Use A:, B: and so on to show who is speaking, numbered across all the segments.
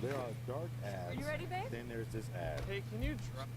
A: There are dark ads.
B: Are you ready, babe?
A: Then there's this ad.
C: Hey, can you drop?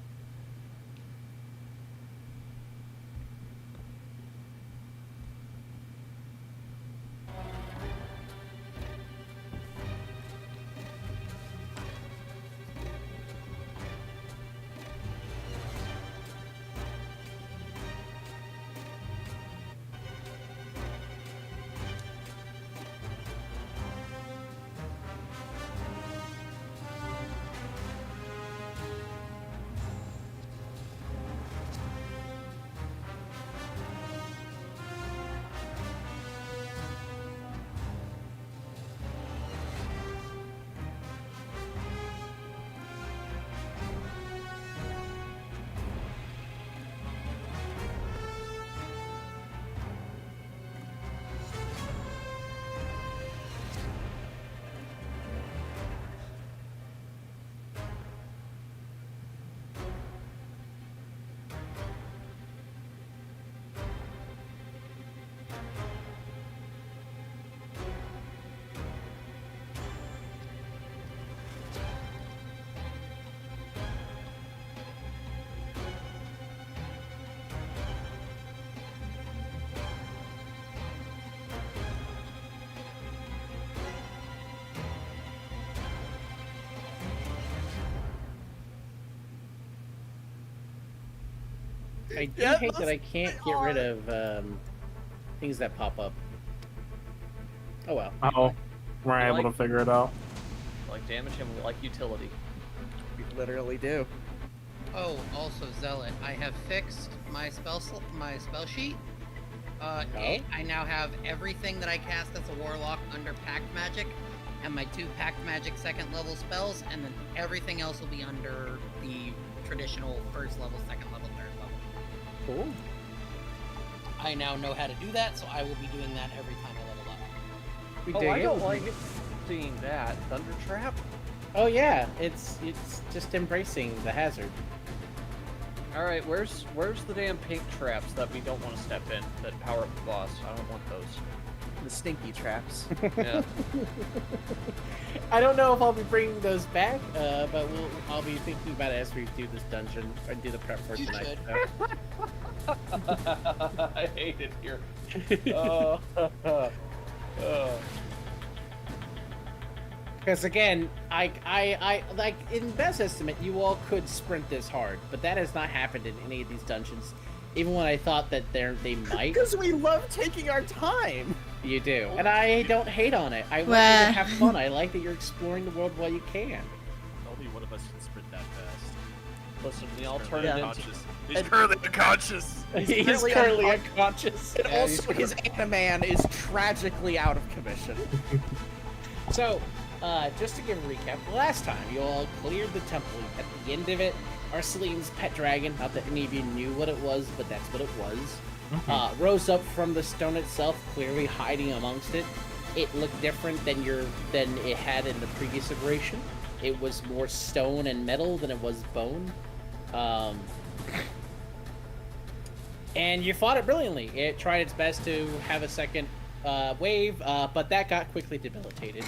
D: I do hate that I can't get rid of things that pop up. Oh well.
E: Oh, we're able to figure it out.
C: Like damage and we like utility.
F: We literally do.
G: Oh, also Zealot, I have fixed my spell sheet. I now have everything that I cast as a warlock under Pact Magic, and my 2 Pact Magic 2nd level spells, and then everything else will be under the traditional 1st level, 2nd level, 3rd level.
D: Cool.
G: I now know how to do that, so I will be doing that every time I level up.
D: We
C: Oh,
D: dig
C: I
D: it.
C: don't like seeing that. Thunder Trap?
D: Oh yeah, it's just embracing the hazard.
C: Alright, where's the damn pink traps that we don't want to step in that power up the boss? I don't want those.
F: The stinky traps.
C: Yeah.
D: I don't know if I'll be bringing those back, but I'll be thinking about it as we do this dungeon or do the prep for
G: You
D: tonight.
G: should.
C: I hate it here. Oh.
D: Because again, I like in best estimate, you all could sprint this hard, but that has not happened in any of these dungeons. Even when I thought that they might.
F: Because we love taking our time.
D: You do, and I don't hate on it. I want you to have fun. I like that you're exploring the world while you can.
H: Only one of us can sprint that fast.
C: Listen, the alternative.
H: He's currently unconscious.
D: He's currently unconscious.
F: And
D: Yeah,
F: also, his Animan is tragically out of commission.
D: So, just to give a recap, last time you all cleared the temple. At the end of it, Arceline's pet dragon, not that any of you knew what it was, but that's what it was, rose up from the stone itself, clearly hiding amongst it. It looked different than it had in the previous iteration. It was more stone and metal than it was bone. And you fought it brilliantly. It tried its best to have a second wave, but that got quickly debilitated.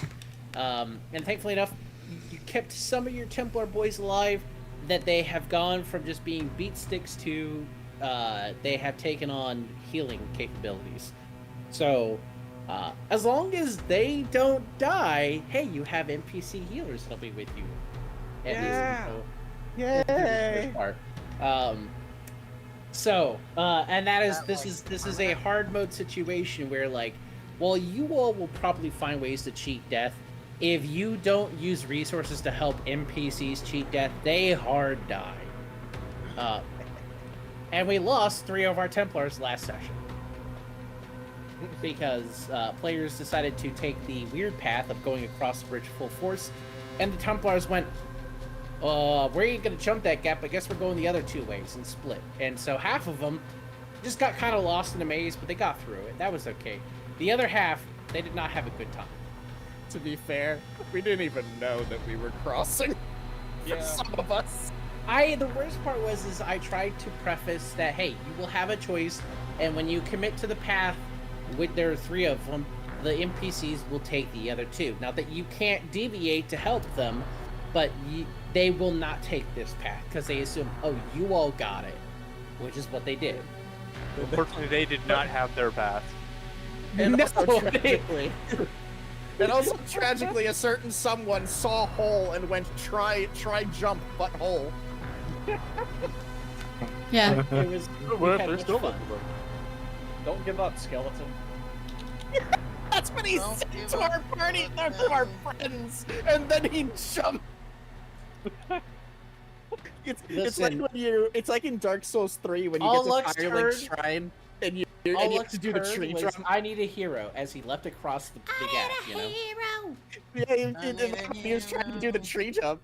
D: And thankfully enough, you kept some of your Templar boys alive, that they have gone from just being beat sticks to they have taken on healing capabilities. So as long as they don't die, hey, you have NPC healers that'll be with you. At least,
F: Yay!
D: And that is this is a hard mode situation where, like, while you all will probably find ways to cheat death, if you don't use resources to help NPCs cheat death, they hard die. And we lost 3 of our Templars last session because players decided to take the weird path of going across the bridge full force, and the Templars went, where are you going to jump that gap? I guess we're going the other 2 ways, and split. And so half of them just got kind of lost in a maze, but they got through it. That was okay. The other half, they did not have a good time.
F: To be fair, we didn't even know that we were crossing. For some of us.
D: The worst part was I tried to preface that, hey, you will have a choice, and when you commit to the path, there are 3 of them, the NPCs will take the other two. Now that you can't deviate to help them, but they will not take this path because they assume, oh, you all got it, which is what they did.
B: Unfortunately, they did not have their path.
F: And
D: No,
F: also tragically, a certain someone saw hole and went try jump butthole.
I: Yeah.
D: It was.
E: What
D: we
E: if
D: had
E: they're
D: much
E: still
D: fun.
E: looking?
C: Don't give up, skeleton.
F: That's what he
G: Don't
F: said
G: give
F: to
G: up,
F: our party,
G: skeleton.
F: to our friends, and then he jumped. It's like
D: Listen.
F: when you, it's like in Dark Souls 3 when you
D: All
F: get to
D: Lux
F: Firelink
D: heard-
F: Shrine and you
D: All
F: have
D: Lux
F: to do the
D: heard
F: tree
D: was,
F: jump.
D: I need a hero as he leapt across the gap. You know.
I: Hero.
F: Yeah,
G: need a
F: he was trying to do the
G: hero.
F: tree jump.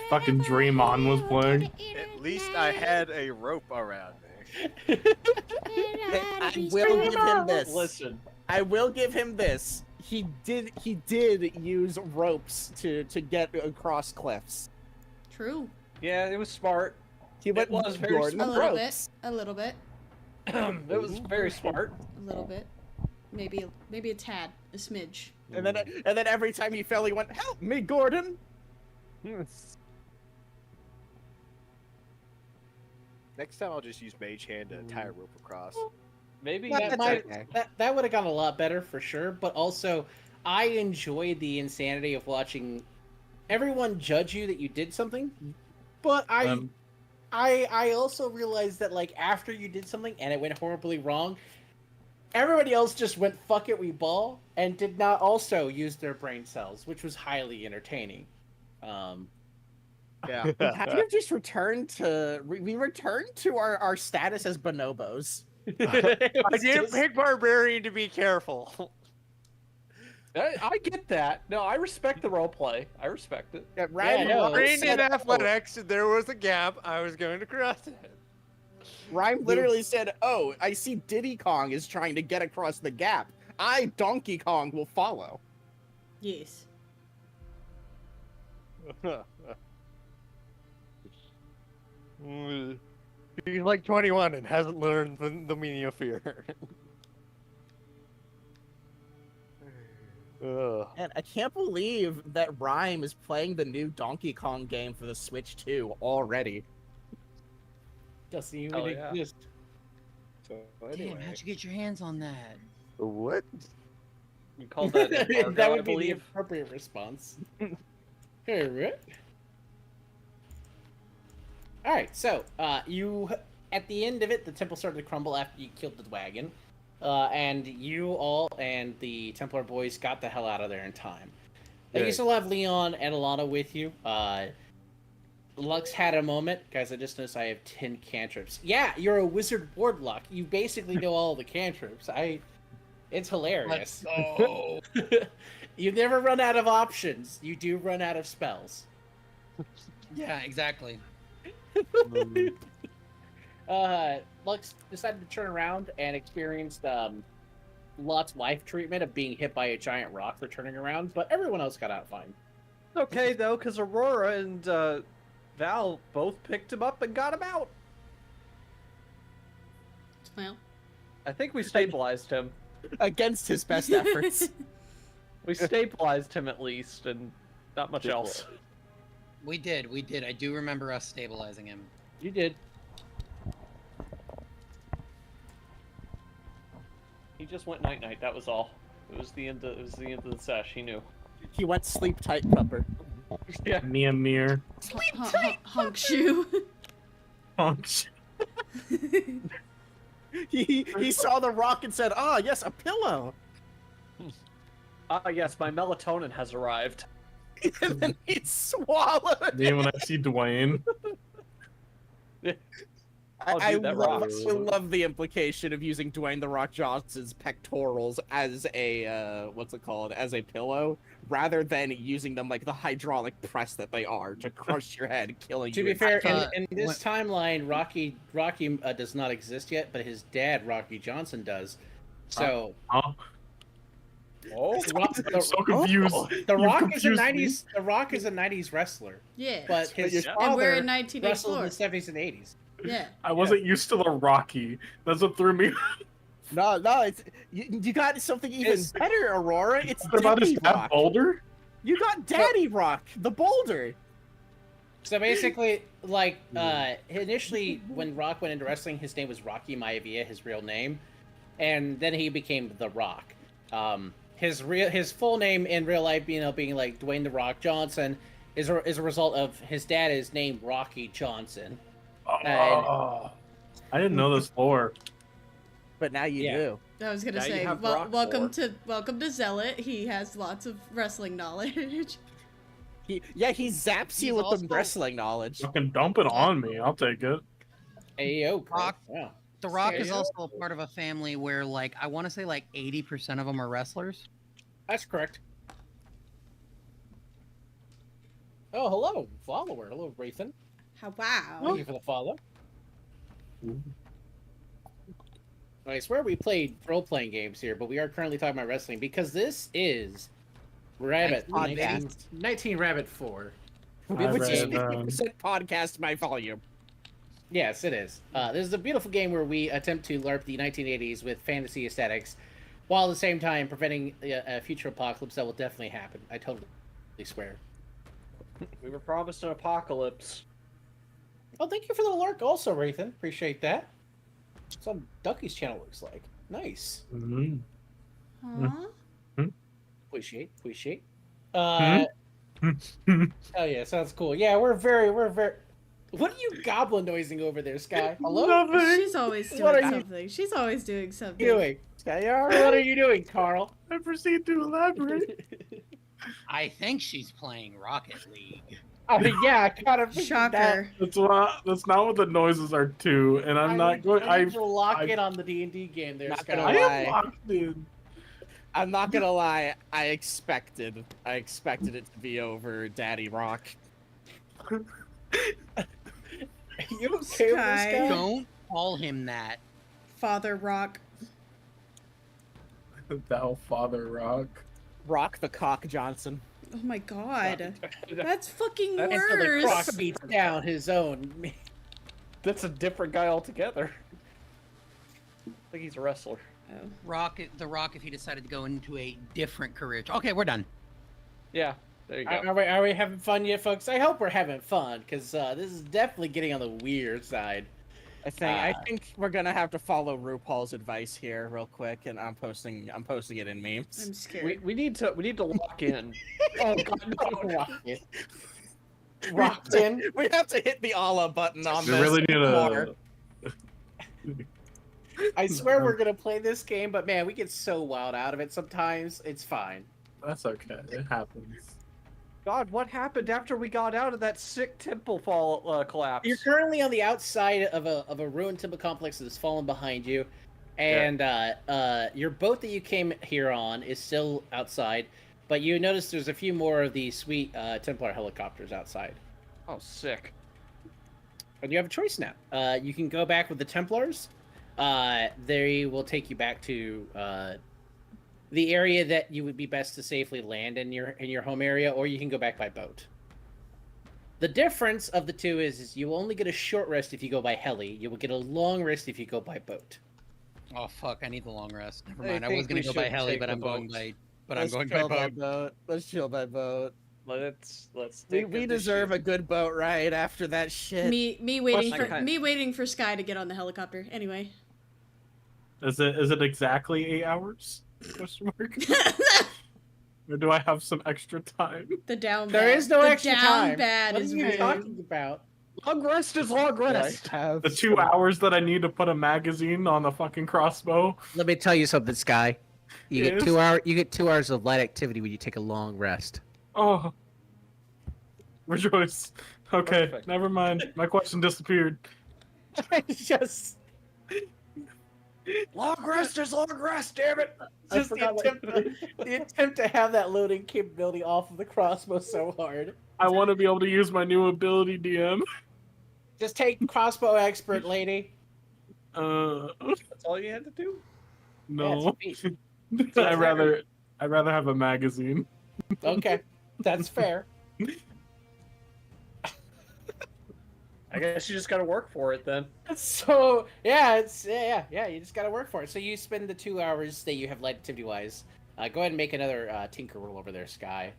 E: Fucking Dream On was playing.
A: At least I had a rope around me.
F: I will give him this.
C: Listen,
F: I will give him this. He did use ropes to get across cliffs.
I: True.
C: yeah, it was smart.
F: He went
C: was very
F: Gordon
I: A
F: with
I: little
F: ropes.
I: bit. A little bit.
C: It was very smart.
I: A little bit. Maybe a tad. A smidge.
F: And then every time he fell, he went, "Help me, Gordon!"
A: Next time I'll just use Mage Hand to tie a rope across.
C: Maybe
D: That
F: That's
D: might
F: okay.
D: that would have gone a lot better for sure, but also I enjoyed the insanity of watching everyone judge you that you did something, but I also realized that like after you did something and it went horribly wrong, everybody else just went fuck it we ball and did not also use their brain cells, which was highly entertaining.
F: Yeah. We kind of just returned to we returned to our status as bonobos.
B: I didn't pick Barbarian to be careful.
C: I get that. No, I respect the role play. I respect it.
F: Yeah, Ryan,
D: no,
F: Ryan
B: Trained
F: said,
B: in athletics, there was a gap. I was going to cross it.
F: Ryan literally said, "Oh, I see Diddy Kong is trying to get across the gap. I, Donkey Kong, will follow."
I: Yes.
B: He's like 21 and hasn't learned the meaning of fear. Ugh.
F: And I can't believe that Rhyme is playing the new Donkey Kong game for the Switch 2 already.
D: Doesn't even
C: Oh, yeah.
D: exist.
A: So
G: Damn,
A: anyway,
G: how'd you get your hands on that?
B: What?
C: You called that embargo,
D: That
C: I
D: would be the
C: believe.
D: appropriate response. Hey, Rick. All right, so you at the end of it, the temple started to crumble after you killed the wagon, and you all and the Templar boys got the hell out of there in time. You still have Leon and Alana with you. Lux had a moment, guys. I just noticed I have 10 cantrips. Yeah, you're a wizard warlock. You basically know all the cantrips. It's hilarious.
G: Oh.
D: You never run out of options. You do run out of spells.
G: Yeah, exactly.
D: Lux decided to turn around and experienced Lot's life treatment of being hit by a giant rock for turning around, but everyone else got out fine.
C: Okay, though, because Aurora and Val both picked him up and got him out.
I: Well.
C: I think we stabilized him.
F: Against his best efforts.
C: We stabilized him at least, and not much else.
G: We did. I do remember us stabilizing him.
D: You did.
C: He just went night night. That was all. It was the end. It was the end of the sesh. He knew.
F: He went sleep tight, Pupper.
C: Yeah.
E: Mir.
I: Hunk shoe.
E: Punch.
F: He saw the rock and said, "Ah, yes, a pillow."
C: Ah, yes, my melatonin has arrived.
F: And then he swallowed.
E: Then when I see Dwayne,
C: Oh,
F: I
C: dude, that rocks.
F: love the implication of using Dwayne the Rock Johnson's pectorals as a what's it called, as a pillow, rather than using them like the hydraulic press that they are to crush your head, killing
D: To
F: you.
D: be fair,
G: Uh,
D: in this timeline, Rocky does not exist yet, but his dad, Rocky Johnson, does. So
E: oh,
C: Oh,
E: I'm so confused.
D: The
E: You've
D: Rock is a
E: confused me.
D: '90s. The Rock is a '90s wrestler,
I: Yeah.
D: but his
F: And
I: and we're
D: father
I: in
D: wrestled in
I: 1984.
D: the '70s and '80s.
I: Yeah.
E: I wasn't used to the Rocky. That's what threw me.
F: No, it's you got something even
C: It's-
F: better, Aurora. It's
E: What about
F: Daddy
E: this map
F: Rock.
E: boulder?
F: You got Daddy Rock, the boulder.
D: So basically, like, initially when Rock went into wrestling, his name was Rocky Maivia, his real name, and then he became The Rock. His full name in real life, being like Dwayne The Rock Johnson, is a result of his dad is named Rocky Johnson.
E: Oh, I didn't know this lore.
F: But now you
D: Yeah.
F: do.
I: I was gonna
C: Now you
I: say,
C: have
I: well,
C: Rock
I: welcome
C: lore.
I: to Zealot. He has lots of wrestling knowledge.
F: He zaps you
G: He's
F: with
G: also-
F: the wrestling knowledge.
E: Fucking dump it on me. I'll take it.
D: Ayo,
G: Rock.
D: yeah.
G: The Rock is
D: Yeah.
G: also a part of a family where, like, I want to say like 80% of them are wrestlers.
D: That's correct. Oh, hello, follower. Hello, Rathan.
I: Wow.
D: Thank you for the follow. I swear we played role-playing games here, but we are currently talking about wrestling because this is Rabbit
F: Nice
D: 19,
F: podcast.
D: 19 Rabbit 4.
F: Which is
E: read,
F: 50% podcast my volume.
D: Yes, it is. This is a beautiful game where we attempt to LARP the 1980s with fantasy aesthetics, while at the same time preventing a future apocalypse that will definitely happen. I totally swear.
C: We were promised an apocalypse.
D: Oh, thank you for the lurk also, Rathan. Appreciate that. That's what Ducky's channel looks like. Nice.
E: Mhm.
I: Huh?
D: Appreciate.
E: Hmm?
D: Oh yeah, sounds cool. Yeah, we're very. What are you goblin noising over there, Sky? Hello?
E: Nothing.
I: She's always doing
D: What are you
I: something. She's always doing something.
D: Doing? What are you doing, Carl?
E: I proceed to elaborate.
G: I think she's playing Rocket League.
D: I mean, yeah, I kind of figured
I: Shocker.
E: That's not what the noises are too, and I'm not going.
D: I need to lock
E: I-
D: in on the D&D game there,
F: Not
D: Sky.
F: gonna
E: I
F: lie.
E: am locked in.
F: I'm not gonna lie. I expected it to be over Daddy Rock.
D: You okay with this
I: Sky.
D: guy?
G: Don't call him that.
I: Father Rock.
E: Thou Father Rock.
F: Rock the Cock Johnson.
I: Oh my god. That's fucking
D: Until the Croc
I: worse.
D: beats down his own.
C: That's a different guy altogether. I think he's a wrestler.
I: Oh.
G: The Rock, if he decided to go into a different career. Okay, we're done.
C: Yeah, there you go.
D: Are we having fun yet, folks? I hope we're having fun, because this is definitely getting on the weird side.
F: I think we're gonna have to follow RuPaul's advice here real quick, and I'm posting it in memes.
I: I'm scared.
C: We need to lock in.
D: Oh god, no, Rocket. Rocked in.
F: We have to hit the Allah button on
E: We
F: this.
E: really need
F: more.
D: I swear we're gonna play this game, but man, we get so wild out of it sometimes. It's fine.
E: That's okay. It happens.
C: God, what happened after we got out of that sick temple fall collapse?
D: You're currently on the outside of a ruined temple complex that has fallen behind you, and your boat that you came here on is still outside. But you notice there's a few more of these sweet Templar helicopters outside.
C: Oh, sick.
D: And you have a choice now. You can go back with the Templars. They will take you back to the area that you would be best to safely land in your home area, or you can go back by boat. The difference of the two is you only get a short rest if you go by heli. You will get a long rest if you go by boat.
G: Oh fuck! I need the long rest. Never
C: I
G: mind. I
C: think
G: was gonna
C: we
G: go by
C: should
G: heli,
C: take
G: but
C: the
G: I'm going
C: boats.
G: by. But
F: Let's
G: I'm going
F: chill
G: by
F: by
G: boat.
F: boat. Let's chill by boat.
C: Let's
F: We deserve a good boat ride after that shit.
I: Me waiting
C: Question.
I: waiting for Sky to get on the helicopter. Anyway.
E: Is it exactly 8 hours? Question mark. Or do I have some extra time?
I: The down
D: There
I: bad.
D: is no
I: the
D: extra
I: down
D: time.
I: bad
D: What
I: is
D: are you
I: rude.
D: talking about?
C: Long rest is long rest.
E: The 2 hours that I need to put a magazine on the fucking crossbow.
J: Let me tell you something, Sky. You
E: Yes?
J: get 2 hours of light activity when you take a long rest.
E: Oh. Rejoice. Okay,
C: Perfect.
E: never mind. My question disappeared.
D: It's just
C: Long rest is long rest, damn it!
E: I
D: just the
E: forgot
D: attempt to have that loading capability off of the crossbow so hard.
E: I want to be able to use my new ability, DM.
D: Just take crossbow expert, lady.
C: That's all you had to do?
E: No.
D: Yeah, it's sweet.
E: I'd rather have a magazine.
D: Okay, that's fair.
C: I guess you just gotta work for it then.
D: So yeah, you just gotta work for it. So you spend the 2 hours that you have light activity wise. Go ahead and make another tinker roll over there, Sky.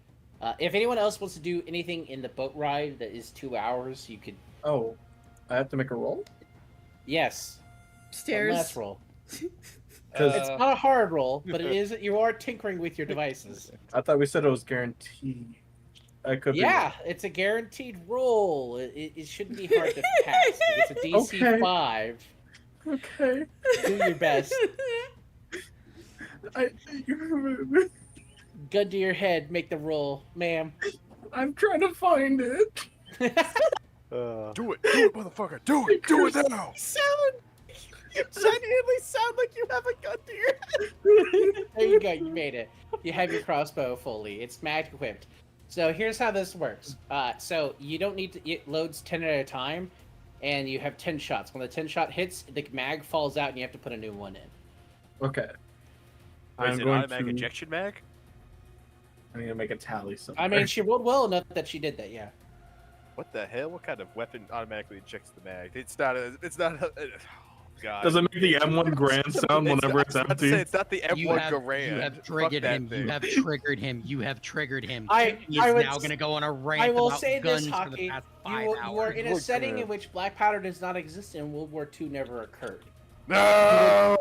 D: If anyone else wants to do anything in the boat ride that is 2 hours, you could.
E: Oh, I have to make a roll?
D: Yes.
I: Stairs.
D: One last roll.
E: Because
D: It's not a hard roll, but it is. You are tinkering with your devices.
E: I thought we said it was guaranteed. I could
D: Yeah, it's a guaranteed roll. It shouldn't be hard to pass. It's a DC
E: Okay.
D: 5.
E: be. Okay.
D: Do your best. Gun to your head. Make the roll, ma'am.
E: I'm trying to find it.
A: Do it, motherfucker! Do it now!
F: You genuinely sound like you have a gun to your head.
D: There you go. You made it. You have your crossbow fully. It's magic equipped. So here's how this works. So you don't need to. It loads 10 at a time, and you have 10 shots. When the 10 shot hits, the mag falls out, and you have to put a new one in.
E: Okay.
A: Is it automatic ejection mag?
E: I need to make a tally somewhere.
D: I mean, she rolled well enough that she did that. Yeah.
A: What the hell? What kind of weapon automatically ejects the mag? It's not a. Oh, God.
E: Does it make the M1 grand sound whenever it's empty?
A: It's not the M1
G: You have
A: Garand.
G: triggered
A: Fuck
G: him.
A: that
G: You
A: thing.
G: have triggered him. You have triggered him.
D: I
G: He is
D: would
G: now
D: s-
G: going to go on a rant
D: I will
G: about
D: say
G: guns
D: this,
G: for the
D: Hockey.
G: past
D: You
G: 5
D: are
G: hours.
D: in a setting in which black powder does not exist, and World War II never occurred.
A: No!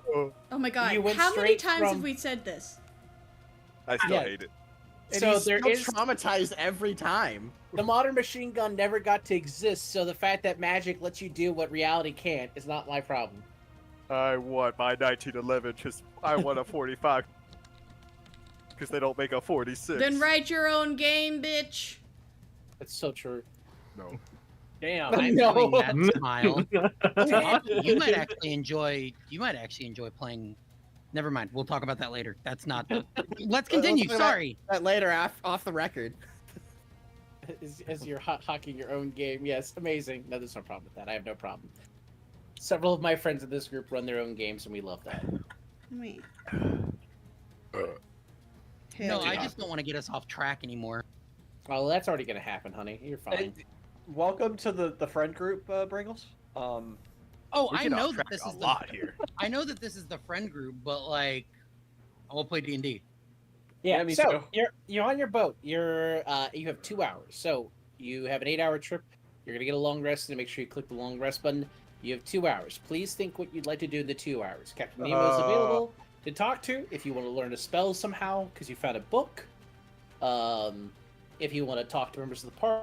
I: Oh my god.
D: You went
I: How many
D: straight
I: times
D: from-
I: have we said this?
A: I still
D: Yeah.
A: hate it.
F: And
D: So
F: he's
D: there
F: still
D: is
F: traumatized every time.
D: the modern machine gun never got to exist. So the fact that magic lets you do what reality can't is not my problem.
A: I want my 1911 because I want a 45 because they don't make a 46.
I: Then write your own game, bitch.
D: It's so true.
A: No.
C: Damn.
G: I'm
D: No.
G: doing that smile. Hockey, you might actually enjoy. You might actually enjoy playing. Never mind. We'll talk about that later. That's not. Let's continue.
F: talk about-
G: Sorry.
F: That later off the record.
D: As you're hocking your own game, yes, amazing. No, there's no problem with that. I have no problem. Several of my friends in this group run their own games, and we love that.
I: Wait.
G: No, I just don't want to get us off track anymore.
D: Well, that's already gonna happen, honey. You're fine.
C: Welcome to the friend group, Bringles.
G: Oh,
A: We
G: I
A: get
G: know
A: off
G: that
A: track
G: this
A: a
G: is
A: lot here.
G: I know that this is the friend group, but like, I will play D&D.
D: Yeah,
C: Yeah, me
D: so
C: too.
D: you're on your boat. You have 2 hours. So you have an 8-hour trip. You're gonna get a long rest, and make sure you click the long rest button. You have 2 hours. Please think what you'd like to do in the 2 hours. Captain Nemo is available to talk to if you want to learn a spell somehow because you found a book. If you want to talk to members of the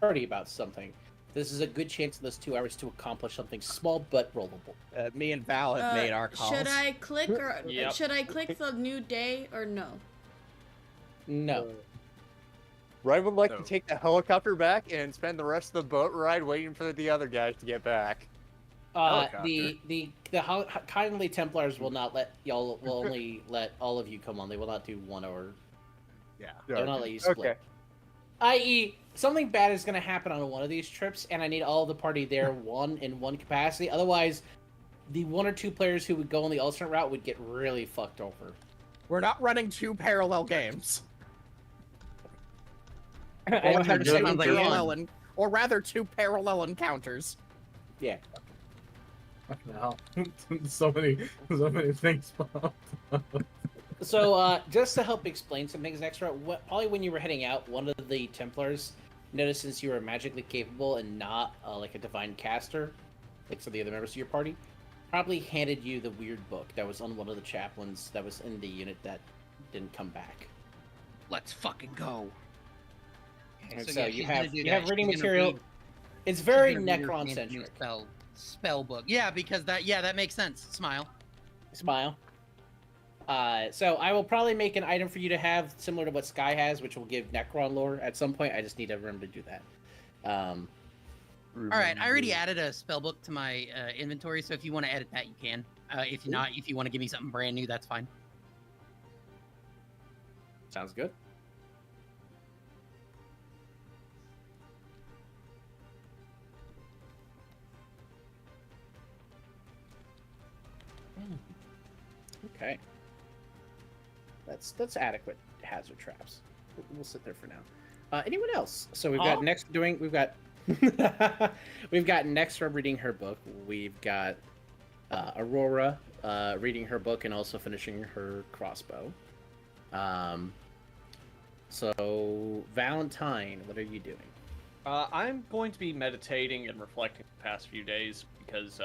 D: party about something. This is a good chance in those 2 hours to accomplish something small but rollable.
F: Me and Val have made our calls.
I: Should I click or
C: Yep.
I: should I click the new day or no?
D: No.
B: Ryan would like
A: No.
B: to take the helicopter back and spend the rest of the boat ride waiting for the other guys to get back.
D: The kindly Templars will not let y'all. Will only let all of you come on. They will not do one or.
A: Yeah.
D: They'll not let you split.
B: Okay.
D: I.e., something bad is going to happen on one of these trips, and I need all the party there in one capacity. Otherwise, the 1 or 2 players who would go on the alternate route would get really fucked over.
F: We're not running 2 parallel games.
D: I
F: Or
D: don't
F: rather,
D: understand.
G: sounds like
F: or rather 2 parallel encounters.
D: Yeah.
E: Fucking hell. so many things popped up.
D: So, just to help explain some things extra, probably when you were heading out, one of the Templars noticed since you were magically capable and not like a divine caster, like some of the other members of your party, probably handed you the weird book that was on one of the chaplains that was in the unit that didn't come back.
G: Let's fucking go. Okay,
D: And so
G: yeah,
D: you
G: she's gonna
D: have
G: do
D: you
G: that.
D: have reading
G: She's gonna
D: material.
G: read-
D: It's very
G: she's gonna read her
D: Necron
G: fancy new
D: centric.
G: spell book. Yeah, because that makes sense. Smile.
D: Smile. So I will probably make an item for you to have similar to what Sky has, which will give Necron lore at some point. I just need to remember to do that.
G: All right, I already added a spell book to my inventory, so if you want to edit that, you can. If not, if you want to give me something brand new, that's fine.
D: Sounds good. Okay. That's adequate hazard traps. We'll sit there for now. Anyone else? So we've got we've got We've got Nextra reading her book. We've got Aurora reading her book and also finishing her crossbow. So Valentine, what are you doing?
C: I'm going to be meditating and reflecting the past few days because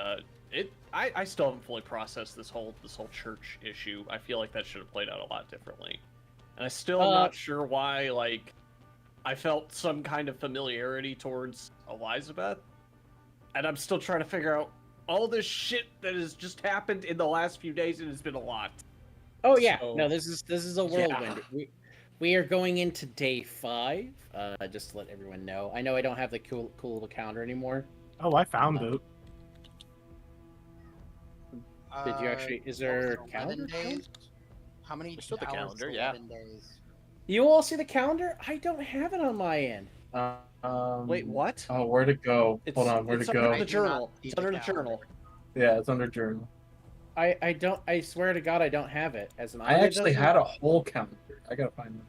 C: I still haven't fully processed this whole church issue. I feel like that should have played out a lot differently, and I still am not sure why. Like, I felt some kind of familiarity towards Elizabeth, and I'm still trying to figure out all this shit that has just happened in the last few days. It has been a lot.
D: Oh yeah,
C: So-
D: no, this is a whirlwind. We are going into day 5. Just to let everyone know. I know I don't have the cool little calendar anymore.
E: Oh, I found it.
D: Did you actually? Is there a calendar?
G: Days? How many
B: There's still the
G: hours
B: calendar,
G: to
B: yeah.
G: 11 days?
D: You all see the calendar? I don't have it on my end.
C: Wait, what?
E: Oh, where'd it go? Hold on, where'd
C: it's
E: it
C: under
E: go?
C: the
G: I do
C: journal.
G: not see
C: It's
G: the
C: under the
G: calendar.
C: journal.
E: Yeah, it's under journal.
D: I don't. I swear to God, I don't have it as an.
E: I actually had a whole calendar. I gotta find it.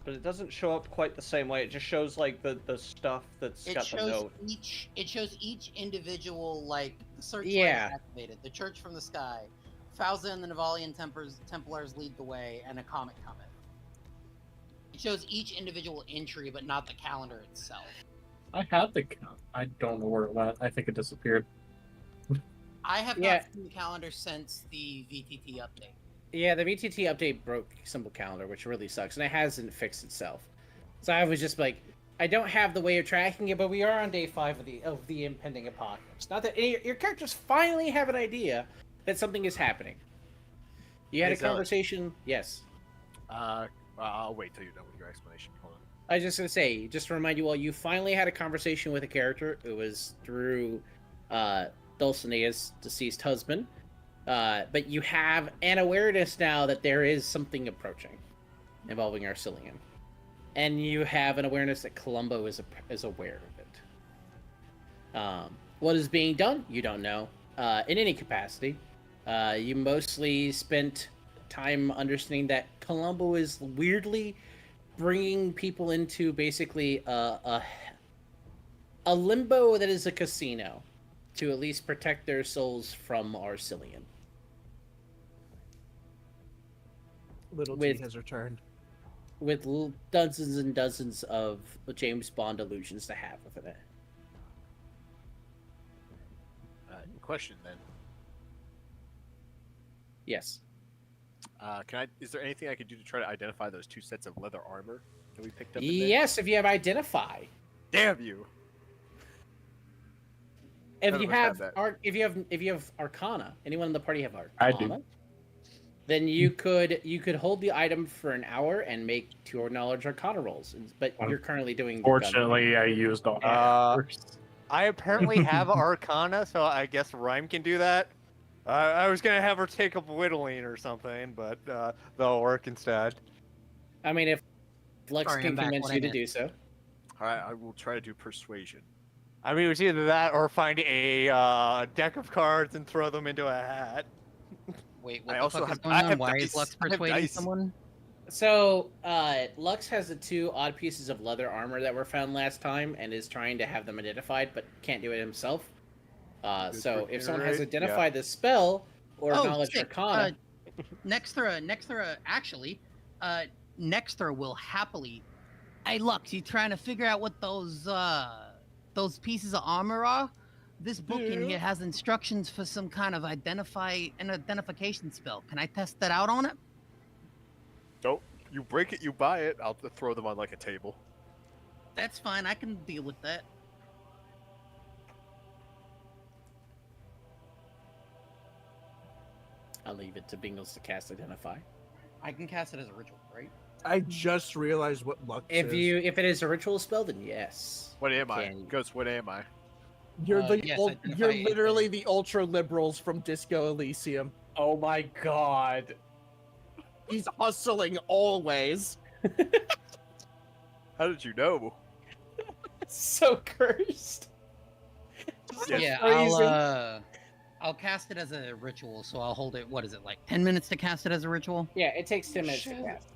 C: But it doesn't show up quite the same way. It just shows like the stuff that's
G: It
C: got the
G: shows
C: note.
G: each individual, like, the search light
D: Yeah.
G: is activated. The Church from the Sky, Fauza and the Navalian Templars lead the way, and a comet cometh. It shows each individual entry, but not the calendar itself.
E: I had the count. I don't know where it went. I think it disappeared.
G: I have
D: Yeah.
G: not seen the calendar since the VTT update.
D: Yeah, the VTT update broke Symbol Calendar, which really sucks, and it hasn't fixed itself. So I was just like, I don't have the way of tracking it, but we are on day 5 of the impending apocalypse. Not that your characters finally have an idea that something is happening. You had
A: Hey,
D: a
A: Zealot.
D: conversation. Yes.
A: I'll wait till you're done with your explanation. Hold on.
D: I was just gonna say, just to remind you all, you finally had a conversation with a character. It was through Dulcinea's deceased husband. But you have an awareness now that there is something approaching involving Arcillion. And you have an awareness that Columbo is aware of it. What is being done? You don't know. In any capacity. You mostly spent time understanding that Columbo is weirdly bringing people into basically a limbo that is a casino to at least protect their souls from Arcillion.
F: Little
D: With-
F: T has returned.
D: With dozens and dozens of James Bond illusions to have within it.
A: Question then.
D: Yes.
A: Is there anything I could do to try to identify those 2 sets of leather armor that we picked up? In there?
D: Yes, if you have Identify.
A: Damn you!
D: If
A: None
D: you
A: of us have
D: have
A: that.
D: if you have Arcana, anyone in the party have Arcana?
E: I do.
D: Then you could hold the item for an hour and make 2 knowledge Arcana rolls. But you're currently doing.
E: Fortunately, I used all first.
B: I apparently have Arcana, so I guess Rhyme can do that. I was gonna have her take up whittling or something, but that'll work instead.
D: I mean, if Lux
G: Sorry,
D: can
G: I'm back.
D: convince
G: What
D: you
G: I
D: to
G: missed.
D: do so.
A: Alright, I will try to do persuasion.
B: I mean, it was either that or find a deck of cards and throw them into a hat.
G: Wait,
A: I
G: what the
A: also
G: fuck
A: have-
G: is going
A: I
G: on?
A: have
G: Why
A: dice.
G: is Lux
A: I have
G: persuading
A: dice.
G: someone?
D: So, Lux has the 2 odd pieces of leather armor that were found last time and is trying to have them identified, but can't do it himself. So, if someone has
B: right,
D: identified the spell or knowledge
G: sick.
D: Arcana,
G: Nextra, actually, Nextra will happily. Hey, Lux, you trying to figure out what those pieces of armor are? This book in here has instructions for some kind of identification spell. Can I test that out on it?
A: Nope. You break it, you buy it. I'll throw them on like a table.
G: That's fine. I can deal with that.
D: I'll leave it to Bingles to cast Identify.
G: I can cast it as a ritual, right?
F: I just realized what Lux
D: If
F: is.
D: it is a ritual spell, then yes.
A: What am I?
D: Can-
A: Ghost, what am I?
F: You're the
G: yes,
F: you're
G: identify
F: literally the ultra liberals from Disco Elysium.
C: Oh my god.
F: He's hustling always.
A: How did you know?
D: So cursed.
A: Yes.
G: Yeah, I'll cast it as a ritual, so I'll hold it. What is it, like 10 minutes to cast it as a ritual?
D: Yeah, it takes 10 minutes to cast.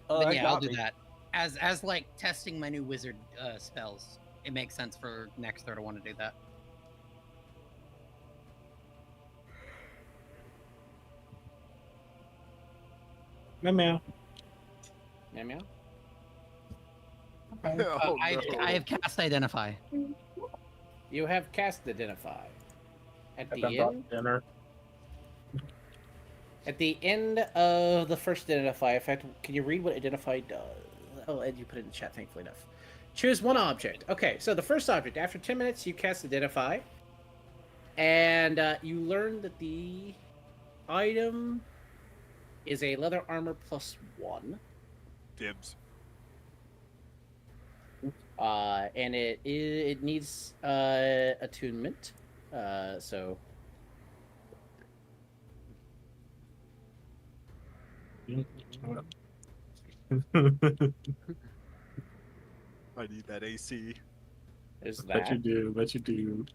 G: Then yeah, I'll do that. As like testing my new wizard spells, it makes sense for Nexter to want to do that.
E: Meow meow.
D: Meow meow.
A: Oh,
G: I
A: no.
G: have cast Identify.
D: You have cast Identify. At
E: I've
D: the
E: been brought
D: end,
E: dinner.
D: at the end of the first Identify effect, can you read what Identify does? Oh, Ed, you put it in the chat, thankfully enough. Choose one object. Okay, so the first object. After 10 minutes, you cast Identify. And you learn that the item is a leather armor +1.
A: Dibs.
D: And it needs attunement. So
A: I need that AC.
D: there's
E: Bet you
D: that.
E: do. Bet you do.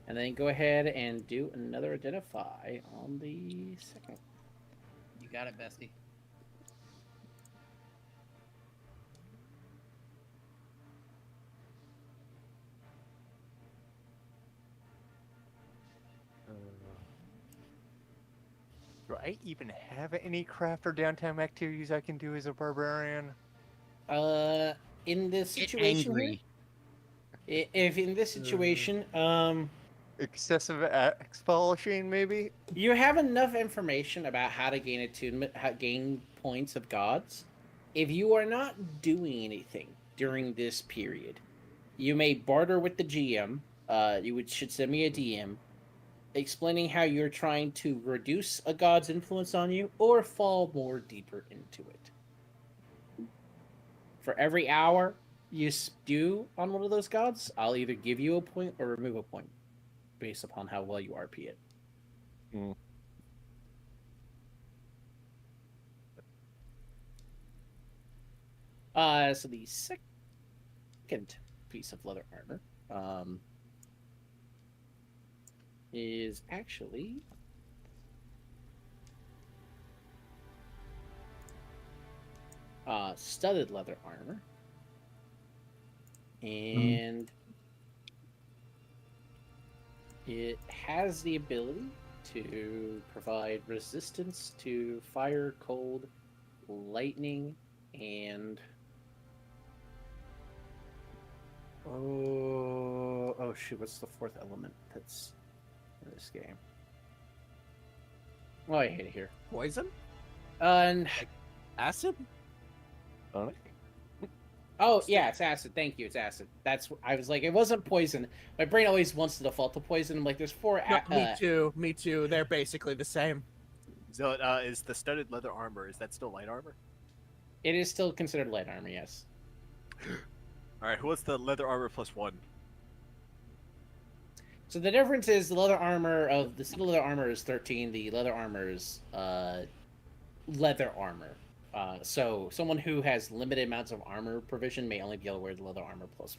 D: And then go ahead and do another Identify on the second.
G: You got it, bestie.
B: Do I even have any craft or downtime activities I can do as a barbarian?
D: In this
G: Get
D: situation
G: angry.
D: here, if in this situation,
B: Excessive expulsion, maybe?
D: you have enough information about how to gain attunement, how gain points of gods. If you are not doing anything during this period, you may barter with the GM. Should send me a DM explaining how you're trying to reduce a god's influence on you or fall more deeper into it. For every hour you spew on one of those gods, I'll either give you a point or remove a point based upon how well you RP it. So the second piece of leather armor is actually studded leather armor, and it has the ability to provide resistance to fire, cold, lightning, and oh shoot, what's the fourth element that's in this game? Oh, I hate it here.
F: Poison?
D: And
F: Acid?
D: oh yeah, it's acid. Thank you, it's acid. That's I was like, it wasn't poison. My brain always wants to default to poison. I'm like, there's four.
F: Me too. Me too. They're basically the same.
A: So, is the studded leather armor, is that still light armor?
D: It is still considered light armor, yes.
A: Alright, what's the leather armor +1?
D: So the difference is the leather armor of the steel leather armor is 13. The leather armor is leather armor. So someone who has limited amounts of armor provision may only be able to wear the leather armor +1.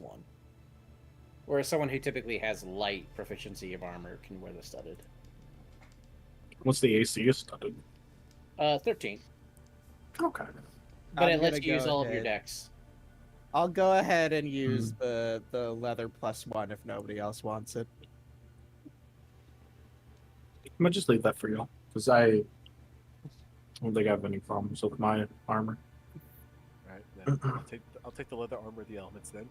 D: Whereas someone who typically has light proficiency of armor can wear the studded.
E: What's the AC is studded?
D: 13.
E: Okay.
D: But
F: I'm
D: it lets
F: gonna
D: you use
F: go
D: all of your
F: ahead.
D: decks.
F: I'll go ahead and use the leather +1 if nobody else wants it.
E: I'm gonna just leave that for you because I don't think I have any problems with my armor.
A: Alright, then I'll take the leather armor of the elements then.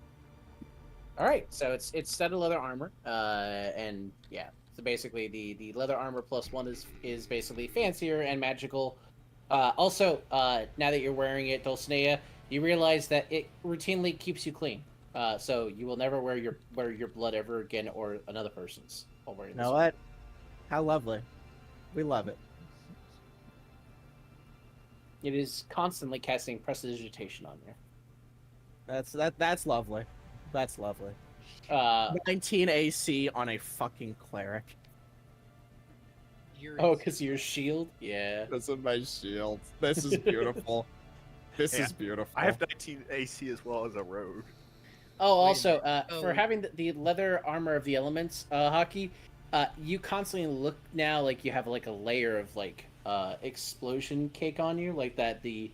D: All right, so it's studded leather armor, and yeah, so basically the leather armor +1 is basically fancier and magical. Also, now that you're wearing it, Dulcinea, you realize that it routinely keeps you clean. So you will never wear your blood ever again or another person's while wearing
F: You
D: this.
F: know what? How lovely. We love it.
D: It is constantly casting prestidigitation on you.
F: That's lovely. That's lovely. 19 AC on a fucking cleric.
D: Oh, because your shield? Yeah.
F: This is my shield. This is beautiful. This
A: Yeah.
F: is beautiful.
A: I have 19 AC as well as a rogue.
D: Oh, also,
G: Oh.
D: for having the leather armor of the elements, Hockey, You constantly look now like you have like a layer of like explosion cake on you, like that the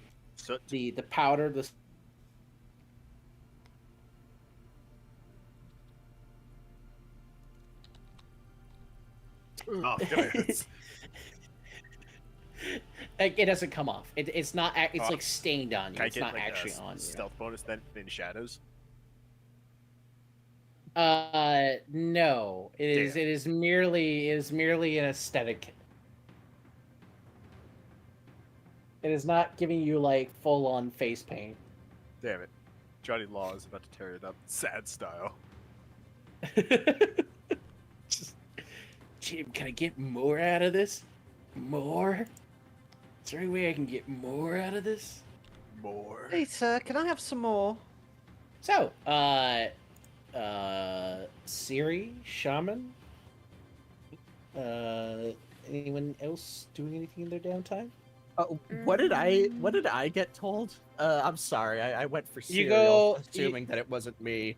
D: powder, the
A: Oh, goodness.
D: like, it doesn't come off. It's not. It's
A: Oh.
D: like stained on you.
A: Can I
D: It's
A: get
D: not
A: like
D: actually
A: a
D: on you.
A: stealth bonus then in shadows?
D: No. It is.
A: Damn.
D: It is merely an aesthetic. It is not giving you like full on face paint.
A: Damn it. Johnny Law is about to tear it up. Sad style.
D: Just, Jim, can I get more out of this? More? Is there any way I can get more out of this?
A: More.
B: Hey, sir, can I have some more?
D: So, Siri, Shaman, anyone else doing anything in their downtime?
F: What did I get told? I'm sorry, I went for
D: You
F: cereal,
D: go-
F: assuming that it wasn't me.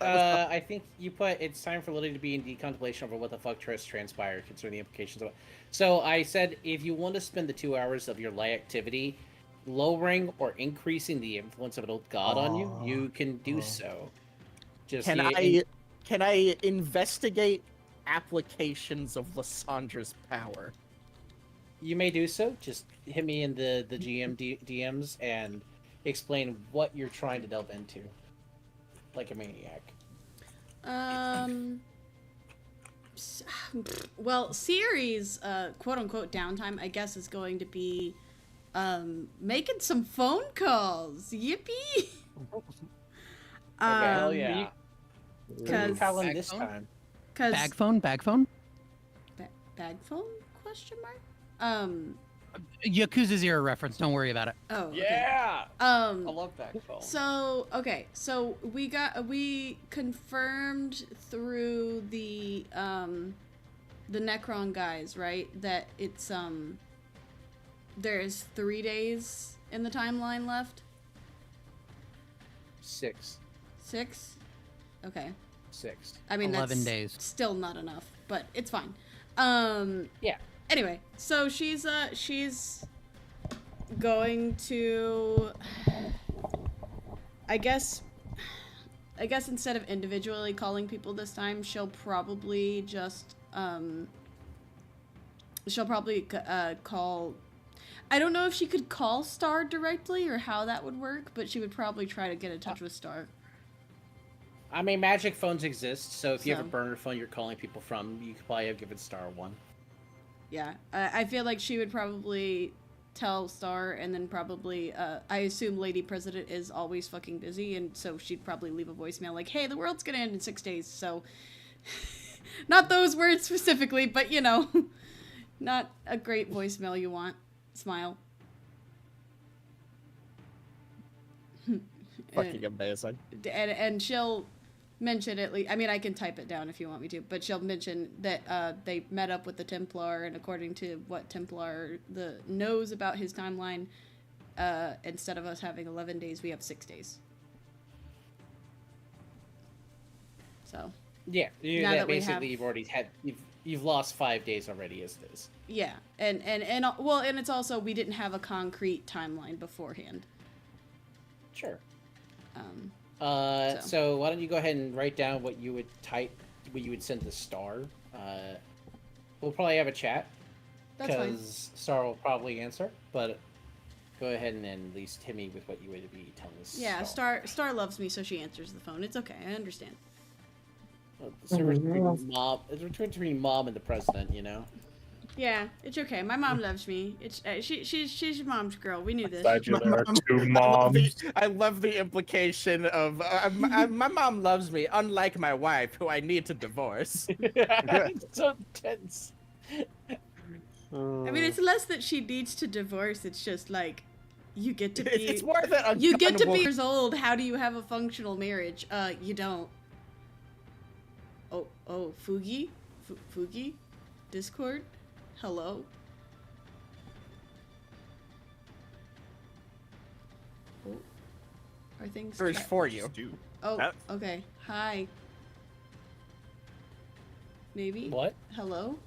D: I think you put it's time for Lily to be in deep contemplation over what the fuck transpired concerning the implications of it. So I said if you want to spend the 2 hours of your light activity lowering or increasing the influence of an old god on you, you can do so. Just
F: Can I investigate applications of Lyssandra's power?
D: You may do so. Just hit me in the GM DMs and explain what you're trying to delve into, like a maniac.
I: Well, Siri's quote unquote downtime, I guess, is going to be making some phone calls. Yippee!
D: Hell yeah!
I: Because
D: Calling this
G: phone?
D: time.
G: Bag phone? Bag phone?
I: Bag phone? Question mark.
G: Yakuza Zero reference. Don't worry about it.
I: Oh. Okay.
C: Yeah. I love that phone.
I: So we confirmed through the Necron guys, right, that it's there's 3 days in the timeline left.
D: 6.
I: 6. Okay.
D: 6.
I: I mean
G: 11
I: that's
G: days.
I: still not enough, but it's fine.
D: Yeah.
I: Anyway, so she's going to, I guess instead of individually calling people this time, she'll probably just call. I don't know if she could call Star directly or how that would work, but she would probably try to get in touch with Star.
D: I mean, magic phones exist, so if you have a
I: So-
D: burner phone you're calling people from, you could probably have given Star one.
I: Yeah, I feel like she would probably tell Star, and then probably, I assume Lady President is always fucking busy, and so she'd probably leave a voicemail like, hey, the world's gonna end in 6 days, so... Not those words specifically, but, you know, not a great voicemail you want. Smile.
F: Fucking amazing.
I: And she'll mention at least, I mean, I can type it down if you want me to, but she'll mention that they met up with the Templar, and according to what Templar knows about his timeline, instead of us having 11 days, we have 6 days. So.
D: Yeah,
I: Now that we
D: basically
I: have-
D: you've already had you've lost 5 days already as it is.
I: Yeah, and well, and it's also we didn't have a concrete timeline beforehand.
D: Sure.
I: So.
D: So why don't you go ahead and write down what you would type, what you would send to Star. We'll probably have a chat
I: That's fine.
D: because Star will probably answer. But go ahead and then at least hit me with what you would be telling us.
I: Yeah, Star loves me, so she answers the phone. It's okay, I understand.
D: Well, it's between mom and the president, you know.
I: Yeah, it's okay. My mom loves me. It's she's your mom's girl. We knew this.
E: Glad you there are two
F: I
E: moms.
F: love the implication of my mom loves me, unlike my wife, who I need to divorce.
D: It's so tense.
I: I mean, it's less that she needs to divorce. It's just like you get to be.
F: It's more that
I: You get to be years old. How do you have a functional marriage? You don't. Oh, Fugi? Fugi? Discord? Hello? Oh. Are things...
F: Search for you.
A: Dude.
I: Oh,
A: That-
I: okay. Hi. Maybe.
D: What?
I: Hello.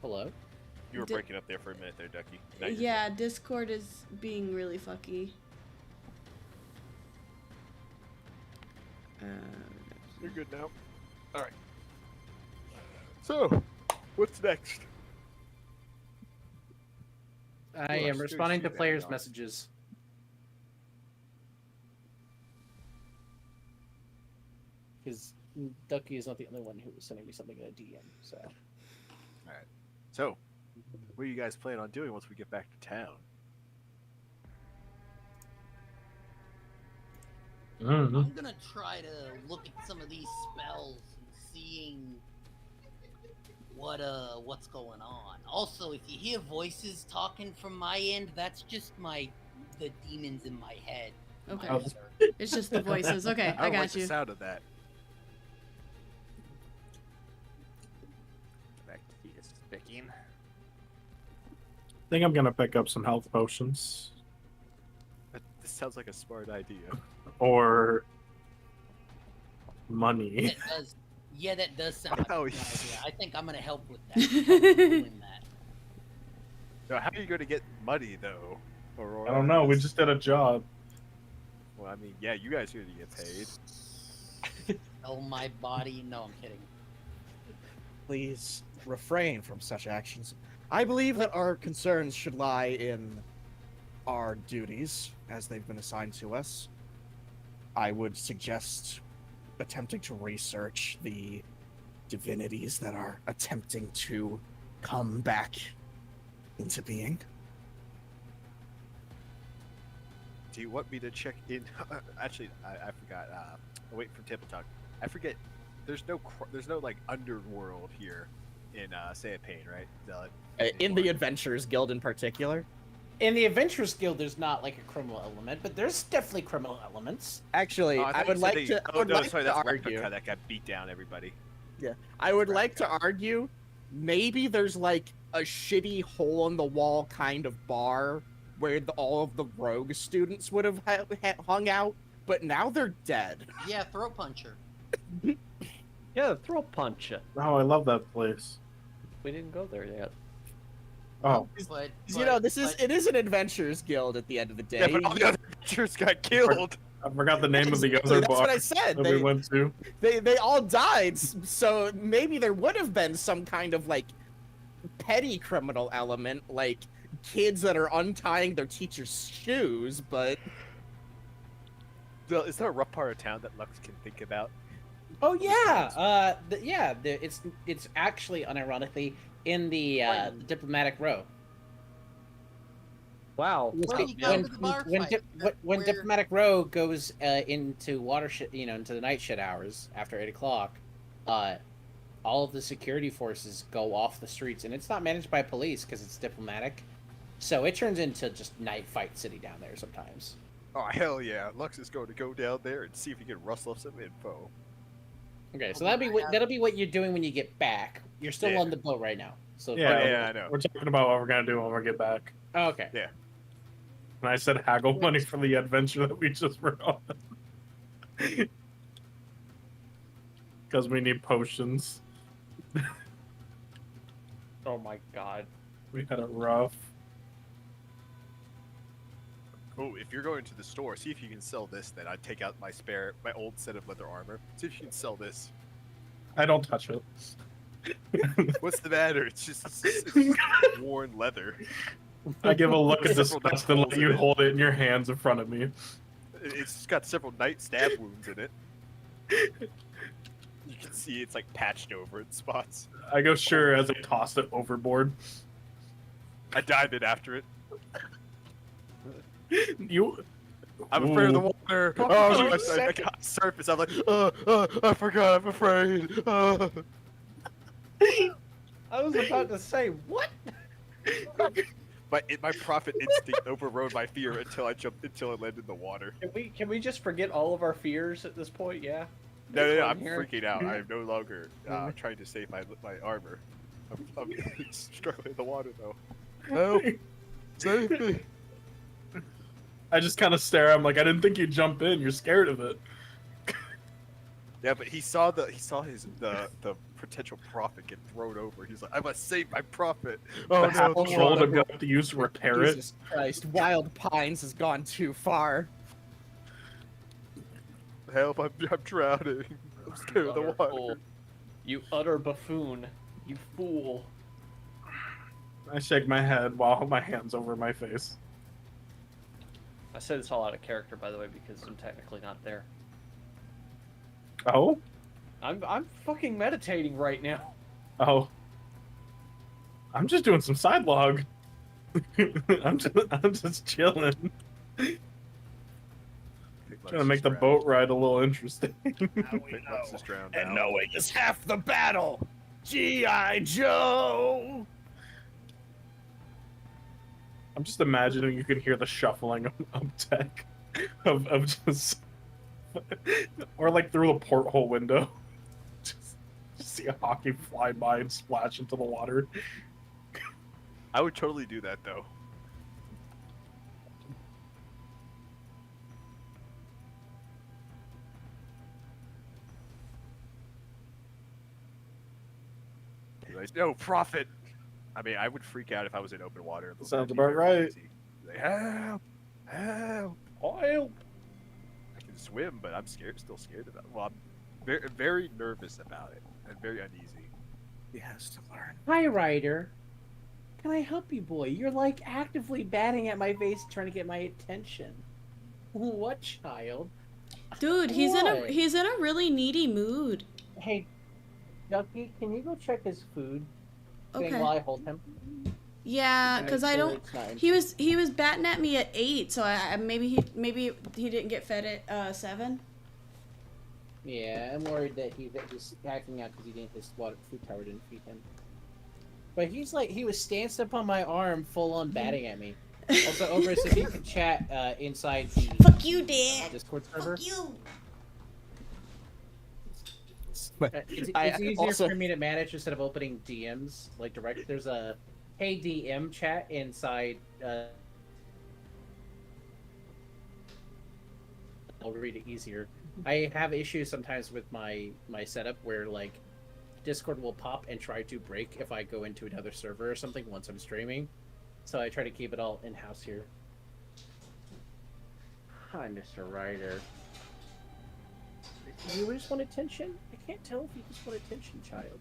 D: Hello?
A: You were
I: Di-
A: breaking up there for a minute there, Ducky. Now you're
I: Yeah, Discord is being really fucky.
A: good. You're good now. All right. So, what's next?
J: I
A: Well,
J: am
A: still
J: responding
A: see
J: to
A: that,
J: players'
A: Doc.
J: messages.
D: Because Ducky is not the only one who was sending me something in a DM, so.
A: All right. So, what are you guys planning on doing once we get back to town?
E: Mm-hmm.
G: I'm gonna try to look at some of these spells and seeing what's going on. Also, if you hear voices talking from my end, that's just the demons in my head.
I: Okay.
E: Oh.
I: It's just the voices. Okay,
A: I
I: I
A: don't
I: got
A: like
I: you.
A: the sound of that.
H: Back to speaking.
E: I think I'm gonna pick up some health potions.
A: This sounds like a smart idea.
E: Or money.
G: That does, yeah, that does sound like
A: Oh,
G: a good
A: yeah.
G: idea. I think I'm gonna help with that. Help doing that.
A: So, how are you going to get money, though? Aurora?
E: I don't know. We
A: That's-
E: just did a job.
A: Well, I mean, yeah, you guys are going to get paid.
G: Oh, my body. No, I'm kidding.
F: Please refrain from such actions. I believe that our concerns should lie in our duties as they've been assigned to us. I would suggest attempting to research the divinities that are attempting to come back into being.
A: Do you want me to check in? Actually, I forgot. I'm waiting for table talk. I forget. There's no like underworld here in Sand Pain, right? Zealot?
F: In the Adventurers Guild in particular.
D: In the Adventurers Guild, there's not like a criminal element, but there's definitely criminal elements.
F: Actually,
A: Oh,
F: I
A: thought
F: would
A: you said
F: like
A: they-
F: to. I
A: Oh
F: would
A: no,
F: like
A: sorry,
F: to
A: that's
F: argue.
A: Replica that got beat down. Everybody.
F: I would
A: Right,
F: like to
A: okay.
F: argue maybe there's like a shitty hole in the wall kind of bar where all of the rogue students would have hung out, but now they're dead.
G: Yeah, throat puncher.
B: Yeah, throat punch.
E: Oh, I love that place.
B: We didn't go there yet.
E: Oh,
G: But
F: You know, it is an Adventurers Guild at the end of the day.
A: Yeah, but all the other adventurers got killed.
E: I forgot the name of the
F: Exactly,
E: other
F: that's
E: bar
F: what I said.
E: that we went to.
F: They all died, so maybe there would have been some kind of like petty criminal element, like kids that are untying their teacher's shoes, but
A: Is there a rough part of town that Lux can think about?
D: Oh yeah, it's actually unironically in the diplomatic row.
B: Wow.
G: Where you go to the bar fight?
D: When
G: Where-
D: diplomatic row goes into watershed, into the night shed hours after 8 o'clock, all of the security forces go off the streets, and it's not managed by police because it's diplomatic, so it turns into just night fight city down there sometimes.
A: Oh hell yeah! Lux is going to go down there and see if he can rustle up some info.
D: Okay, so that'll be what you're doing when you get back. You're still
A: Yeah.
D: on the boat right now, so
E: Yeah,
A: yeah, I know.
E: We're talking about what we're gonna do when we get back.
D: Oh, okay.
E: And I said haggle money for the adventure that we just were on. Because we need potions.
B: Oh my god.
E: We had it rough.
A: Oh, if you're going to the store, see if you can sell this. Then I'd take out my old set of leather armor. See if you can sell this.
E: I don't touch it.
A: What's the matter? It's just it's worn leather.
E: I give a look at
A: Several
E: disgust and let
A: holes in
E: you
A: it.
E: hold it in your hands in front of me.
A: It's got several night stab wounds in it. You can see it's like patched over in spots.
E: I go sure as I toss it overboard.
A: I dive in after it.
E: You.
A: I'm afraid of the
E: Ooh.
A: water.
F: Oh,
A: Oh,
F: second.
A: I got surface. I'm like, I forgot. I'm afraid.
B: I was about to say, what?
A: My profit instinct overrode my fear until I landed in the water.
B: Can we just forget all of our fears at this point? Yeah.
A: No,
B: That's what
A: I'm
B: hearing.
A: freaking out. I'm no longer trying to save my armor. I'm struggling in the water though. Help! Save me!
E: I just kind of stare. I'm like, I didn't think you'd jump in. You're scared of it.
A: Yeah, but he saw his the potential prophet get thrown over. He's like, I must save my prophet. Oh
E: The half
A: no,
E: troll
A: the
E: to go to use to repair it.
F: Jesus Christ, Wild Pines has gone too far.
A: help! I'm drowning. I'm scared of the
C: Utter
A: water.
C: fool. You utter buffoon. You fool.
E: I shake my head while my hand's over my face.
C: I said this all out of character, by the way, because I'm technically not there.
E: Oh?
C: I'm fucking meditating right now.
E: Oh. I'm just doing some side log. I'm just chilling. Trying to make the boat ride a little interesting.
F: And knowing is half the battle. G.I. Joe.
E: I'm just imagining you can hear the shuffling of tech, of just, or like through the porthole window, just see a hockey fly by and splash into the water.
A: I would totally do that though. Anyways, no prophet. I mean, I would freak out if I was in open water.
E: Sounds about right.
A: Like, help! Help!
C: Help!
A: I can swim, but I'm scared. Still scared about it. Well, I'm very, very nervous about it and very uneasy.
F: He has to learn.
D: Hi, Ryder. Can I help you, boy? You're like actively batting at my face, trying to get my attention. What, child?
I: Dude, he's in a really needy mood.
D: Hey, Ducky, can you go check his food thing
I: Okay.
D: while I hold him?
I: Yeah, because I don't.
D: It's not
I: He was batting at me at 8, so I maybe he didn't get fed at 7.
D: Yeah, I'm worried that he's acting out because he didn't. His food tower didn't feed him. But he's like, he was stanced up on my arm, full on batting at me. Also, Ogre, so you can chat inside the
I: Fuck you, Dad.
D: Discord server.
I: Fuck you.
D: It's easier for me to manage instead of opening DMs like direct. There's a hey DM chat inside. I'll read it easier. I have issues sometimes with my setup where like Discord will pop and try to break if I go into another server or something once I'm streaming. So I try to keep it all in house here. Hi, Mr. Ryder. Do you just want attention? I can't tell if you just want attention, child.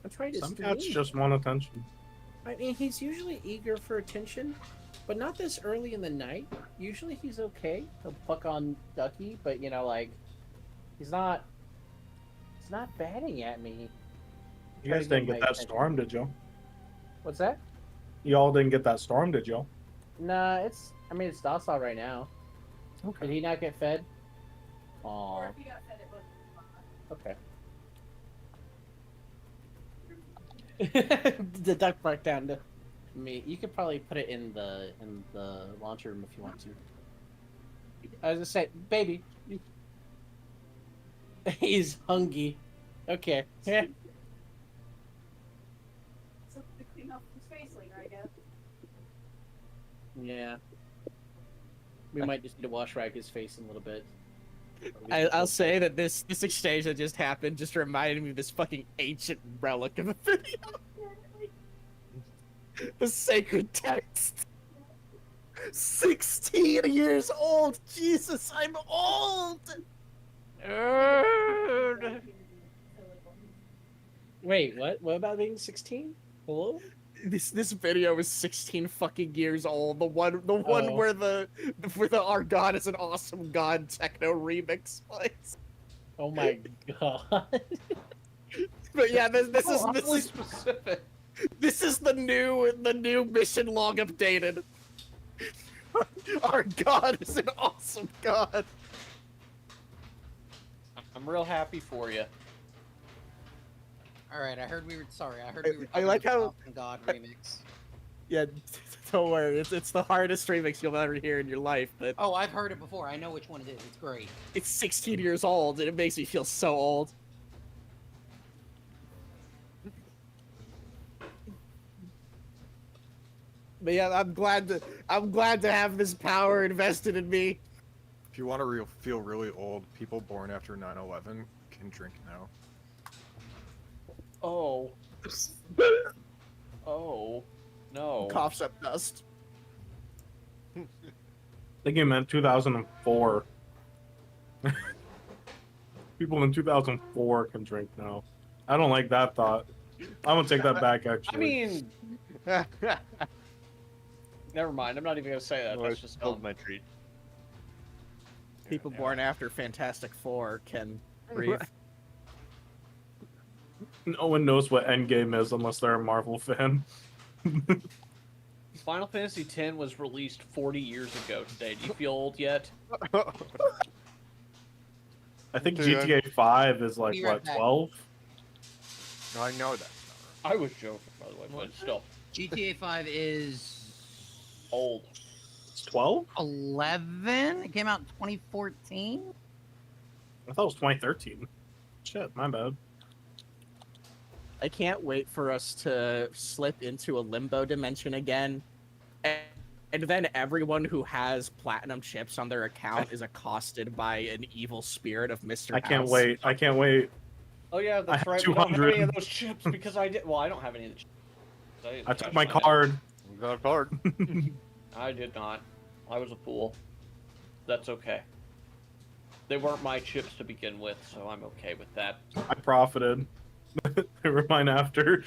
D: I'm trying to
E: Some
D: stream.
E: cats just want attention.
D: I mean, he's usually eager for attention, but not this early in the night. Usually he's okay. He'll fuck on Ducky, but you know, like, he's not batting at me.
E: You guys didn't get that storm, did you?
D: What's that?
E: Y'all didn't get that storm, did you?
D: Nah, it's docile right now.
E: Okay.
D: Did he not get fed? Aw. Okay. The duck barked down to me. You could probably put it in the launcher room if you want to. I was gonna say, baby. He's hungry. Okay. Yeah. Yeah. We might just need to wash rag his face in a little bit.
F: I'll say that this exchange that just happened just reminded me of this fucking ancient relic of a video. The sacred text. 16 years old. Jesus, I'm old.
D: Wait, what? What about being 16? Hello?
F: This video is 16 fucking years old. The one
D: Oh.
F: where the Our God is an Awesome God techno remix plays.
D: Oh my god.
F: But yeah, this is
C: Awfully specific.
F: this is the new mission log updated. Our God is an awesome God.
C: I'm real happy for you.
G: All right, I heard we were
F: I like how-
G: Awesome God remix.
F: Yeah, don't worry. It's the hardest remix you'll ever hear in your life. But
G: Oh, I've heard it before. I know which one it is. It's great.
F: it's 16 years old, and it makes me feel so old. But yeah, I'm glad to have this power invested in me.
K: If you want to feel really old, people born after 9/11 can drink now.
C: Oh. Oh. No.
F: Coughs up dust.
E: I think he meant 2004. People in 2004 can drink now. I don't like that thought. I'm gonna take that back, actually.
C: I mean, never mind. I'm not even gonna say that.
B: Oh,
C: That's
B: I
C: just
B: spilled
C: dumb.
B: my treat.
F: People born after Fantastic Four can breathe.
E: No one knows what Endgame is unless they're a Marvel fan.
C: Final Fantasy X was released 40 years ago today. Do you feel old yet?
E: I think
B: Dude,
E: GTA 5 is like,
G: Be right
E: what,
G: back.
E: 12?
B: No, I know that.
C: I was joking, by the way, but still.
G: GTA 5 is
C: Old.
E: It's 12?
G: 11. It came out in 2014.
E: I thought it was 2013. Shit, my bad.
F: I can't wait for us to slip into a limbo dimension again. And then everyone who has platinum chips on their account is accosted by an evil spirit of Mr.
E: I can't
F: House.
E: wait. I can't wait.
C: Oh yeah, that's
E: have
C: right. We don't have
E: 200.
C: any of those chips because I did. Well, I don't have any of the chips.
E: I took my card.
B: We got a card.
C: I did not. I was a fool. That's okay. They weren't my chips to begin with, so I'm okay with that.
E: I profited. They were mine after.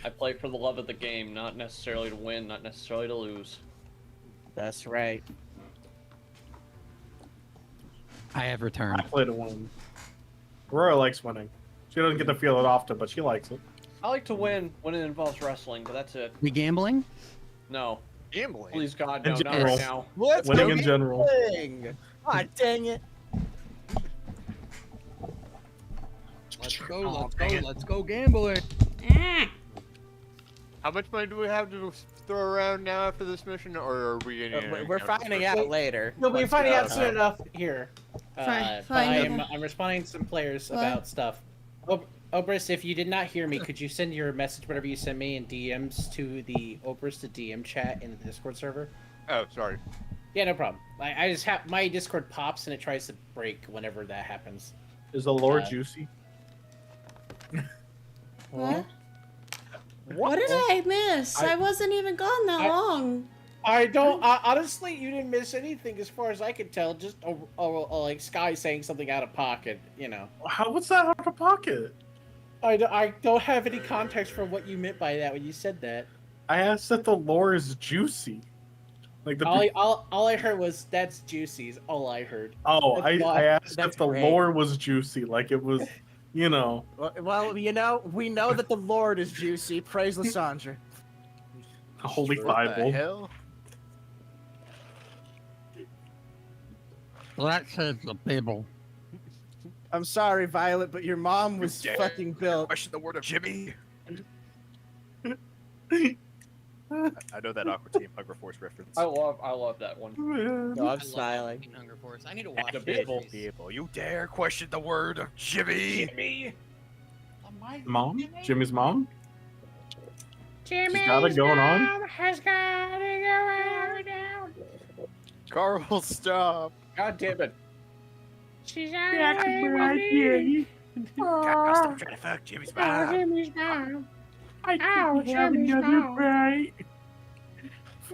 C: I play for the love of the game, not necessarily to win, not necessarily to lose.
F: That's right.
G: I have
E: I
G: returned.
E: play to win. Aurora likes winning. She doesn't get to feel it often, but she likes it.
C: I like to win when it involves wrestling, but that's it.
G: We gambling?
C: No.
B: Gambling.
C: Please God,
E: In
C: no, not
E: general.
C: right now.
F: Let's
E: Winning
F: go
E: in general.
F: gambling! God dang it.
G: Let's go gambling.
I: Ah.
B: How much money do we have to throw around now after this mission, or are we getting?
F: We're finding out later.
D: You'll be
F: Let's
D: finding
F: go.
D: out soon enough here.
I: Fine,
D: But
I: fine.
D: I'm responding to some players
I: What?
D: about stuff. Obrist, if you did not hear me, could you send your message, whatever you send me, in DMs to the Obrist, the DM chat in the Discord server?
B: Oh, sorry.
D: Yeah, no problem. I just have my Discord pops and it tries to break whenever that happens.
E: Is the lore
D: Uh,
E: juicy?
I: What? What did I miss? I wasn't even gone that long.
D: I don't. Honestly, you didn't miss anything as far as I could tell. Just like Sky saying something out of pocket, you know.
E: What's that out of pocket?
D: I don't have any context for what you meant by that when you said that.
E: I asked that the lore is juicy. Like the
D: All I heard was that's juicy. Is all I heard.
E: oh,
D: That's
E: I asked
F: that's
E: if the
F: great.
E: lore was juicy, like it was, you know.
F: Well, you know, we know that the Lord is juicy. Praise Lysandra.
E: The Holy
B: What the
E: Bible.
B: hell?
G: Well, that says the Bible.
F: I'm sorry, Violet, but your mom was
K: dare
F: fucking built.
K: Question the word of Jimmy.
A: I know that Aqua Team Hunger Force reference.
C: I love that one.
F: No, I'm
G: I
F: smiling.
G: love Hunger Force. I need to watch
C: The
G: it.
C: Bible.
K: People, you dare question the word of Jimmy?
C: Jimmy!
E: Mom? Jimmy's mom?
D: Jimmy's
E: She's got it going on?
D: has got it going on.
B: Carl, stop.
C: God damn it.
D: She's
K: God, stop trying to fuck Jimmy's mom.
D: Jimmy's mom.
E: I
D: Ow, Jimmy's mom.
E: right.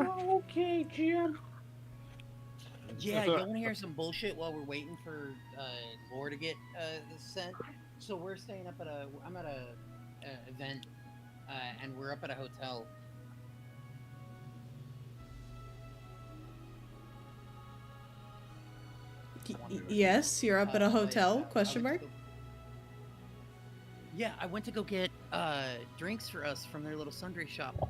D: Okay, Jim.
G: Yeah, you want to hear some bullshit while we're waiting for Lore to get sent? So we're staying up at I'm at a event, and we're up at a hotel.
I: Yes, you're up at a hotel? Question mark.
G: Yeah, I went to go get drinks for us from their little sundry shop.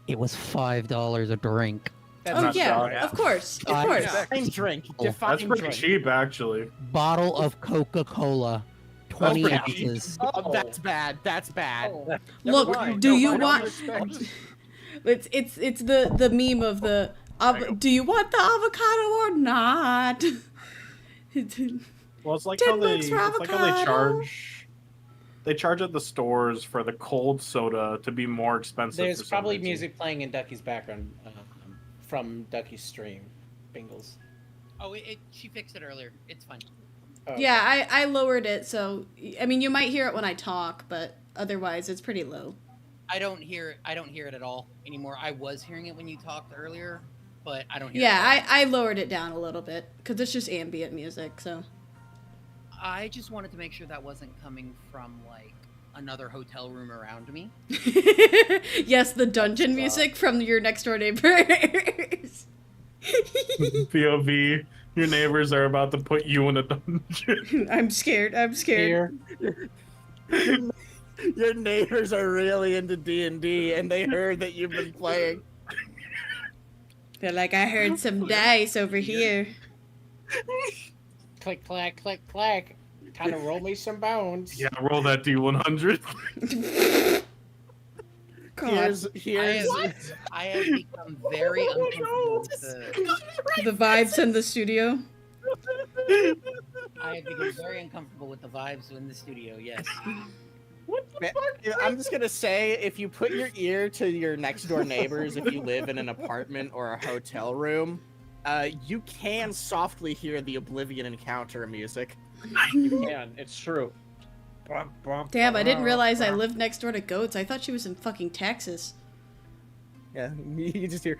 G: It was $5 a drink.
I: Oh
E: not
I: yeah,
E: bad.
I: of course, of
G: I-
I: course.
F: Define drink.
G: Oh,
F: Define
E: That's pretty
F: drink.
E: cheap, actually.
G: Bottle of Coca-Cola, 20
E: pretty
G: ounces.
C: Oh.
F: That's bad. That's bad.
C: Oh.
I: Look,
C: mind.
I: do
C: No,
I: you
C: I don't
I: want?
C: respect-
I: It's the meme of the. Do you want the avocado or not?
E: Well, it's like
I: 10
E: how they,
I: bucks for
E: it's like how they
I: avocado.
E: charge. They charge at the stores for the cold soda to be more expensive.
D: There's
E: for some
D: probably
E: reason.
D: music playing in Ducky's background from Ducky's stream. Bingles.
G: Oh, she fixed it earlier. It's fine.
I: Yeah, I lowered it, so I mean you might hear it when I talk, but otherwise it's pretty low.
G: I don't hear it at all anymore. I was hearing it when you talked earlier, but I don't hear
I: Yeah,
G: it.
I: I lowered it down a little bit because it's just ambient music. So
G: I just wanted to make sure that wasn't coming from like another hotel room around me.
I: yes, the dungeon music from your next door neighbors.
E: POV, your neighbors are about to put you in a dungeon.
I: I'm scared. I'm scared.
F: Your neighbors are really into D&D, and they heard that you've been playing.
I: They're like, I heard some dice over here.
D: Click, clack, click, clack. Time to roll me some bones.
E: Yeah, roll that D100.
G: I have become very uncomfortable with
I: the vibes in the studio.
G: I have become very uncomfortable with the vibes in the studio. Yes.
F: I'm just gonna say, if you put your ear to your next door neighbors, if you live in an apartment or a hotel room, you can softly hear the Oblivion Encounter music.
C: You can. It's true.
I: Damn, I didn't realize I lived next door to Goats. I thought she was in fucking Texas.
F: Yeah, you just hear.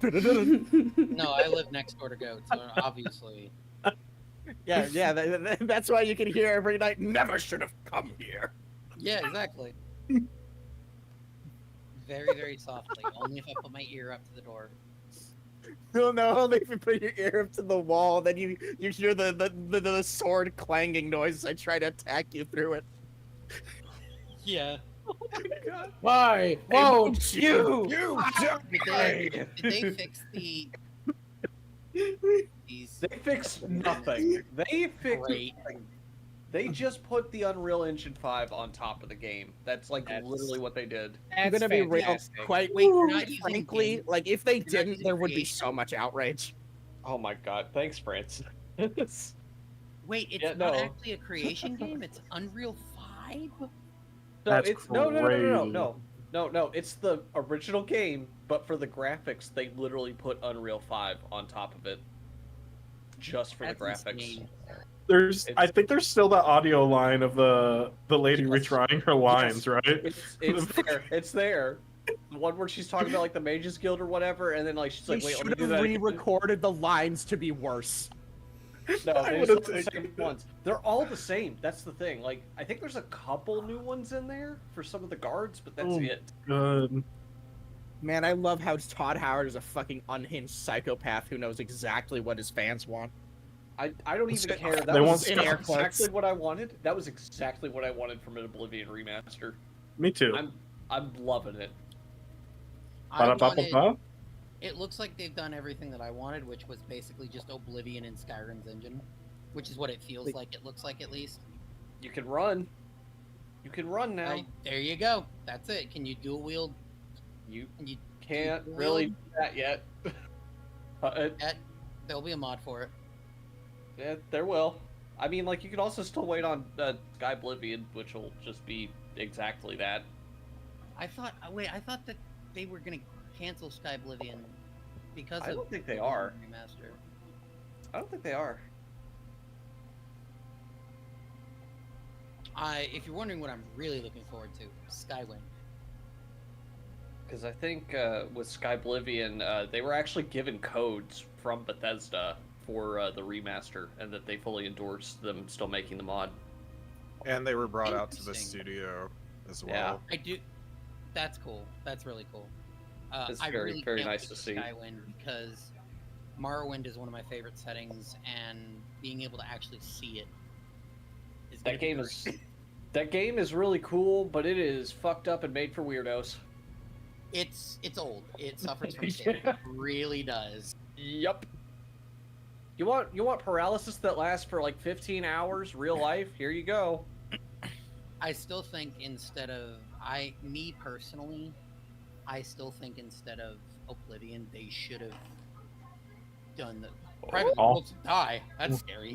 G: No, I live next door to Goats, so obviously.
F: Yeah, that's why you can hear every night. Never should have come here.
G: Yeah, exactly. Very, very softly. Only if I put my ear up to the door.
F: No, only if you put your ear up to the wall, then you hear the sword clanging noise as I try to attack you through it.
G: Yeah.
C: Oh my god.
D: Why? Won't you?
G: Did they fix these?
C: They fixed nothing. They fixed
G: Great.
C: nothing. They just put the Unreal Engine 5 on top of the game. That's literally what they did.
F: I'm gonna be real, quite
G: Wait, you're not using
F: frankly,
G: game-
F: like if they
G: not
F: didn't,
G: using
F: there would be
G: creation?
F: so much outrage.
C: Oh my god. Thanks, France.
G: Wait, it's
C: Yeah,
G: not
C: no.
G: actually a creation game. It's Unreal 5.
C: No,
E: That's
C: it's no.
E: crazy.
C: It's the original game, but for the graphics, they literally put Unreal 5 on top of it, just for
G: That's
C: the graphics.
G: insane.
E: I think there's still that audio line of the lady
C: Yes.
E: retrying her lines, right?
C: It's there. It's there. The one where she's talking about like the Mages Guild or whatever, and then like she's
F: They
C: like, "Wait, let me
F: should
C: do
F: have
C: that." again."
F: re-recorded the lines to be worse.
C: No,
E: I
C: they
E: would've
C: just the
E: taken
C: same ones. They're all the same. That's the thing. Like, I think there's a couple new ones in there for some of the guards, but that's
E: Oh.
C: it.
E: Good.
F: Man, I love how Todd Howard is a fucking unhinged psychopath who knows exactly what his fans want.
C: I don't even care. That
E: They
C: was
E: want
C: exactly what I wanted. That was exactly what I wanted from an Oblivion remaster.
E: Me too.
C: I'm loving it.
E: Ba-da-ba-ba-ba.
G: It looks like they've done everything that I wanted, which was basically just Oblivion in Skyrim's engine, which is what it feels like. It looks like, at least.
C: You can run. You can run now.
G: There you go. That's it. Can you dual wield?
C: You
G: Can you
C: can't
G: dual
C: really
G: wield?
C: do that yet.
G: There'll be a mod for it.
C: Yeah, there will. I mean, like, you can also still wait on Sky Oblivion, which will just be exactly that.
G: I thought that they were gonna cancel Sky Oblivion because
C: I
G: of
C: don't think they are.
G: Remaster.
C: I don't think they are.
G: If you're wondering what I'm really looking forward to, Skywind.
C: Because I think with Sky Oblivion, they were actually given codes from Bethesda for the remaster, and that they fully endorsed them still making the mod.
L: And they were brought out to the
G: Interesting.
L: studio as well.
C: Yeah.
G: I do. That's cool. That's really cool.
C: It's
G: I
C: very,
G: really
C: very
G: can't
C: nice
G: wait
C: to
G: for
C: see.
G: Skywind, because Morrowind is one of my favorite settings, and being able to actually see it is gonna
C: That
G: be
C: game
G: great.
C: is that game is really cool, but it is fucked up and made for weirdos.
G: It's old. It suffers from state. It really does.
C: Yep. You want paralysis that lasts for like 15 hours, real life? Here you go.
G: I still think instead of me personally, I still think instead of Oblivion, they should have done the private worlds die. That's scary.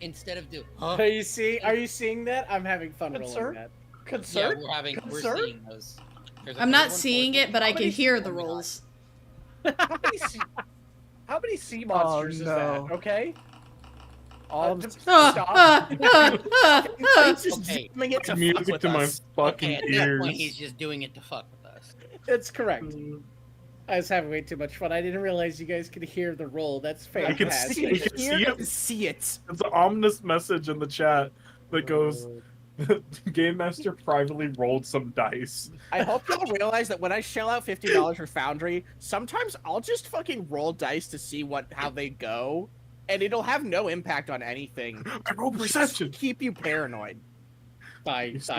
G: Instead of do.
D: Are you seeing that? I'm having fun rolling
C: Concern?
D: that.
C: Concern?
G: Yeah, we're
C: Concern?
G: seeing those. There's a
I: I'm
G: third
I: not
G: one,
I: seeing
G: fourth
I: it, but I
C: How
I: can
C: many-
I: hear
C: oh
I: the
C: my God.
I: rolls.
C: How How many sea monsters is that? Okay. Just stop.
F: He's just
G: Okay.
F: jamming it to fuck
E: Music
F: with
E: to my
F: us.
E: fucking
G: Okay, at that point,
E: ears.
G: he's just doing it to fuck with us.
D: That's correct. I was having way too much fun. I didn't realize you guys could hear the roll. That's
E: I can
D: fantastic.
E: see, I can see it.
F: See it.
E: It's an ominous message in the chat that goes, Game Master privately rolled some dice.
F: I hope y'all realize that when I shell out $50 for Foundry, sometimes I'll just fucking roll dice to see how they go, and it'll have no impact on anything.
E: I roll perception.
F: Keep you paranoid.
D: That's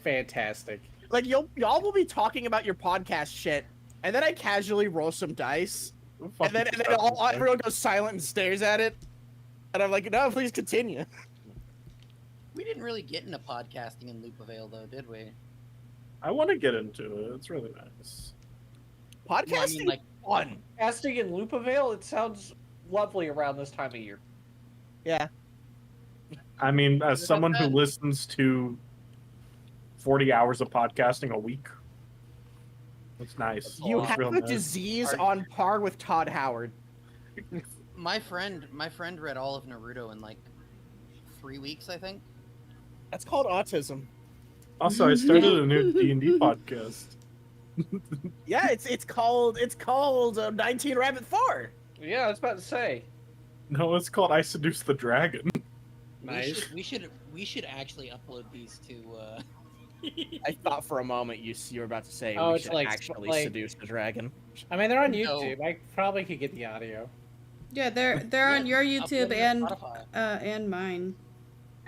D: fantastic.
F: Like y'all will be talking about your podcast shit, and then I casually roll some dice, and then everyone goes silent and stares at it, and I'm like, no, please continue.
G: We didn't really get into podcasting in Loop Avail, though, did we?
E: I want to get into it. It's really nice.
F: Podcasting,
G: like
F: fun.
C: Casting in Loop Avail, it sounds lovely around this time of year.
F: Yeah.
E: I mean, as someone who listens to 40 hours of podcasting a week, it's nice.
F: You
E: It's
F: have
E: real
F: a
E: nice.
F: disease on par with Todd Howard.
G: My friend read all of Naruto in like 3 weeks, I think.
F: That's called autism.
E: Also, I started a new D&D podcast.
F: Yeah, it's called 19 Rabbit 4.
C: Yeah, I was about to say.
E: No, it's called I Seduce the Dragon.
D: Nice.
G: We should actually upload these to.
F: I thought for a moment you were about to say
D: Oh,
F: we
D: it's
F: should
D: like-
F: actually
D: like-
F: seduce the dragon.
D: I mean, they're on
G: No.
D: YouTube. I probably could get the audio.
I: Yeah, they're on your YouTube
G: upload to Spotify.
I: and mine.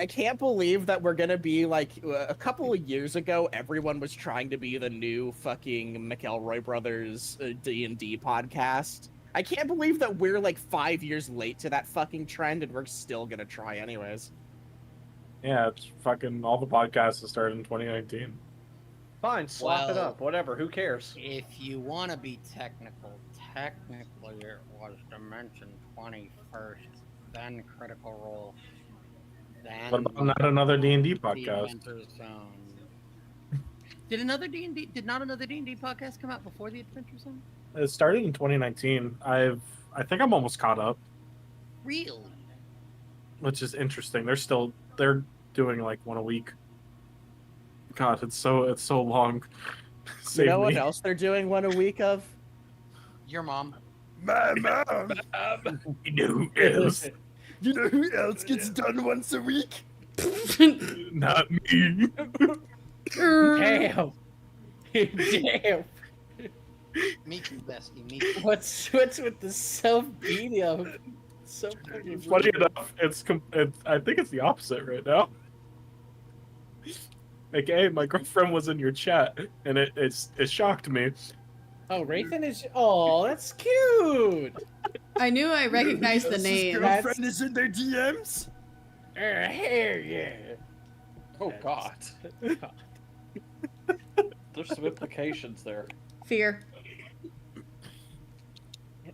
F: I can't believe that we're gonna be like a couple of years ago. Everyone was trying to be the new fucking McElroy Brothers D&D podcast. I can't believe that we're like 5 years late to that fucking trend, and we're still gonna try anyways.
E: Yeah, it's fucking all the podcasts that started in 2019.
C: Fine, slap it
G: Well-
C: up. Whatever. Who cares?
G: If you want to be technically it was Dimension 21st, then Critical Role, then
E: What about not another D&D
G: the
E: podcast?
G: Adventure Zone. Did not another D&D podcast come out before the Adventure Zone?
E: It started in 2019. I think I'm almost caught up,
G: Really?
E: which is interesting. They're doing like one a week. God, it's so long. Save
F: You know what
E: me.
F: else they're doing one a week of?
G: Your mom.
K: My mom.
E: You know who else?
K: You know who else gets done once a week?
E: Not me.
D: Damn. Damn.
G: Me too, bestie. Me too.
D: What's with the self-beating of so fucking
E: Funny enough, I think it's the opposite right now. Like, hey, my girlfriend was in your chat, and it shocked me.
D: Oh, Rathan is. Oh, that's cute.
I: I knew I recognized the name.
K: Girlfriend is in their DMs.
D: Hell yeah.
C: Oh God. There's some implications there.
I: Fear.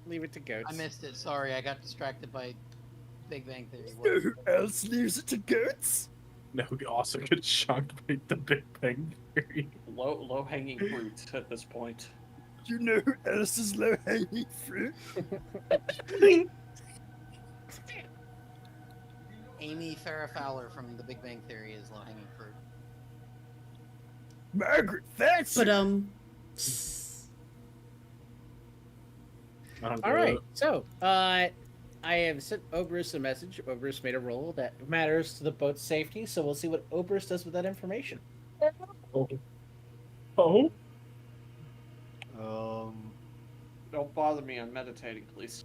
D: Leave it to goats.
G: I missed it. Sorry, I got distracted by Big Bang Theory.
K: You know who else leaves it to goats?
E: No, who also gets shocked by the Big Bang Theory.
C: Low hanging fruit at this point.
K: You know who else is low hanging fruit?
G: Amy Farrah Fowler from The Big Bang Theory is low hanging fruit.
K: Margaret Thatcher.
I: But
E: I don't
D: All
E: get
D: right,
E: it.
D: so I have sent Oberus a message. Oberus made a roll that matters to the boat's safety, so we'll see what Oberus does with that information.
E: Oh?
C: Don't bother me. I'm meditating, please.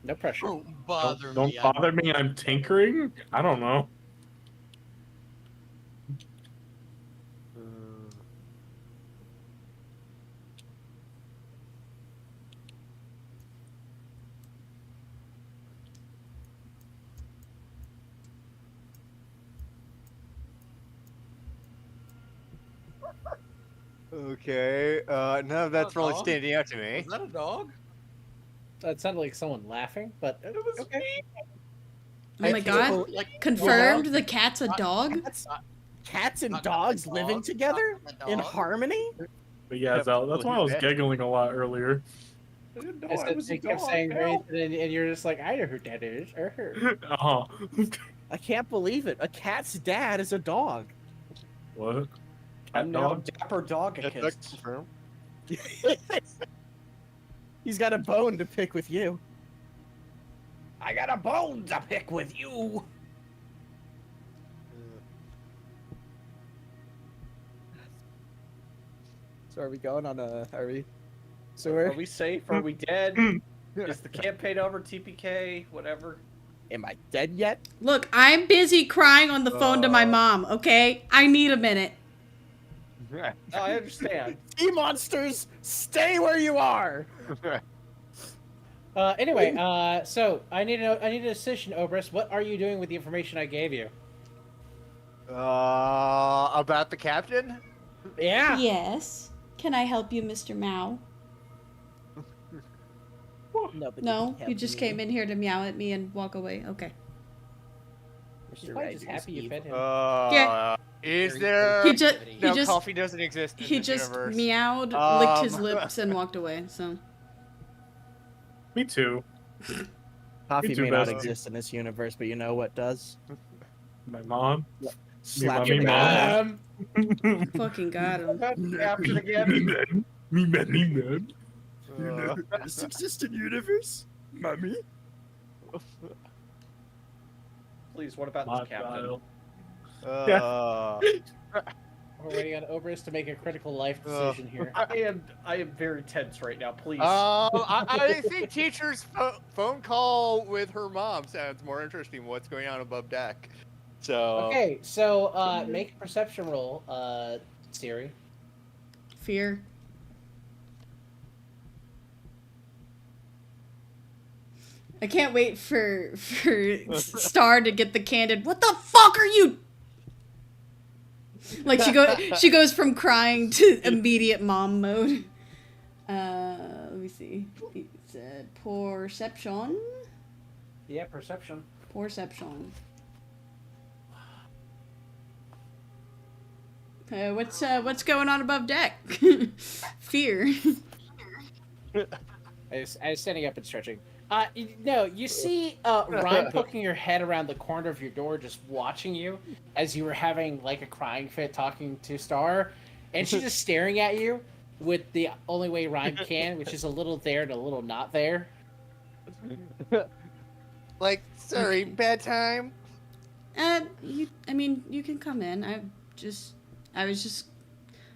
D: No pressure.
G: Don't bother
E: Don't
G: me.
E: bother me, I'm tinkering? I don't know.
B: Okay. None of that's really
G: dog?
B: standing out to me.
G: Is that a dog?
D: That sounded like someone laughing, but okay.
I: oh my god.
G: Like
I: Confirmed the cat's a dog?
F: Cats and
G: Not
F: dogs
G: the
F: living
G: dog,
F: together
G: not the
F: in
G: dog.
F: harmony?
E: But yeah,
B: Yeah,
E: Zel, that's why I was
B: yeah.
E: giggling a lot earlier. I didn't know
D: It's
E: I
D: that
E: was
D: they
E: a
D: kept
E: dog.
D: saying
E: Help.
D: and you're just like, I know who that is.
E: Uh-huh.
F: I can't believe it. A cat's dad is a dog.
E: What?
C: I'm
E: Cat
C: now
E: dog?
C: Dapper Dogicus.
B: confirmed.
F: He's got a bone to pick with you.
C: I got a bone to pick with you.
F: So are we going on a? Are we?
C: Are we safe? Are we dead? Is the campaign over? TPK? Whatever.
F: Am I dead yet?
I: Look, I'm busy crying on the phone to my mom, okay? I need a minute.
C: I understand.
F: Sea monsters, stay where you are.
D: Anyway, so I need a decision, Obrus. What are you doing with the information I gave you?
B: About the captain?
D: Yeah.
I: Yes. Can I help you, Mr. Mao? No, you just came in here to meow at me and walk away. Okay.
D: He's probably just happy you fed him.
I: Yeah.
B: Is there?
I: He just
B: No, coffee doesn't exist in
I: he
B: this
I: just
B: universe.
I: meowed, licked his lips, and walked away. So.
E: Me too.
F: Coffee
E: Me too,
F: may not
E: bestie.
F: exist in this universe, but you know what does?
E: My mom.
F: Slap
E: Me
F: your
E: mom.
I: Fucking got him.
C: Captain
K: Me
C: again.
K: man.
E: Me man.
K: You know who else exists in universe? Mummy?
C: Please, what about
E: My
C: this captain?
E: child.
D: We're waiting on Obrus to make a critical life decision here.
C: I am very tense right now. Please.
B: I think teacher's phone call with her mom sounds more interesting. What's going on above deck? So
D: Okay, so make a perception roll, Siri.
I: Fear. I can't wait for Star to get the candid. What the fuck are you? Like she goes from crying to immediate mom mode. Let me see. It said perception.
D: Yeah, perception.
I: Perception. What's going on above deck? Fear.
D: I was standing up and stretching. No, you see Ryan poking your head around the corner of your door, just watching you as you were having like a crying fit talking to Star, and she's just staring at you with the only way Ryan can, which is a little there and a little not there.
B: like, sorry, bad time.
I: I mean, you can come in. I was just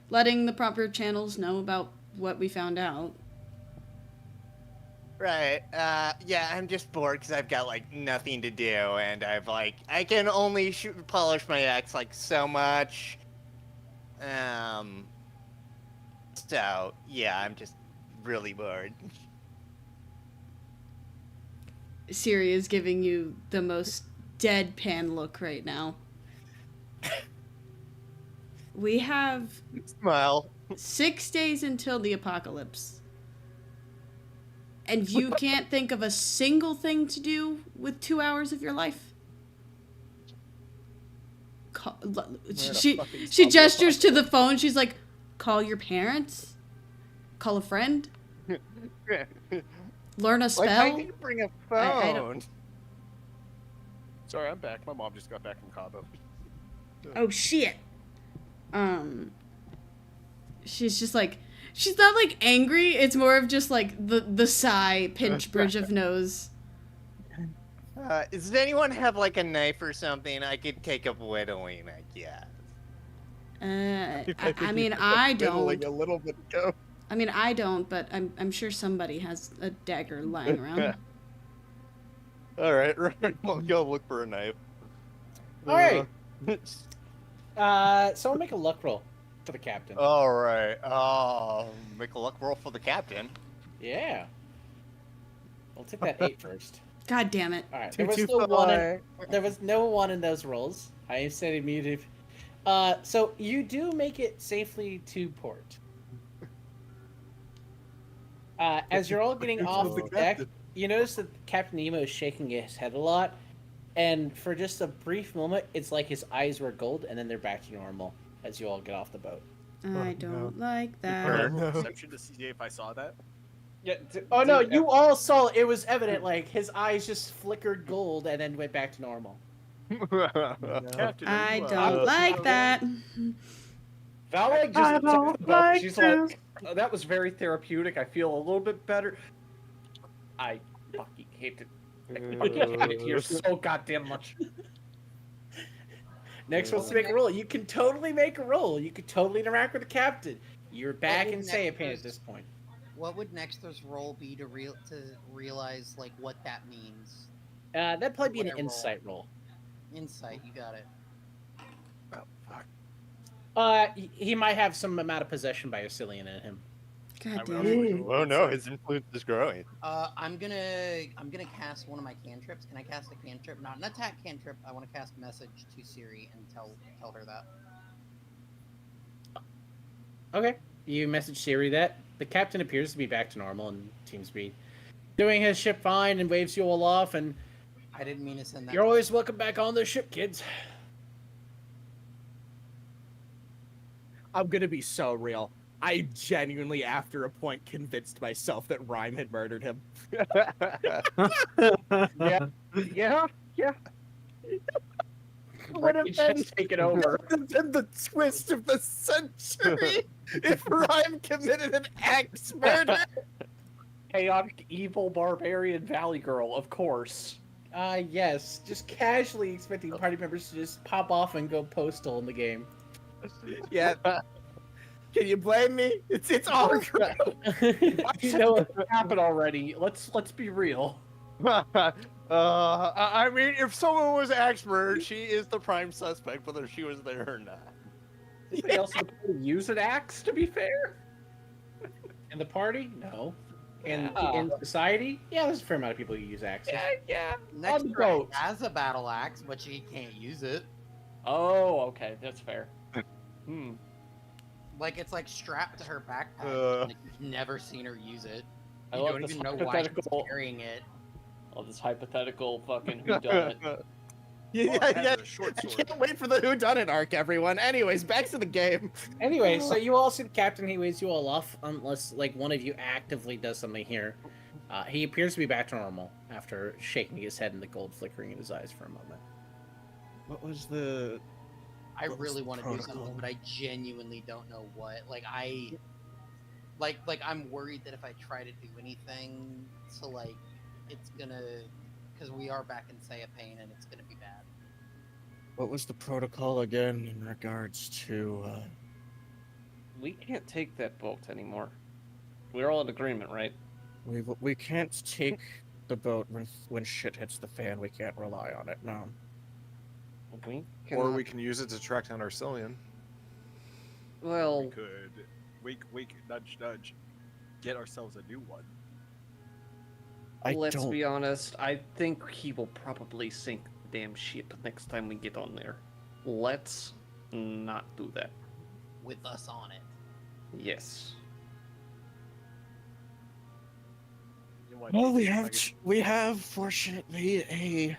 I: letting the proper channels know about what we found out.
B: Right. Yeah, I'm just bored because I've got like nothing to do, and I can only polish my axe like so much. So yeah, I'm just really bored.
I: Siri is giving you the most deadpan look right now. We have
B: Smile.
I: 6 days until the apocalypse. And you can't think of a single thing to do with 2 hours of your life? She gestures to the phone. She's like, call your parents? Call a friend? Learn a spell?
B: Like, I need to bring a phone.
I: I don't...
A: Sorry, I'm back. My mom just got back from Cabo.
I: Oh, shit. She's just like... She's not, like, angry. It's more of just, like, the sigh, pinch, bridge of nose.
B: Does anyone have, like, a knife or something? I could take up whittling, I guess.
I: I mean, I don't.
B: A little bit ago.
I: I mean, I don't, but I'm sure somebody has a dagger lying around.
B: All right, we'll go look for a knife.
D: All right. Someone make a luck roll for the captain.
B: All right. Make a luck roll for the captain.
D: Yeah. We'll take that 8 first.
I: God damn it.
D: All right. There was no one in those rolls. I am setting muted. So you do make it safely to port. As you're all getting off the deck, you notice that Captain Nemo is shaking his head a lot, and for just a brief moment, it's like his eyes were gold, and then they're back to normal as you all get off the boat.
I: I don't like that.
A: Perception to see if I saw that.
C: Yeah.
D: Oh no, you all saw it was evident. Like his eyes just flickered gold and then went back to normal.
H: Captain,
I: I
H: are you,
I: don't like that.
C: Val like just
E: I don't
C: the boat.
E: like
C: She's
E: this.
C: like, oh, that was very therapeutic. I feel a little bit better. I fucking hate it. I fucking hate it here so goddamn much.
D: Next one's to make a roll. You can totally make a roll. You could totally interact with the captain. You're back
G: would
D: in
G: next
D: Saiyapan
G: roll-
D: at this point.
G: What would Nexter's role be to realize like what that means?
D: That'd probably be an
G: What I roll.
D: insight roll.
G: Insight, you got it.
D: He might have some amount of possession by Oscillion in him.
I: God
H: I
I: damn
H: will-
I: it.
B: Oh no, his influence is growing.
G: I'm gonna cast one of my cantrips. Can I cast a cantrip? Not an attack cantrip. I want to cast a message to Siri and tell her that.
D: Okay. You message Siri that. The captain appears to be back to normal and seems to be doing his ship fine and waves you all off. And
G: I didn't mean to send that.
D: you're always welcome back on the ship, kids.
F: I'm gonna be so real. I genuinely, after a point, convinced myself that Rhyme had murdered him.
C: Yeah.
F: Would have been
C: taken over.
F: the twist of the century if Rhyme committed an axe murder.
C: Chaotic, evil, barbarian Valley Girl, of course.
D: Yes. Just casually expecting party members to just pop off and go postal in the game.
F: Yeah. Can you blame me? It's all true.
D: You know,
C: It happened already. Let's be real.
B: I mean, if someone was axe murdered, she is the prime suspect, whether she was there or not.
C: Anybody else use an axe? To be fair.
D: in the party? No. In
C: Yeah.
D: society? Yeah, there's a fair amount of people who use axes.
F: Yeah.
G: Nexter
C: boat.
G: has a battle axe, but she can't use it.
C: Oh, okay, that's fair.
G: Like it's like strapped to her backpack. And you've never seen her use it.
C: I
G: You
C: love
G: don't
C: this
G: even know why she's
C: hypothetical.
G: carrying it.
C: Oh, this hypothetical fucking whodunit.
F: Yeah,
H: Well, it has
F: yeah.
H: a short
F: I
H: sword.
F: can't wait for the whodunit arc, everyone. Anyways, back to the game.
D: Anyway, so you all see the captain. He waves you all off, unless like one of you actively does something here. He appears to be back to normal after shaking his head and the gold flickering in his eyes for a moment.
K: What was the?
G: I
K: What was
G: really
K: the
G: want to do
K: protocol?
G: something, but I genuinely don't know what. Like I'm worried that if I try to do anything to like, it's gonna, because we are back in Saiyapan and it's gonna be bad.
K: What was the protocol again in regards to?
C: We can't take that boat anymore. We're all in agreement, right?
K: We can't take the boat when shit hits the fan. We can't rely on it. No.
C: We
L: Or we can use it to track down our Cillian.
C: Well,
A: We could wink, nudge, nudge, get ourselves a new one.
C: let's
K: don't.
C: be honest. I think he will probably sink the damn ship next time we get on there. Let's not do that.
G: With us on it.
C: Yes.
A: You want
K: Well,
A: to-
K: we have fortunately a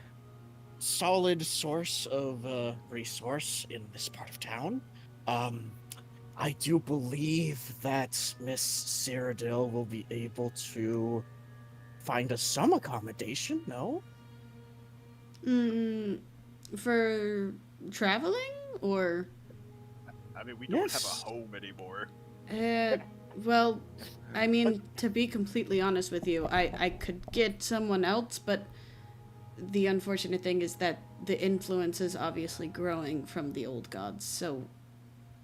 K: solid source of resource in this part of town. I do believe that Miss Cyridil will be able to find us some accommodation. No.
I: For traveling or?
A: I mean, we don't have
K: Yes.
A: a home anymore.
I: Well, I mean, to be completely honest with you, I could get someone else, but the unfortunate thing is that the influence is obviously growing from the old gods, so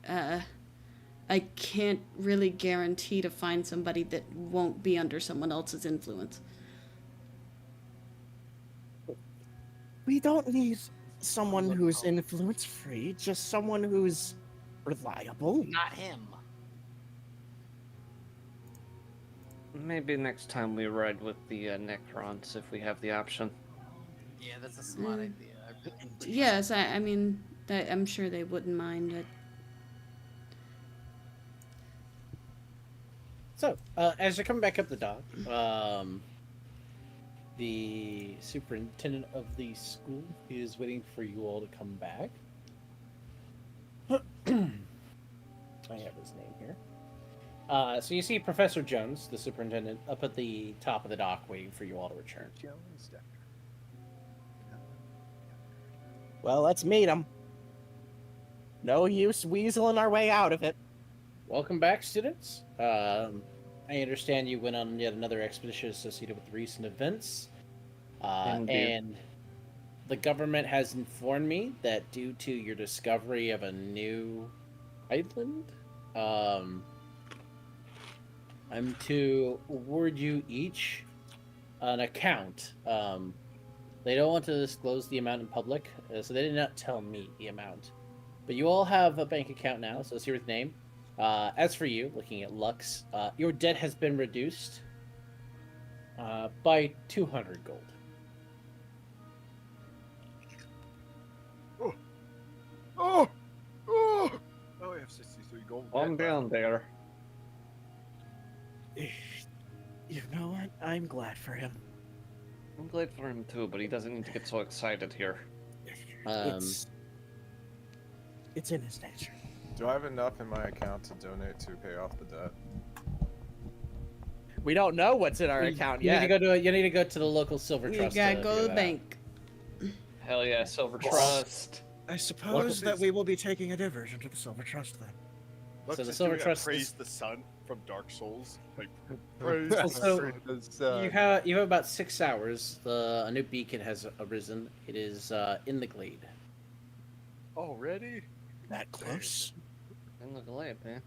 I: I can't really guarantee to find somebody that won't be under someone else's influence.
K: We don't need someone who's influence free, just someone who's reliable.
G: Not him.
C: Maybe next time we ride with the Necrons if we have the option.
G: Yeah, that's a smart idea.
I: Yes, I mean, I'm sure they wouldn't mind it.
D: So, as you're coming back up the dock, the superintendent of the school is waiting for you all to come back. I have his name here. So you see Professor Jones, the superintendent, up at the top of the dock waiting for you all to return.
F: Well, let's meet him. No use weaseling our way out of it.
D: Welcome back, students. I understand you went on yet another expedition associated with recent events. And the government has informed me that due to your discovery of a new island, I'm to award you each an account. They don't want to disclose the amount in public, so they did not tell me the amount. But you all have a bank account now, so it's your name. As for you, looking at Lux, your debt has been reduced by 200 gold.
A: Oh, I have 63 gold.
C: Calm down there.
K: You know what? I'm glad for him.
C: I'm glad for him too, but he doesn't need to get so excited here.
K: It's in his nature.
L: Do I have enough in my account to donate to pay off the debt?
F: We don't know what's in our account
D: You
F: yet.
D: you need to go to the local silver
I: You
D: trust.
I: gotta
D: to
I: go to
D: figure
I: the
D: that out.
I: bank.
C: Hell yeah, Silver Trust.
K: I suppose that we will be taking a diversion to the Silver Trust then.
A: Look,
D: So the
A: just
D: Silver
A: doing that
D: Trust
A: praise
D: is-
A: the sun from Dark Souls. Like praise
D: Also,
A: the sun.
D: You have about 6 hours. A new beacon has arisen. It is in the glade.
A: Already?
K: That close?
C: In the glade, man.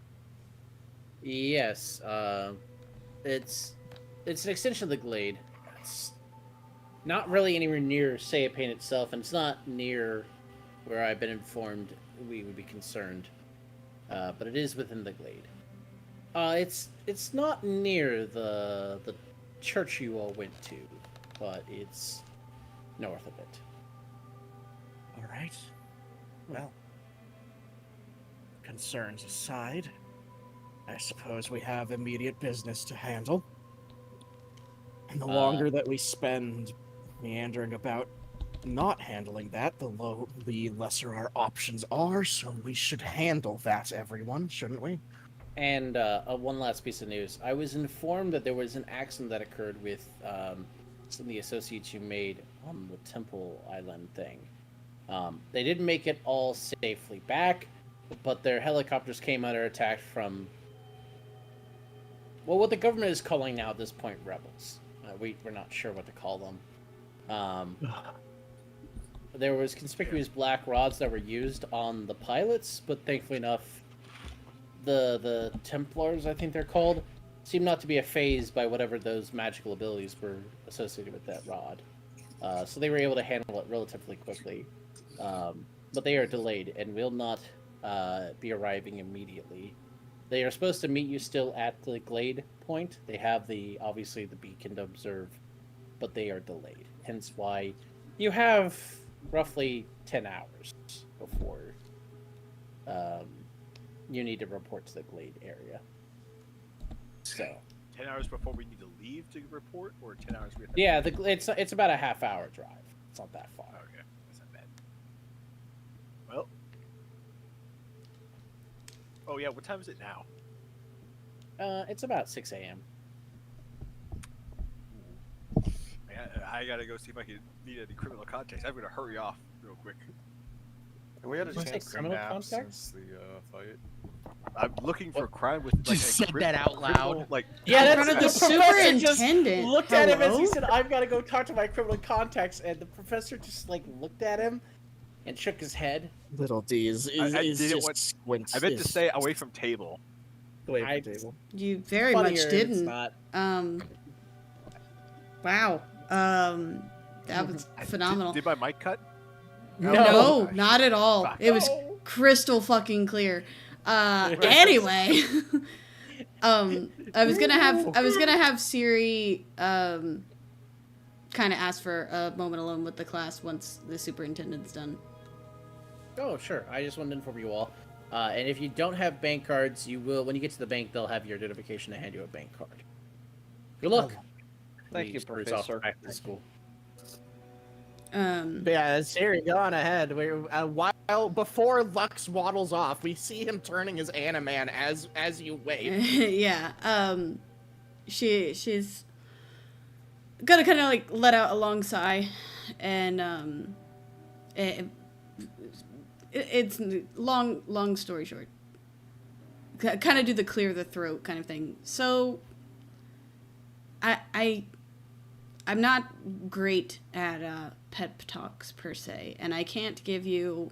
D: Yes, it's an extension of the glade. It's not really anywhere near Sayapane itself, and it's not near where I've been informed we would be concerned. But it is within the glade. It's not near the church you all went to, but it's north of it.
K: All right. Well, concerns aside, I suppose we have immediate business to handle. And the longer that we spend meandering about not handling that, the lesser our options are, so we should handle that, everyone, shouldn't we?
D: And one last piece of news. I was informed that there was an accident that occurred with some of the associates you made on the Temple Island thing. They didn't make it all safely back, but their helicopters came under attack from, well, what the government is calling now at this point rebels. We're not sure what to call them. There was conspicuous black rods that were used on the pilots, but thankfully enough, the Templars, I think they're called, seem not to be phased by whatever those magical abilities were associated with that rod. So they were able to handle it relatively quickly. But they are delayed and will not be arriving immediately. They are supposed to meet you still at the glade point. They have obviously the beacon to observe, but they are delayed. Hence why you have roughly 10 hours before you need to report to the glade area. So
A: 10 hours before we need to leave to report, or 10 hours we have to...
D: yeah, it's about a half-hour drive. It's not that far.
A: Okay, that's not bad. Well... Oh yeah, what time is it now?
D: It's about 6 a.m.
A: I gotta go see if I can need any criminal context. I'm gonna hurry off real quick.
L: And we had a
D: Did you say
L: chance to
D: criminal
L: nap
D: contact?
L: since the fight.
A: I'm looking for crime with like
J: Just
A: a
J: said that out
A: criminal,
J: loud.
A: like
D: Yeah,
I: In front of the superintendent.
D: Looked at him as he
I: Hello?
D: said, "I've got to go talk to my criminal contacts," and the professor just like looked at him and shook his head.
K: Little D is
A: I
K: is
A: didn't
K: just
A: want-
K: squints.
A: I meant to
K: is
A: stay away from table.
K: away from
D: I-
K: the table.
I: You very
D: Funnier
I: much
D: if it's
I: didn't.
D: not.
I: Wow. That was phenomenal.
A: Did my mic cut?
I: No, not at all.
A: Fuck.
I: It was crystal fucking clear. Anyway, I was gonna have Siri kind of ask for a moment alone with the class once the superintendent's done.
D: Oh, sure. I just wanted to inform you all. And if you don't have bank cards, you will, when you get to the bank, they'll have your notification to hand you a bank card. Good luck.
C: Thank you,
D: Spruce off
C: Professor.
D: back to school.
F: Yeah, Siri, go on ahead. While before Lux waddles off, we see him turning his Animan as you wait.
I: Yeah. She's gonna kind of like let out a long sigh, and it's long story short. Kind of do the clear the throat kind of thing. So, I'm not great at pep talks per se, and I can't give you.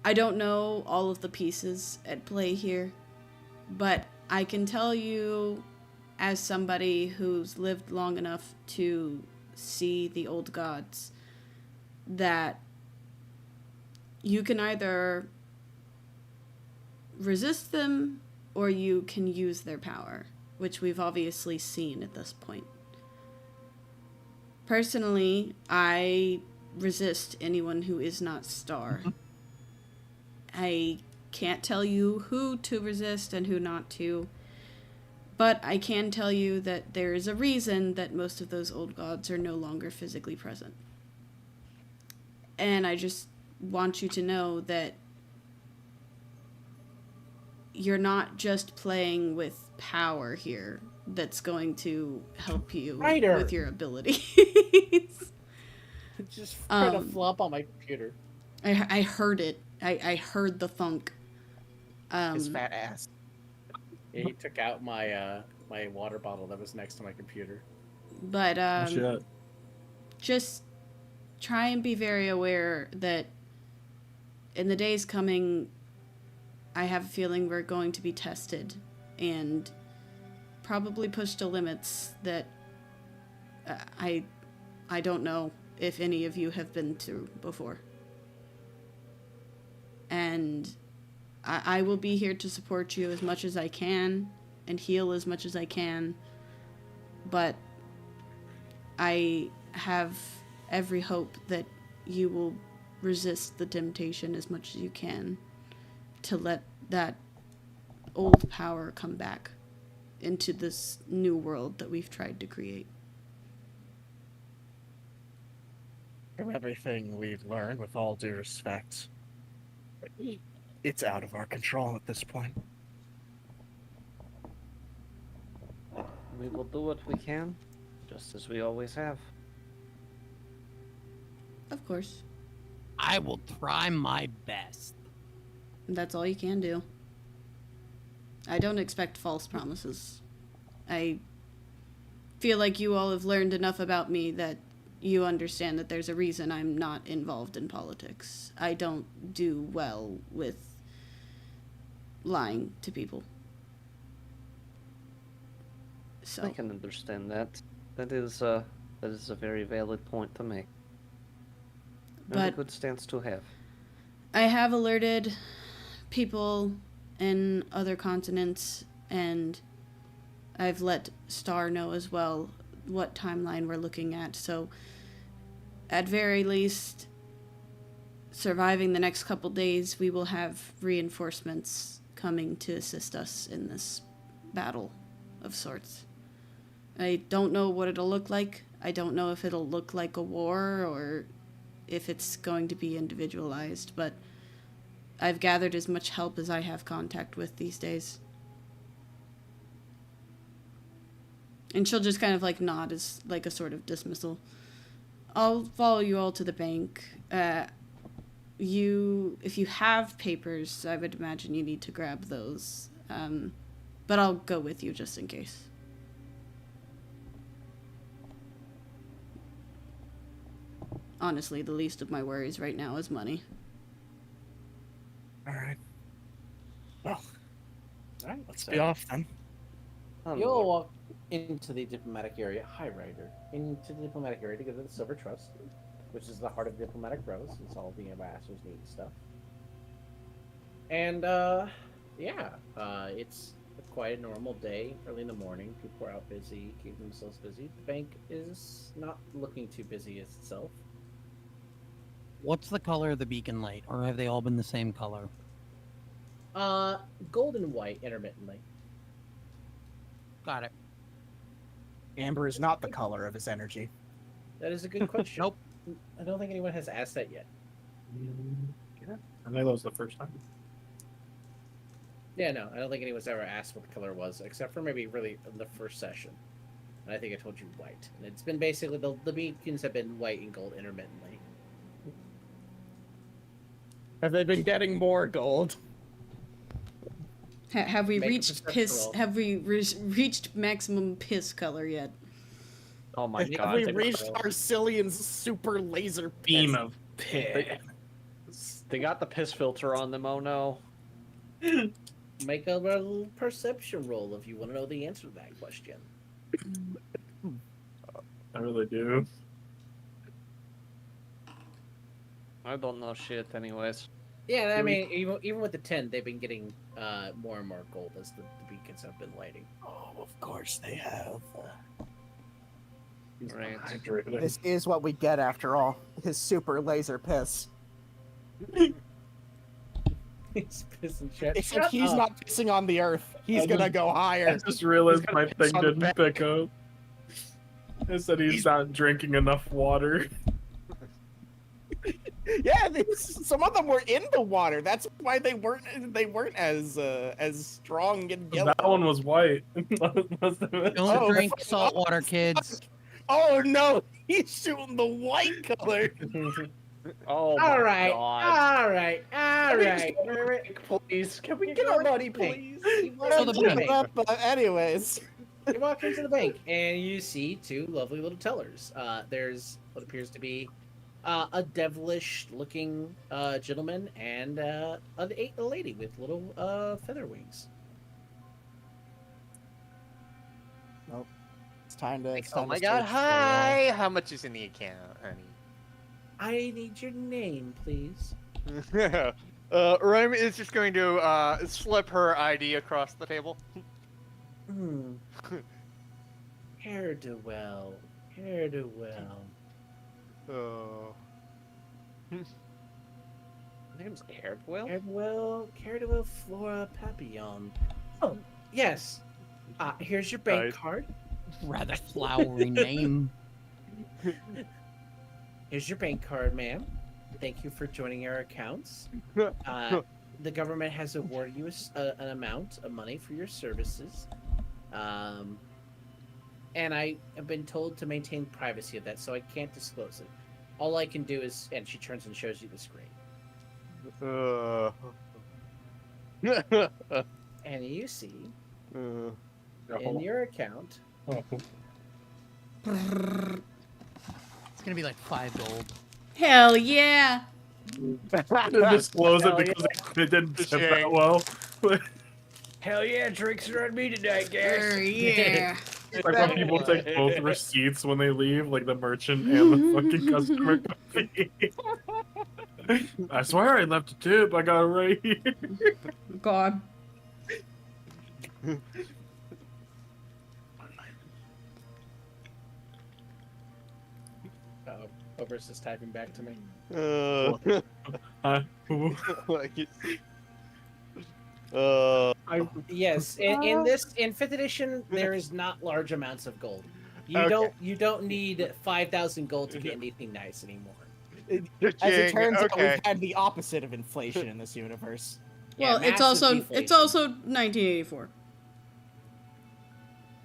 I: I don't know all of the pieces at play here, but I can tell you, as somebody who's lived long enough to see the old gods, that you can either resist them or you can use their power, which we've obviously seen at this point. Personally, I resist anyone who is not Star. I can't tell you who to resist and who not to, but I can tell you that there is a reason that most of those old gods are no longer physically present. And I just want you to know that you're not just playing with power here that's going to help you with your abilities.
D: Just trying to flop on my computer.
I: I heard it. I heard the thunk.
F: His fat ass.
D: Yeah, he took out my my water bottle that was next to my computer.
I: But just try and be very aware that in the days coming, I have a feeling we're going to be tested and probably pushed to limits that I don't know if any of you have been through before. And I will be here to support you as much as I can and heal as much as I can. But I have every hope that you will resist the temptation as much as you can to let that old power come back into this new world that we've tried to create.
K: From everything we've learned, with all due respect, it's out of our control at this point.
M: We will do what we can, just as we always have.
I: Of course.
N: I will try my best.
I: That's all you can do. I don't expect false promises. I feel like you all have learned enough about me that you understand that there's a reason I'm not involved in politics. I don't do well with lying to people. So
M: I can understand that. That is a very valid point to make. And a good stance to have.
I: I have alerted people in other continents, and I've let Star know as well what timeline we're looking at. So, at very least, surviving the next couple days, we will have reinforcements coming to assist us in this battle of sorts. I don't know what it'll look like. I don't know if it'll look like a war or if it's going to be individualized, but I've gathered as much help as I have contact with these days. And she'll just kind of like nod as like a sort of dismissal. I'll follow you all to the bank. If you have papers, I would imagine you need to grab those. But I'll go with you just in case. Honestly, the least of my worries right now is money.
K: Alright. Well,
D: Alright,
K: let's be off then.
D: You'll walk into the diplomatic area. Hi, Ryder. Into the diplomatic area to go to the Silver Trust, which is the heart of diplomatic rows. It's all the ambassadors need stuff. And, it's quite a normal day, early in the morning. People are out busy, keeping themselves busy. The bank is not looking too busy as itself.
N: What's the color of the beacon light, or have they all been the same color?
D: Gold and white, intermittently.
N: Got it.
F: Amber is not the color of his energy.
D: That is a good question.
N: Nope.
D: I don't think anyone has asked that yet.
E: I think that was the first time.
D: Yeah, no, I don't think anyone's ever asked what the color was, except for maybe really in the first session. And I think I told you white. And it's been basically, the beacons have been white and gold intermittently.
F: Have they been getting more gold?
I: Have we
D: Make a
I: reached
D: perception
I: piss?
D: roll.
I: Have we reached maximum piss color yet?
C: Oh my
F: Have
C: god.
F: we
C: they-
F: reached Arcillian's super laser
E: Beam
F: piss?
E: of piss.
C: They got the piss filter on them, oh no.
D: Make a little perception roll if you want to know the answer to that question.
E: I really do.
M: I don't know shit anyways.
D: Yeah, I mean, even with the 10, they've been getting more and more gold as the beacons have been lighting.
K: Oh, of course they have.
M: Right.
F: This is what we get after all. His super laser piss.
D: He's pissing shit.
F: Except
D: Shut
F: he's
D: up.
F: not pissing on the earth. He's gonna go
E: I
F: higher.
E: just realized
F: He's
E: my
F: gonna
E: thing
F: piss on the
E: didn't
F: back.
E: pick up. It said he's not drinking enough water.
F: Yeah, some of them were in the water. That's why they weren't as strong and yellow.
E: That one was white. Must have been-
N: Don't drink salt water, kids.
F: Oh no, he's shooting the white color.
C: Oh my
D: All right,
C: god.
D: all right, all right.
C: Please, can we get our money, please?
D: You walk
N: So the
D: into the
N: bank.
D: bank.
F: Anyways,
D: You walk into the bank and you see two lovely little tellers. There's what appears to be a devilish-looking gentleman and a lady with little feather wings.
F: it's time to. It's
B: Oh
F: time
B: my
F: to
B: god,
F: search
B: hi! How much is in the account, honey?
D: I need your name, please.
B: Rhyme is just going to slip her ID across the table.
D: Hmm. Hair-do-well. Hair-do-well.
B: Oh.
M: Name's Cardwell?
D: Hair-do-well, Flora Papillon. Oh, yes. Here's your bank
B: Nice.
D: card.
N: Rather flowery name.
D: Here's your bank card, ma'am. Thank you for joining our accounts. The government has awarded you an amount of money for your services. And I have been told to maintain privacy of that, so I can't disclose it. All I can do is, and she turns and shows you the screen. And you see, in your account,
N: It's gonna be like 5 gold.
I: Hell yeah!
E: I didn't disclose it because it didn't tip that well.
C: Hell yeah, drinks are on me tonight, guys.
I: Yeah.
E: It's like when people take both receipts when they leave, like the merchant and the fucking customer fee. I swear I left a tip. I got it right here.
I: God.
D: Oberst is typing back to me. Yes, in 5th edition, there is not large amounts of gold. You don't need 5,000 gold to get anything nice anymore.
F: As it turns out,
B: okay.
F: we've had the opposite of inflation in this universe.
D: Yeah,
I: Well, it's
D: massive
I: also
D: deflation.
I: 1984.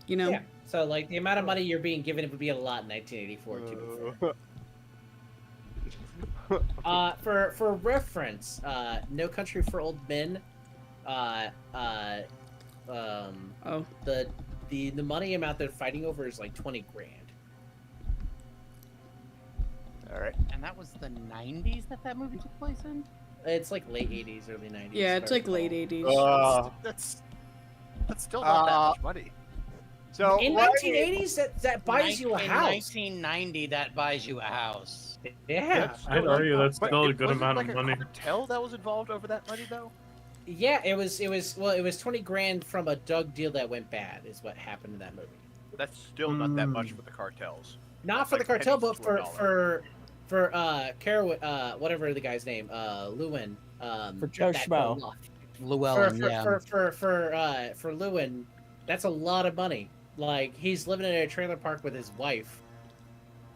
I: You know.
D: Yeah. So like the amount of money you're being given would be a lot in 1984 to be fair. For reference, No Country for Old Men, the money amount they're fighting over is like 20 grand.
B: All right.
N: And that was the 90s that movie took place in?
D: It's like late 80s, early 90s.
I: Yeah,
D: if
I: it's
D: I
I: like late
D: recall.
I: 80s.
A: That's still not that much money.
B: So
D: In
B: why-
D: 1980s, that buys you a
N: In
D: house.
N: 1990, that buys you a house.
D: Yeah.
E: I'd argue that's
A: But
E: still a
A: it
E: good
A: wasn't
E: amount
A: like
E: of
A: a
E: money.
A: cartel that was involved over that money, though.
D: Yeah, it was 20 grand from a drug deal that went bad is what happened in that movie.
A: That's still not that much for the cartels.
D: Not for the
A: Like
D: cartel,
A: pennies
D: but
A: to a dollar.
D: for Carowin, whatever the guy's name, Lewin.
F: For Joe
D: that
F: Schmo.
D: lot.
N: Llewellyn, yeah.
D: For Lewin, that's a lot of money. Like he's living in a trailer park with his wife.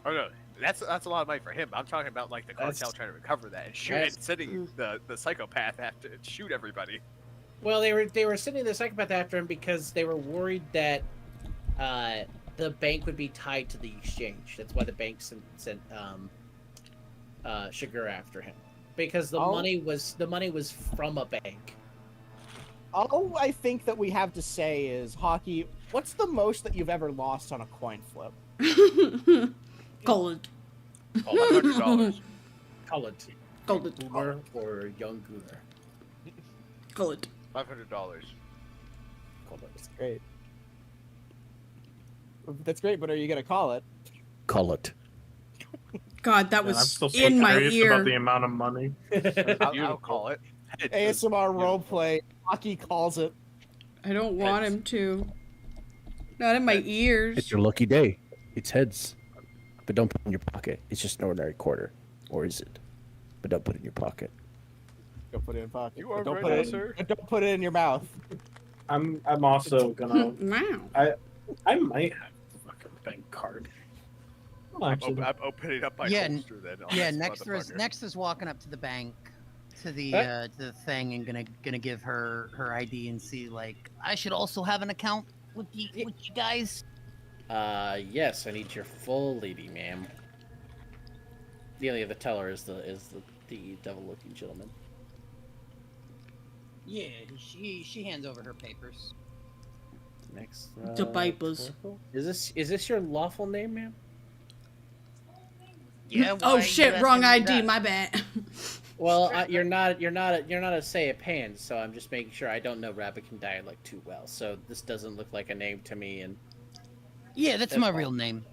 A: Oh no, That's a lot of money for him. I'm talking about like the cartel trying to recover that and sending the psychopath after shoot everybody.
D: Well, they were sending the psychopath after him because they were worried that the bank would be tied to the exchange. That's why the bank sent Shiger after him, because the money was from a bank.
F: All I think that we have to say is, Hockey, what's the most that you've ever lost on a coin flip?
I: Gold.
A: $100.
D: Gold. Goomer or young Goomer.
I: Gold.
A: $500.
F: That's great. That's great, but are you gonna call it?
J: Call it.
I: God, that
E: I'm
I: was
E: still so
I: in my
E: curious
I: ear.
E: about the amount of money.
A: I'll call it.
F: ASMR roleplay. Hockey calls it.
I: I don't want him to. Not in my ears.
J: It's your lucky day. It's heads. But don't put it in your pocket. It's just an ordinary quarter. Or is it? But don't put it in your pocket.
F: Don't put it in your pocket.
A: You are
F: don't
A: right,
F: put it,
A: sir.
F: Don't put it in your mouth.
E: I'm also gonna.
I: Wow.
E: I might have a fucking bank card.
A: I'm opening up my holster then.
N: Yeah, next is walking up to the bank, to the thing, and gonna give her ID and see, like, I should also have an account with you guys.
D: Yes, I need your full lady, ma'am. The teller is the devil-looking gentleman.
N: Yeah, she hands over her papers.
D: Next.
I: The papers.
D: Is this your lawful name, ma'am?
N: Yeah.
I: Oh shit! Wrong ID. My bad.
D: Well, you're not a Say-a-Pan, so I'm just making sure. I don't know Rabbit dialect too well, so this doesn't look like a name to me. And
N: yeah, that's my real name.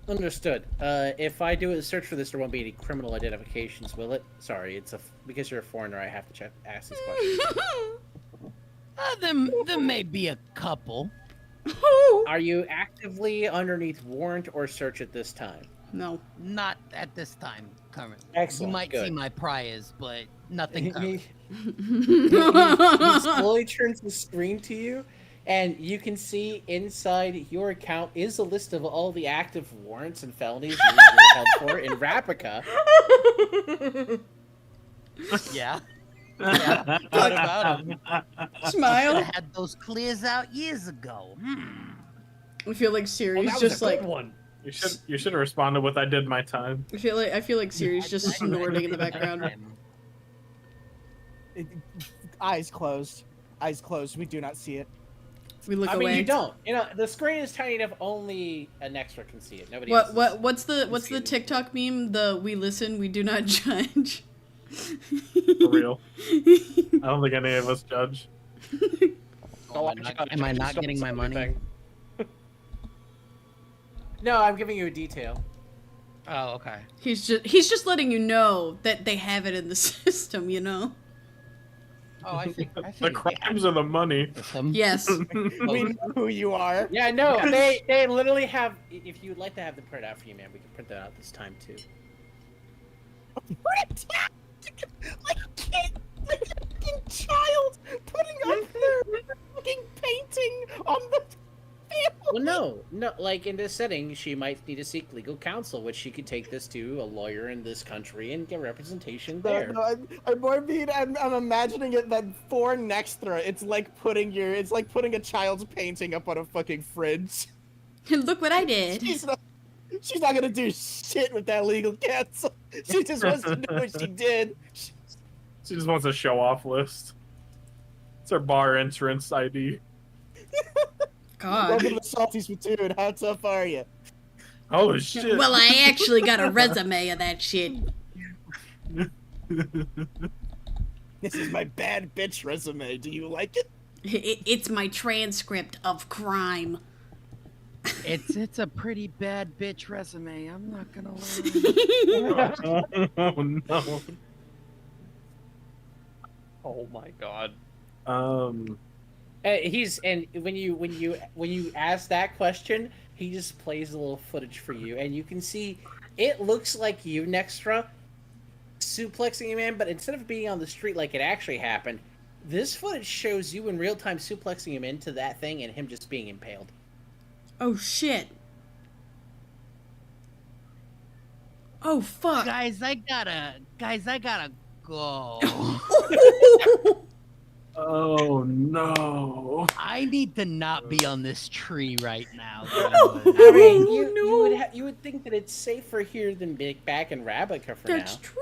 D: Understood. If I do a search for this, there won't be any criminal identifications, will it? Sorry, because you're a foreigner, I have to ask these questions.
N: There may be a couple.
D: Are you actively underneath warrant or search at this time?
I: No.
N: Not at this time, currently.
D: Excellent.
N: You might see my priors, but nothing current.
D: He slowly turns the screen to you, and you can see inside your account is a list of all the active warrants and felonies you're held for in Rapica.
N: Yeah. Yeah. What about him?
I: Smile.
N: I had those clears out years ago.
I: I feel like Siri's
C: that was
I: just
C: a good
I: like
C: one.
E: You should have responded with "I did my time."
I: I feel like Siri's just snorting in the background.
F: Eyes closed. Eyes closed. We do not see it.
I: We look
D: I
I: away.
D: mean, you don't. You know, the screen is tiny enough. Only an extra can see it. Nobody.
I: What's the TikTok meme? The we listen, we do not judge.
E: For real. I don't think any of us judge.
N: Am I not getting my money?
D: No, I'm giving you a detail.
N: Oh, okay.
I: He's just letting you know that they have it in the system, you know.
N: Oh, I think
E: The crimes are the money.
I: Yes.
F: We know who you are.
D: Yeah, no, they literally have. If you'd like to have them print out for you, man, we can print that out this time too.
F: Like a kid, like a fucking child, putting up their fucking painting on the field.
D: Well, no, like in this setting, she might need to seek legal counsel, which she could take this to a lawyer in this country and get representation there.
F: No, I'm imagining it that for Nextra, it's like putting a child's painting up on a fucking fridge.
I: Look what I did.
F: She's not gonna do shit with that legal counsel. She just wants to know what she did.
E: She just wants a show-off list. It's her bar entrance ID.
I: God.
F: Welcome to the Salty Spittoon. How tough are you?
E: Oh shit.
I: Well, I actually got a resume of that shit.
F: This is my bad bitch resume. Do you like it?
I: It's my transcript of crime.
N: It's a pretty bad bitch resume. I'm not gonna lie.
E: Oh no.
C: Oh my god.
D: And when you ask that question, he just plays a little footage for you, and you can see it looks like you, Nextra, suplexing a man, but instead of being on the street like it actually happened, this footage shows you in real time suplexing him into that thing and him just being impaled.
I: Oh shit. Oh fuck.
N: Guys, I gotta go.
E: Oh no.
N: I need to not be on this tree right now.
D: I mean,
I: no.
D: you would think that it's safer here than back in Ravnica for
I: That's
D: now.
I: true.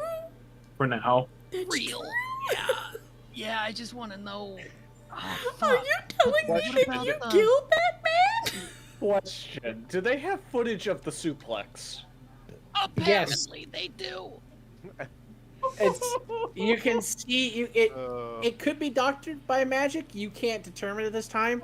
E: For now.
I: That's
N: Real.
I: true.
N: Yeah, I just want to know. Oh,
I: Are
N: fuck.
I: you telling me
C: What
I: that
N: about
I: you
N: the-
I: killed that man?
C: Question: do they have footage of the suplex?
N: Apparently, they do.
D: It's you can see it could be doctored by magic. You can't determine at this time,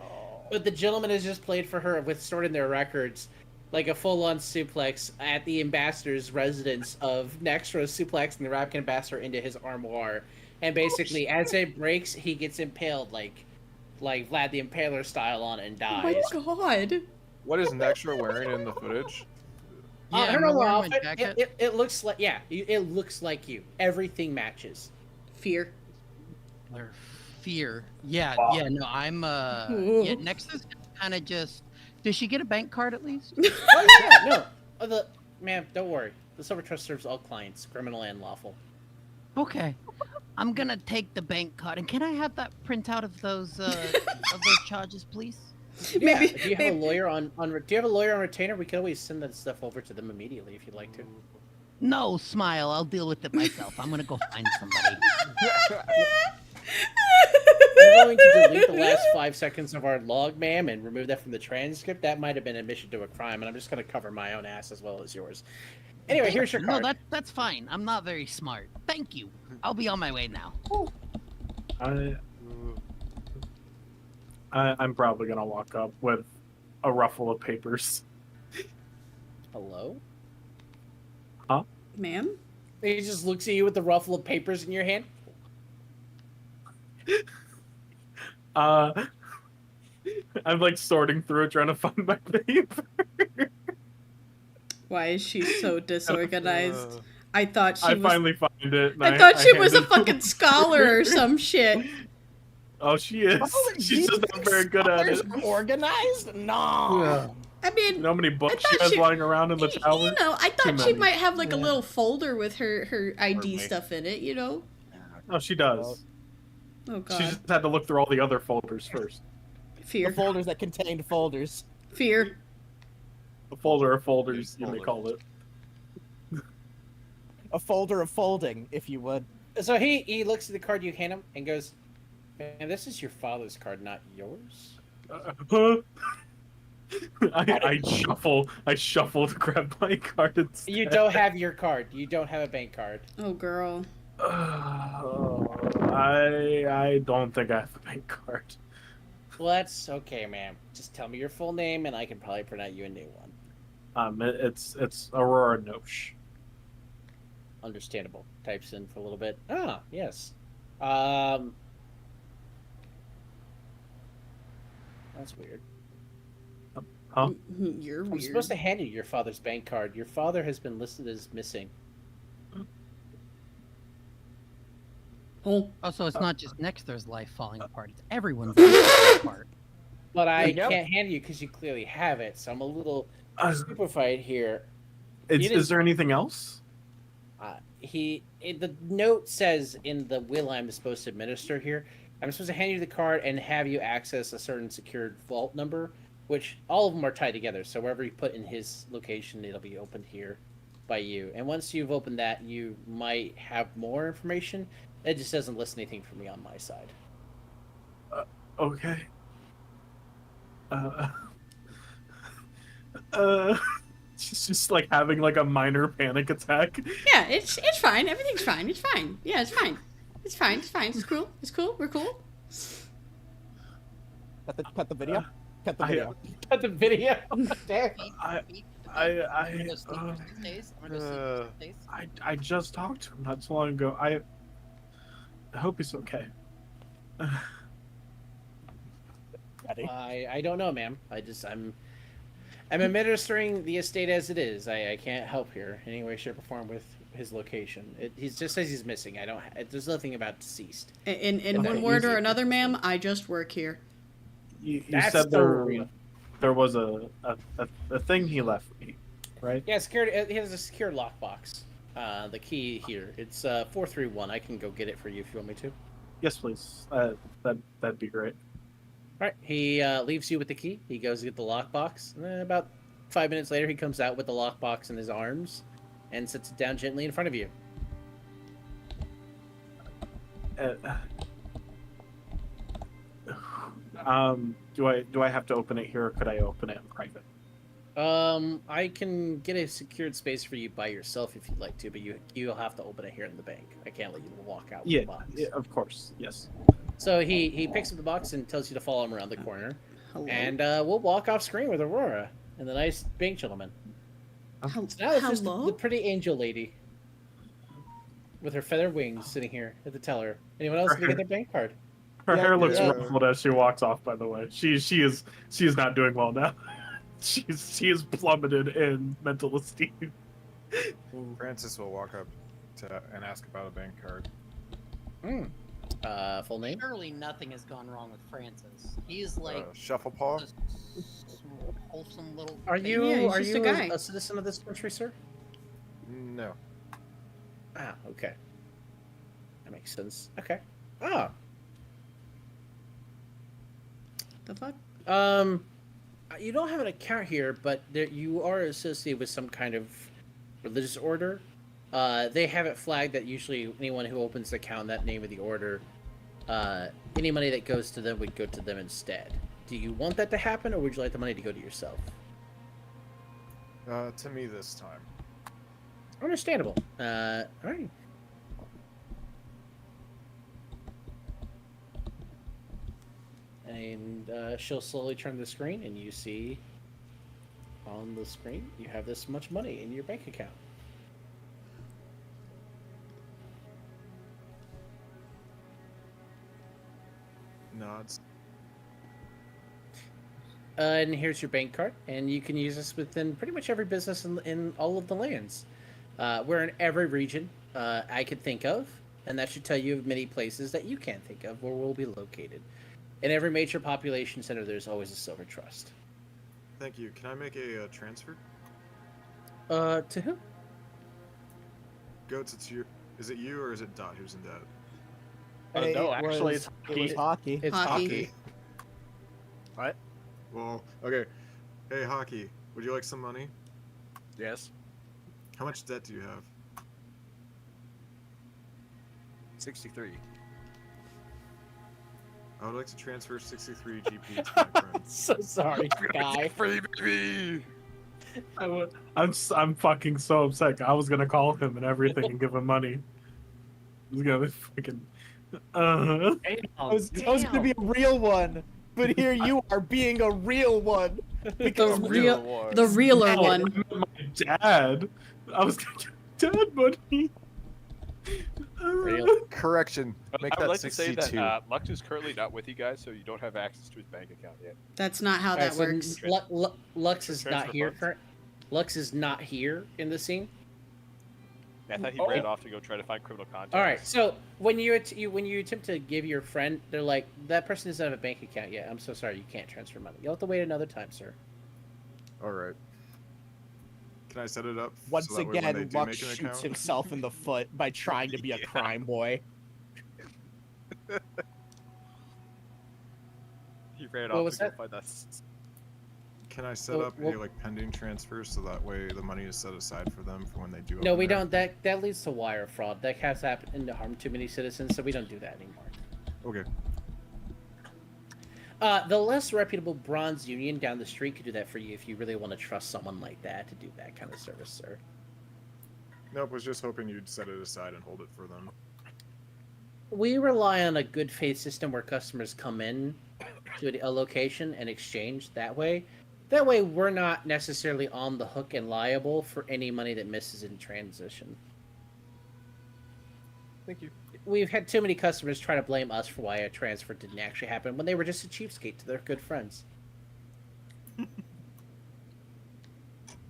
D: but the gentleman has just played for her with stored in their records, like a full-on suplex at the ambassador's residence of Nextros suplexing the Ravnica ambassador into his armoire, and basically as it breaks, he gets impaled like Vlad the Impaler style on it and dies.
I: Oh my god.
L: What is Nextra wearing in the footage?
N: Yeah,
D: her
N: I'm
D: normal
N: wearing my
D: outfit,
N: jacket.
D: it looks like it looks like you. Everything
I: Fear.
N: Or fear. Yeah, yeah, no, I'm yeah, next is kind of just does she get a bank card at least?
D: Oh yeah, no. Ma'am, don't worry. The Silver Trust serves all clients, criminal and lawful.
N: Okay. I'm gonna take the bank card, and can I have that printout of those charges, please?
D: Yeah,
I: Maybe-
D: if you have a lawyer on do you have a lawyer on retainer? We can always send that stuff over to them immediately if you'd like to.
N: No, smile. I'll deal with it myself. I'm gonna go find somebody.
D: I'm going to delete the last 5 seconds of our log, ma'am, and remove that from the transcript. That might have been admission to a crime, and I'm just going to cover my own ass as well as yours. Anyway, here's your card.
N: No, that's fine. I'm not very smart. Thank you. I'll be on my way now.
E: I'm probably gonna walk up with a ruffle of papers.
D: Hello?
E: Huh?
I: Ma'am?
D: He just looks at you with the ruffle of papers in your hand.
E: I'm like sorting through it, trying to find my paper.
I: Why is she so disorganized? I thought she was.
E: finally find it. and
I: I thought she
E: hand
I: was a
E: it-
I: fucking scholar or some shit.
E: Oh, she is. She's just not very good at it.
F: Organized? No.
I: I mean,
E: You know how many books
I: thought
E: she has
I: she-
E: lying around in the tower?
I: you know, I
E: Too
I: thought she
E: many.
I: might have like a
E: Yeah.
I: little folder with her ID
E: me.
I: stuff in it, you know?
E: No, she does.
I: Oh god.
E: She just had to look through all the other folders first.
I: Fear.
F: The folders that contained folders.
I: Fear.
E: A folder of folders, you may call it.
F: A folder of folding, if you would.
D: So he looks at the card you hand him and goes, "Man, this is your father's card, not yours."
E: Huh? I shuffle to grab my card instead.
D: You don't have your card. You don't have a bank card.
I: Oh girl.
E: I don't think I have a bank card.
D: Well, that's okay, ma'am. Just tell me your full name, and I can probably print out you a new one.
E: It's Aurora Nosh.
D: Understandable. Types in for a little bit. Ah, yes. That's weird.
E: Huh?
I: You're
D: I'm
I: weird.
D: supposed to hand you your father's bank card. Your father has been listed as missing.
I: Oh.
N: Oh, so it's not just Nexter's life falling apart; it's everyone's life falling apart.
D: But I
F: There you go.
D: can't hand you because you clearly have it, so I'm a little stupefied here.
E: Is there anything else?
D: The note says in the will I'm supposed to administer here, I'm supposed to hand you the card and have you access a certain secured vault number, which all of them are tied together. So wherever you put in his location, it'll be opened here by you. And once you've opened that, you might have more information. It just doesn't list anything for me on my side.
E: Okay. She's just like having like a minor panic attack.
I: Yeah, it's fine. Everything's fine. It's fine. Yeah, it's fine. It's fine. It's fine. It's cool. It's cool. We're cool.
F: Cut the video. Cut the video.
D: Cut the video. Damn.
E: I just talked to him not so long ago. I hope he's okay.
D: I don't know, ma'am. I'm administering the estate as it is. I can't help here in any way, shape, or form with his location. He just says he's missing. There's nothing about deceased.
I: In one word or another, ma'am, I just work here.
E: You
D: That's
E: said
D: so real.
E: there was a thing he left me. right?
D: Yeah, secured. He has a secured lockbox. The key here. It's 431. I can go get it for you if you want me to.
E: Yes, please. That'd be great.
D: All right. He leaves you with the key. He goes to get the lockbox. And then about 5 minutes later, he comes out with the lockbox in his arms and sets it down gently in front of you.
E: Do I have to open it here, or could I open it in private?
D: I can get a secured space for you by yourself if you'd like to, but you'll have to open it here in the bank. I can't let you walk out with
E: Yeah,
D: the box.
E: yeah, of course. Yes.
D: So he picks up the box and tells you to follow him around the corner.
I: Hello?
D: And we'll walk off screen with Aurora and the nice bank gentleman. So now it's just the pretty angel lady with her feather wings sitting here at the teller. Anyone else gonna get their bank card?
E: Her
F: Yeah,
E: hair looks
F: yeah.
E: ruffled as she walks off. By the way, she is not doing well now. she is plummeted in mental esteem.
L: Francis will walk up to and ask about a bank card.
D: Full name?
N: Surely nothing has gone wrong with Francis. He's like
L: Shufflepaw.
N: a wholesome little.
D: Are you
I: Yeah, he's just a guy.
D: a citizen of this country, sir?
L: No.
D: Ah, okay. That makes sense. Okay. Ah.
I: The fuck?
D: You don't have an account here, but you are associated with some kind of religious order. They have it flagged that usually anyone who opens the account in that name of the order, any money that goes to them would go to them instead. Do you want that to happen, or would you like the money to go to yourself?
L: To me this time.
D: Understandable. All right. And she'll slowly turn the screen, and you see on the screen you have this much money in your bank account.
L: Nods.
D: And here's your bank card, and you can use this within pretty much every business in all of the lands. We're in every region I could think of, and that should tell you of many places that you can't think of where we'll be located. In every major population center, there's always a silver trust.
L: Thank you. Can I make a transfer?
D: To who?
L: Goats, it's you. Is it you or is it Dot who's in debt?
C: No, actually, it's
F: it was hockey.
D: It's hockey.
A: What?
L: Well, okay. Hey, Hockey, would you like some money?
A: Yes.
L: How much debt do you have?
A: 63.
L: I would like to transfer 63 GP to my friend.
F: So sorry, guy.
L: Free baby!
E: I'm fucking so upset. I was gonna call him and everything and give him money. I was gonna fucking.
F: I was gonna be a real one, but here you are being a real one.
I: The realer
E: No,
I: one.
E: My dad. I was gonna give dad money.
L: Correction. Make
O: I would
L: that
O: like to say
L: 62.
O: that Lux is currently not with you guys, so you don't have access to his bank account yet.
I: That's not how that
D: Alright,
I: works.
D: so Lux is not
O: Transfer
D: here.
O: funds.
D: Lux is not here in the scene.
O: I thought he ran off to go try to find criminal contacts.
D: All right. So when you attempt to give your friend, they're like, that person doesn't have a bank account yet. I'm so sorry, you can't transfer money. You'll have to wait another time, sir.
L: Alright. Can I set it up?
F: Once
L: so that way when they
F: again,
L: do
F: Luck
L: make an
F: shoots
L: account?
F: himself in the foot by trying to be a crime boy.
A: He ran
D: What
A: off
D: was
A: to go
D: that?
A: find us.
L: Can I set up a like pending transfer so that way the money is set aside for them for when they do?
D: No,
L: open
D: we
L: their-
D: don't. That leads to wire fraud. That has happened to harm too many citizens, so we don't do that anymore.
L: Okay.
D: The less reputable Bronze Union down the street could do that for you if you really want to trust someone like that to do that kind of service, sir.
L: Nope. Was just hoping you'd set it aside and hold it for them.
D: We rely on a good faith system where customers come in to a location and exchange that way. That way, we're not necessarily on the hook and liable for any money that misses in transition.
A: Thank you.
D: We've had too many customers try to blame us for why a transfer didn't actually happen when they were just a cheapskate to their good friends.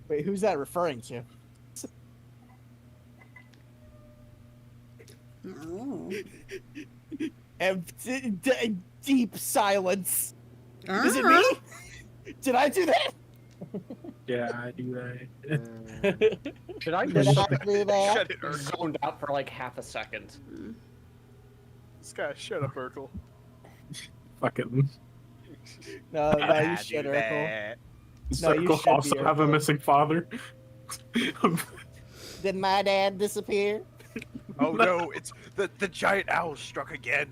F: Wait, who's that referring to?
I: Oh.
F: Deep silence. Is it me? Did I do that?
E: Yeah, I do that.
C: Should I
F: Did
C: just
F: I do that?
A: Shut it, Urkel.
C: zoned out for like half a second?
A: This guy, shut up, Urkel.
E: Fucking.
F: No, you should, Urkel. No, you
E: Circle
F: should
E: also
F: be,
E: have a
F: Urkel.
E: missing father.
F: Did my dad disappear?
A: Oh no, it's the giant owl struck again.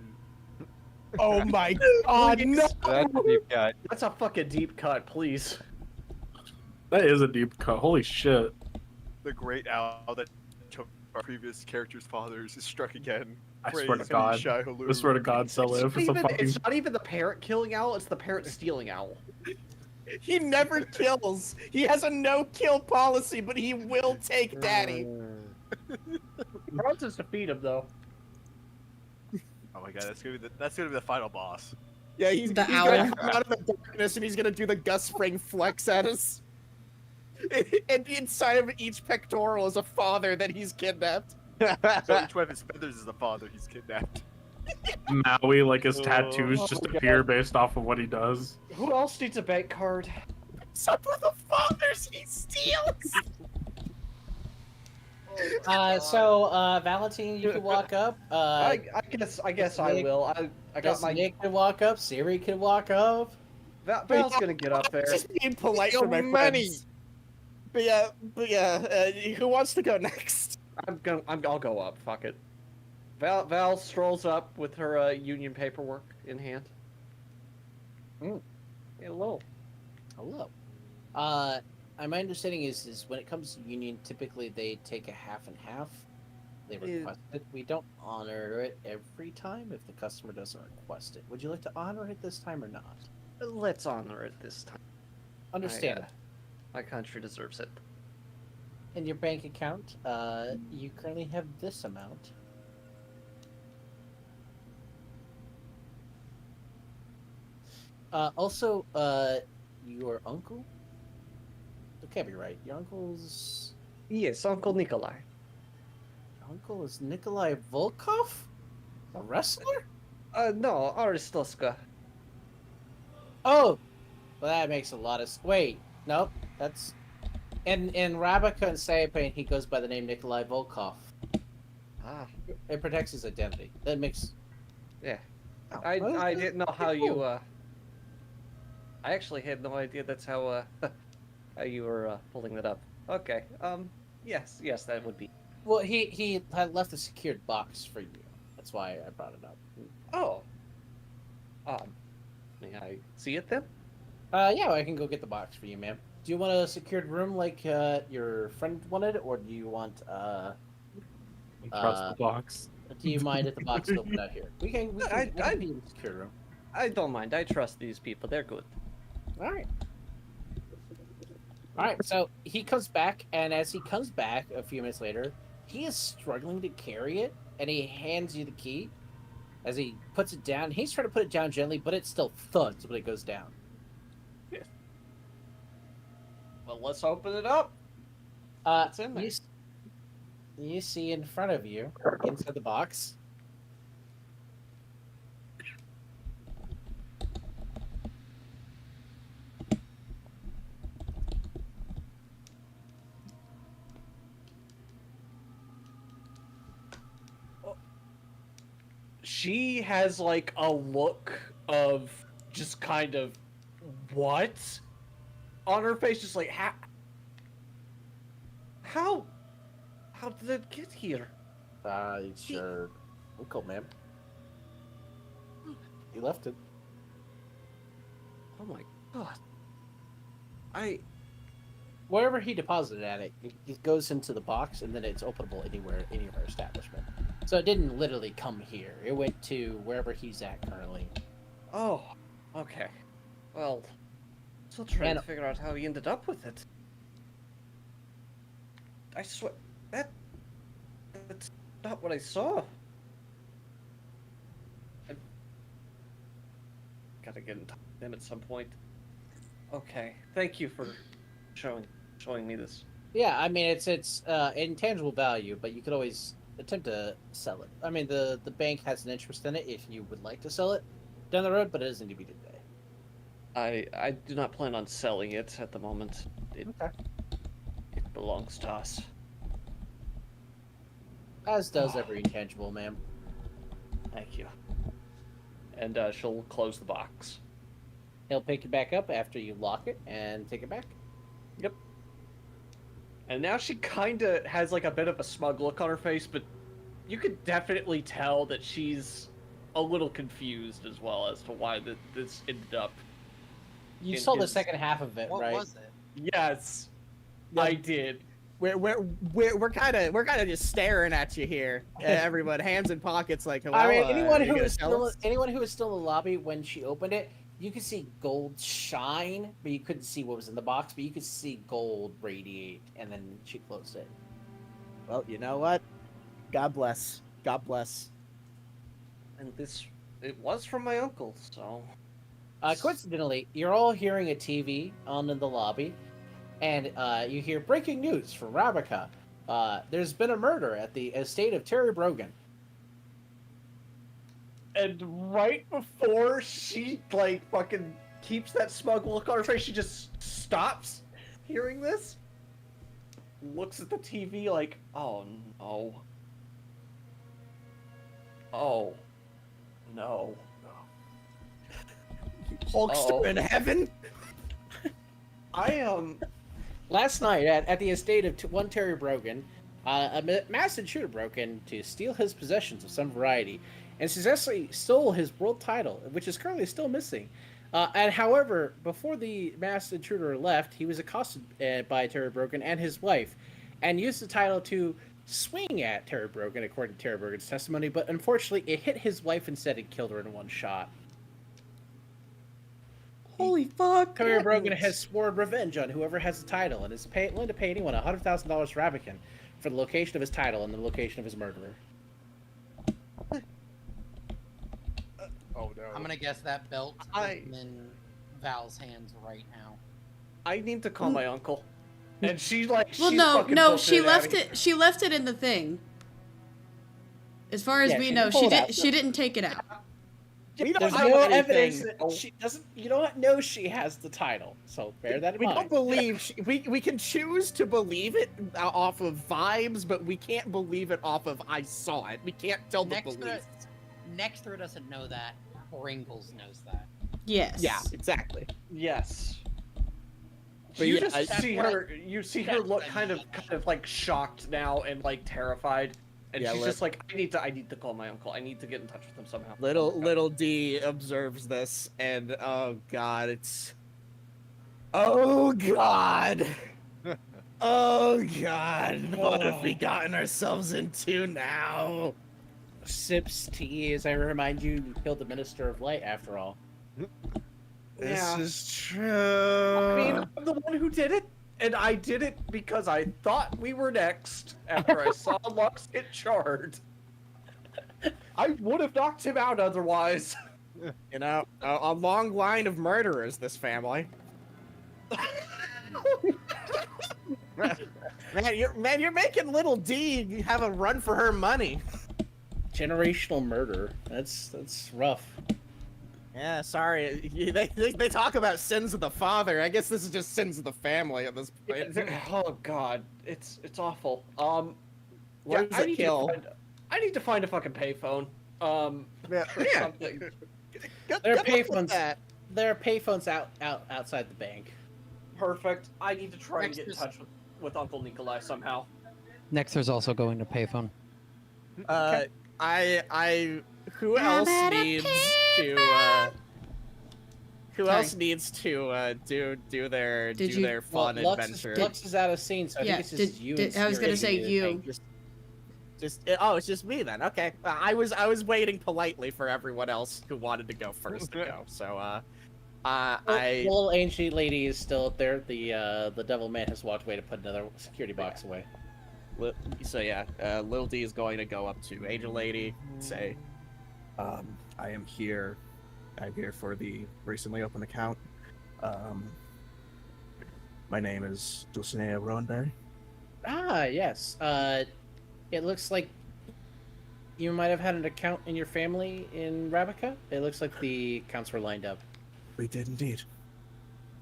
F: Oh my god, no!
B: That's a deep cut.
C: That's a fucking deep cut, please.
E: That is a deep cut. Holy shit.
A: The great owl that took our previous character's fathers is struck again.
E: I
A: Praise
E: swear to
A: be
E: God.
A: Shai-Hulud.
E: I swear to God, Celeb.
C: It's not even the parent killing owl, it's the parent stealing owl.
F: He never kills. He has a no-kill policy, but he will take daddy.
C: Bronze is defeat him though.
A: Oh my god, that's gonna be the final boss.
F: Yeah, he's
I: The
F: gonna
I: owl.
F: come out of the darkness and he's gonna do the Gus Fring flex at us. And inside of each pectoral is a father that he's kidnapped.
A: So each one of his feathers is the father he's kidnapped.
E: Maui, like his tattoos
C: Oh
E: just
C: my
E: appear
C: God.
E: based off of what he does.
C: Who else needs a bank card?
F: Some of the fathers he steals.
D: Valentine, you can walk up.
C: I guess I will. I got my.
D: Nick can walk up. Siri can walk up.
C: Val's gonna get up there.
F: Just being polite for my friends. But yeah, who wants to go next?
C: I'll go up. Fuck it. Val strolls up with her union paperwork in hand. Hello.
D: Hello. My understanding is when it comes to union, typically they take a half and half. They request it. We don't honor it every time if the customer doesn't request it. Would you like to honor it this time or not?
M: Let's honor it this time.
D: Understand.
M: My country deserves it.
D: In your bank account, you currently have this amount. Also, your uncle? It can't be right. Your uncle's...
M: Yes, Uncle Nikolai.
D: Your uncle is Nikolai Volkov? A wrestler?
M: No, Aristoska.
D: Oh! Well, that makes a lot of... Wait, nope. That's... In Rabika and Sayapane, he goes by the name Nikolai Volkov.
M: Ah.
D: It protects his identity. That makes...
M: Yeah.
D: Oh,
M: I didn't know how you,
D: cool.
M: I actually had no idea that's how, how you were, pulling that up. Okay, yes, that would be.
D: Well, he had left a secured box for you. That's why I brought it up.
M: Oh. May I see it then?
D: Yeah, I can go get the box for you, ma'am. Do you want a secured room like your friend wanted, or do you want
E: Trust the box.
D: Do you mind if the box is opened out here? We can be in a secure room.
M: I don't mind. I trust these people. They're good.
D: All right. All right. So he comes back, and as he comes back a few minutes later, he is struggling to carry it, and he hands you the key. As he puts it down, he's trying to put it down gently, but it still thuds when it goes down.
C: Yeah. Well, let's open it up.
D: What's
C: in there?
D: You see in front of you, inside the box,
C: She has like a look of just kind of what on her face, just like how did it get here?
D: it's your uncle, ma'am. He left it.
C: Oh my god!
D: Wherever he deposited it goes into the box, and then it's openable anywhere, any of our establishment. So it didn't literally come here. It went to wherever he's at currently.
M: Oh, okay. Well, still trying to figure out how he ended up with it. I swear, that's not what I saw. I gotta get in touch with him at some point. Okay, thank you for showing me this.
D: Yeah, I mean it's intangible value, but you could always attempt to sell it. I mean the bank has an interest in it if you would like to sell it down the road, but it doesn't need to be today.
M: I do not plan on selling it at the moment.
C: it belongs to us.
D: As does every intangible, ma'am.
C: Thank you. And she'll close the box.
D: He'll pick it back up after you lock it and take it back.
C: Yep. And now she kind of has like a bit of a smug look on her face, but you could definitely tell that she's a little confused as well as to why this ended up.
D: You saw the second half of it, right?
N: What was it?
C: Yes, I did.
F: We're kind of just staring at you here, everyone, hands in pockets, like. Hello,
D: I mean, anyone who
F: gonna
D: was
F: tell
D: still
F: us?
D: anyone who was still in the lobby when she opened it, you could see gold shine, but you couldn't see what was in the box. But you could see gold radiate, and then she closed it.
F: Well, you know what? God bless. God bless.
C: And it was from my uncle, so.
D: Coincidentally, you're all hearing a TV on in the lobby, and you hear breaking news from Rabica. There's been a murder at the estate of Terry Brogan.
C: And right before she like fucking keeps that smug look on her face, she just stops hearing this, looks at the TV like, oh no. Oh no.
F: Hulkster in heaven.
D: Last night at the estate of one Terry Brogan, a masked intruder broke in to steal his possessions of some variety, and successfully stole his world title, which is currently still missing. And however, before the masked intruder left, he was accosted by Terry Brogan and his wife, and used the title to swing at Terry Brogan, according to Terry Brogan's testimony. But unfortunately, it hit his wife instead and killed her in one shot.
I: Holy fuck!
D: Terry Brogan has sworn revenge on whoever has the title and is willing to pay anyone $100,000 for Rabican for the location of his title and the location of his murderer.
O: Oh no.
N: I'm gonna guess that belt is in Val's hands right now.
C: I need to call my uncle. And she like
I: Well,
C: she's
I: no,
C: fucking
I: no,
C: booking
I: she
C: it
I: left
C: outta
I: it. She left it in the thing. As far as
D: Yeah,
I: we
D: she
I: know,
D: pulled out
I: she didn't take it out.
F: We don't
D: There's
F: know
D: no
F: anything.
D: evidence that she doesn't. You don't know she has the title, so bear that in
F: We
D: mind.
F: don't believe we can choose to believe it off of vibes, but we can't believe it off of I saw it. We can't tell the belief.
N: Nextra doesn't know that. Pringles knows that.
I: Yes.
F: Yeah, exactly.
C: Yes.
F: But
C: you
F: yeah,
C: just
F: that's
C: see
F: what
C: her. You see her look kind of like shocked now and like terrified, and
F: Yeah,
C: she's just like, I need to call my uncle. I need to get in touch with him somehow.
F: Little D observes this, and oh god, it's. Oh god. Oh god, what have we gotten ourselves into now?
D: Sips tea, as I remind you, you killed the Minister of Light after all.
C: Yeah.
F: is true.
C: I mean, I'm the one who did it, and I did it because I thought we were next after I saw Lux get charred. I would have knocked him out otherwise.
F: You know, a long line of murderers, this family. Man, you're making little D have a run for her money.
D: Generational murder. That's rough.
F: Yeah, sorry. They talk about sins of the father. I guess this is just sins of the family at this point.
C: Oh god, it's awful.
F: Where's
C: I
F: the
C: need
F: kill?
C: I need to find a fucking payphone. Or something.
D: There are payphones. There are payphones outside the bank.
C: Perfect. I need to try and get in
N: Next
C: touch with Uncle Nikolai somehow.
N: Nextra's also going to payphone.
F: Who else needs to who else needs to do their fun adventure?
D: Lux is out of scene, so I think it's just you. And
I: I was gonna say you.
F: It's just me then. Okay, I was waiting politely for everyone else who wanted to go first to go. So
D: The little ancient lady is still up there. The devil man has walked away to put another security box away.
F: So yeah, Lil D is going to go up to Angel Lady and say, I am here. I'm here for the recently opened account. My name is Dulcinea Rowanberry.
D: Ah, yes. It looks like you might have had an account in your family in Rabica. It looks like the accounts were lined up.
F: We did indeed.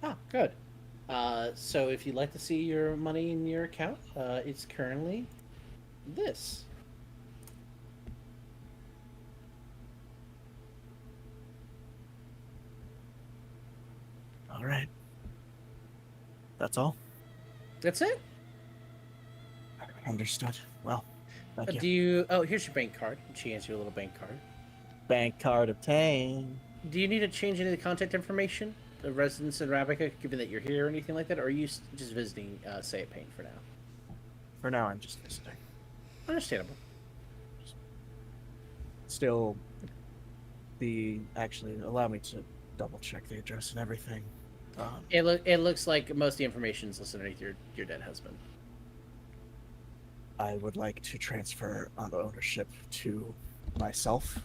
D: Oh, good. So if you'd like to see your money in your account, it's currently this.
K: All right. That's all.
D: That's it.
K: Understood. Well, thank you.
D: Do you? Oh, here's your bank card. She hands you a little bank card.
K: Bank card obtained.
D: Do you need to change any of the contact information, the residence in Arabica, given that you're here or anything like that, or are you just visiting Say Pain for now?
K: For now, I'm just visiting.
D: Understandable.
K: Still, actually, allow me to double check the address and everything.
D: It looks like most of the information is listed underneath your dead husband.
K: I would like to transfer ownership to myself.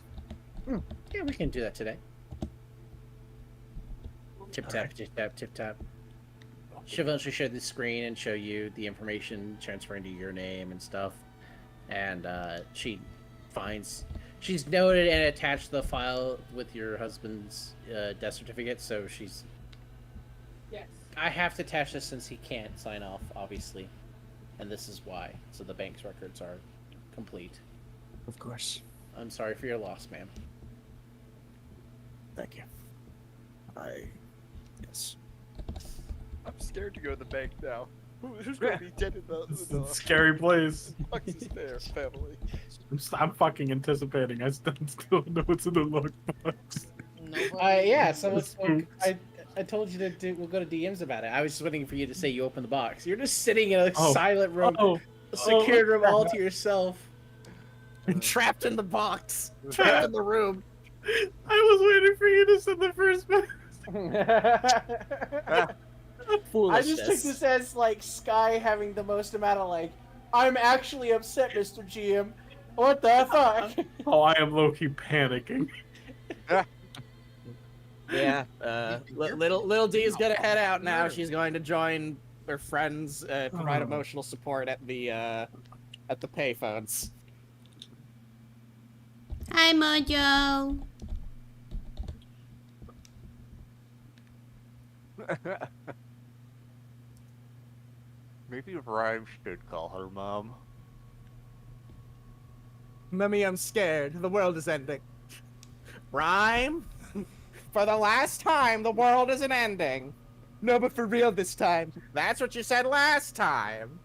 D: Yeah, we can do that today. Tip tap, tip tap, tip tap. She'll eventually show the screen and show you the information transferring to your name and stuff. And she's noted and attached the file with your husband's death certificate. So she's. Yes. I have to attach this since he can't sign off, obviously, and this is why. So the bank's records are complete.
K: Of course.
D: I'm sorry for your loss, ma'am.
K: Thank you. Yes.
O: I'm scared to go to the bank now. Who's gonna be dead in
E: It's a scary place.
O: Fuck's this their family?
E: I'm fucking anticipating. I still know what's in the lockbox.
D: Yeah, someone spoke. I told you that we'll go to DMs about it. I was just waiting for you to say you opened the box. You're just sitting in a silent room, a secured room all to yourself.
F: Trapped in the box. Trapped in the room.
E: I was waiting for you to send the first message.
D: I just took this as like Sky having the most amount of like, I'm actually upset, Mr. GM. What the fuck?
E: Oh, I am low-key panicking.
F: Yeah, little D is gonna head out now. She's going to join her friends, provide emotional support at the payphones.
I: Hi, Mojo.
B: Maybe Rhyme should call her mom.
F: Mummy, I'm scared. The world is ending. Rhyme? For the last time, the world isn't ending. No, but for real this time. That's what you said last time.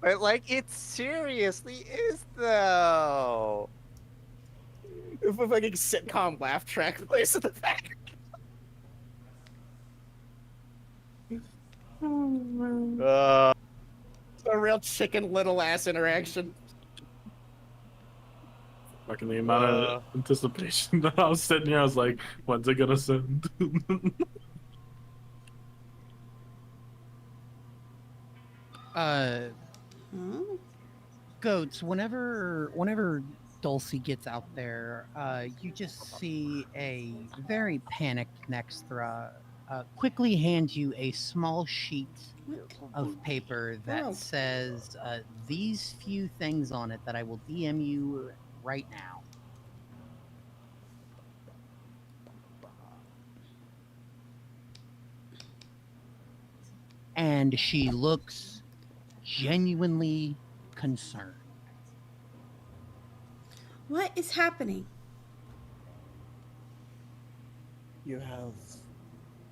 B: But, like, it seriously is, though.
F: If a fucking sitcom laugh track plays in the back. It's a real Chicken Little ass interaction.
E: Fucking the amount of anticipation that I was sitting here, I was like, when's it gonna send?
N: Goats, whenever Dulcie gets out there, you just see a very panicked Nexthra quickly hand you a small sheet of paper that says these few things on it that I will DM you right now. And she looks genuinely concerned.
I: What is happening?
K: You have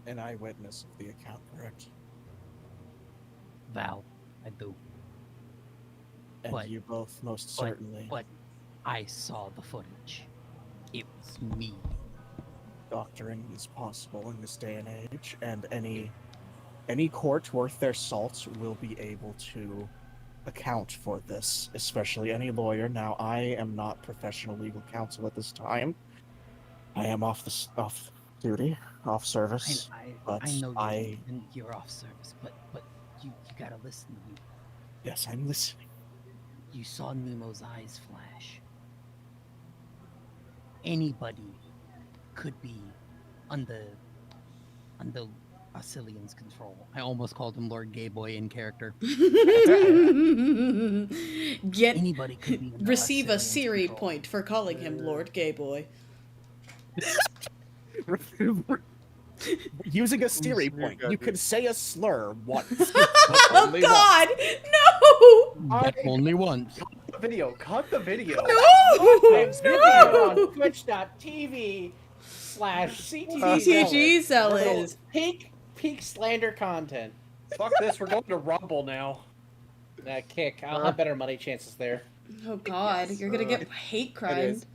K: an eyewitness of the account, correct?
N: Val, I do.
K: And you both most certainly.
N: But I saw the footage. It was me.
K: Doctoring is possible in this day and age, and any court worth their salt will be able to account for this, especially any lawyer. Now, I am not professional legal counsel at this time. I am off duty, off service.
N: I know you're off service, but you gotta listen to me.
K: Yes, I'm listening.
N: You saw Nemo's eyes flash. Anybody could be under Asilian's control. I almost called him Lord Gayboy in character. Anybody could be
I: receive a Siri point for calling him Lord Gayboy.
K: Using a Siri point, you can say a slur once.
D: Oh
K: Only
D: God, no!
N: But only once.
C: Video. Cut the video.
D: No!
C: It's
D: No!
C: video.
D: twitch.tv/CTG
I: Zealot.
D: This is peak slander content.
C: Fuck this. We're going to Rumble now.
D: That kick. I'll have better money chances there.
I: Oh God, you're gonna get hate crimed.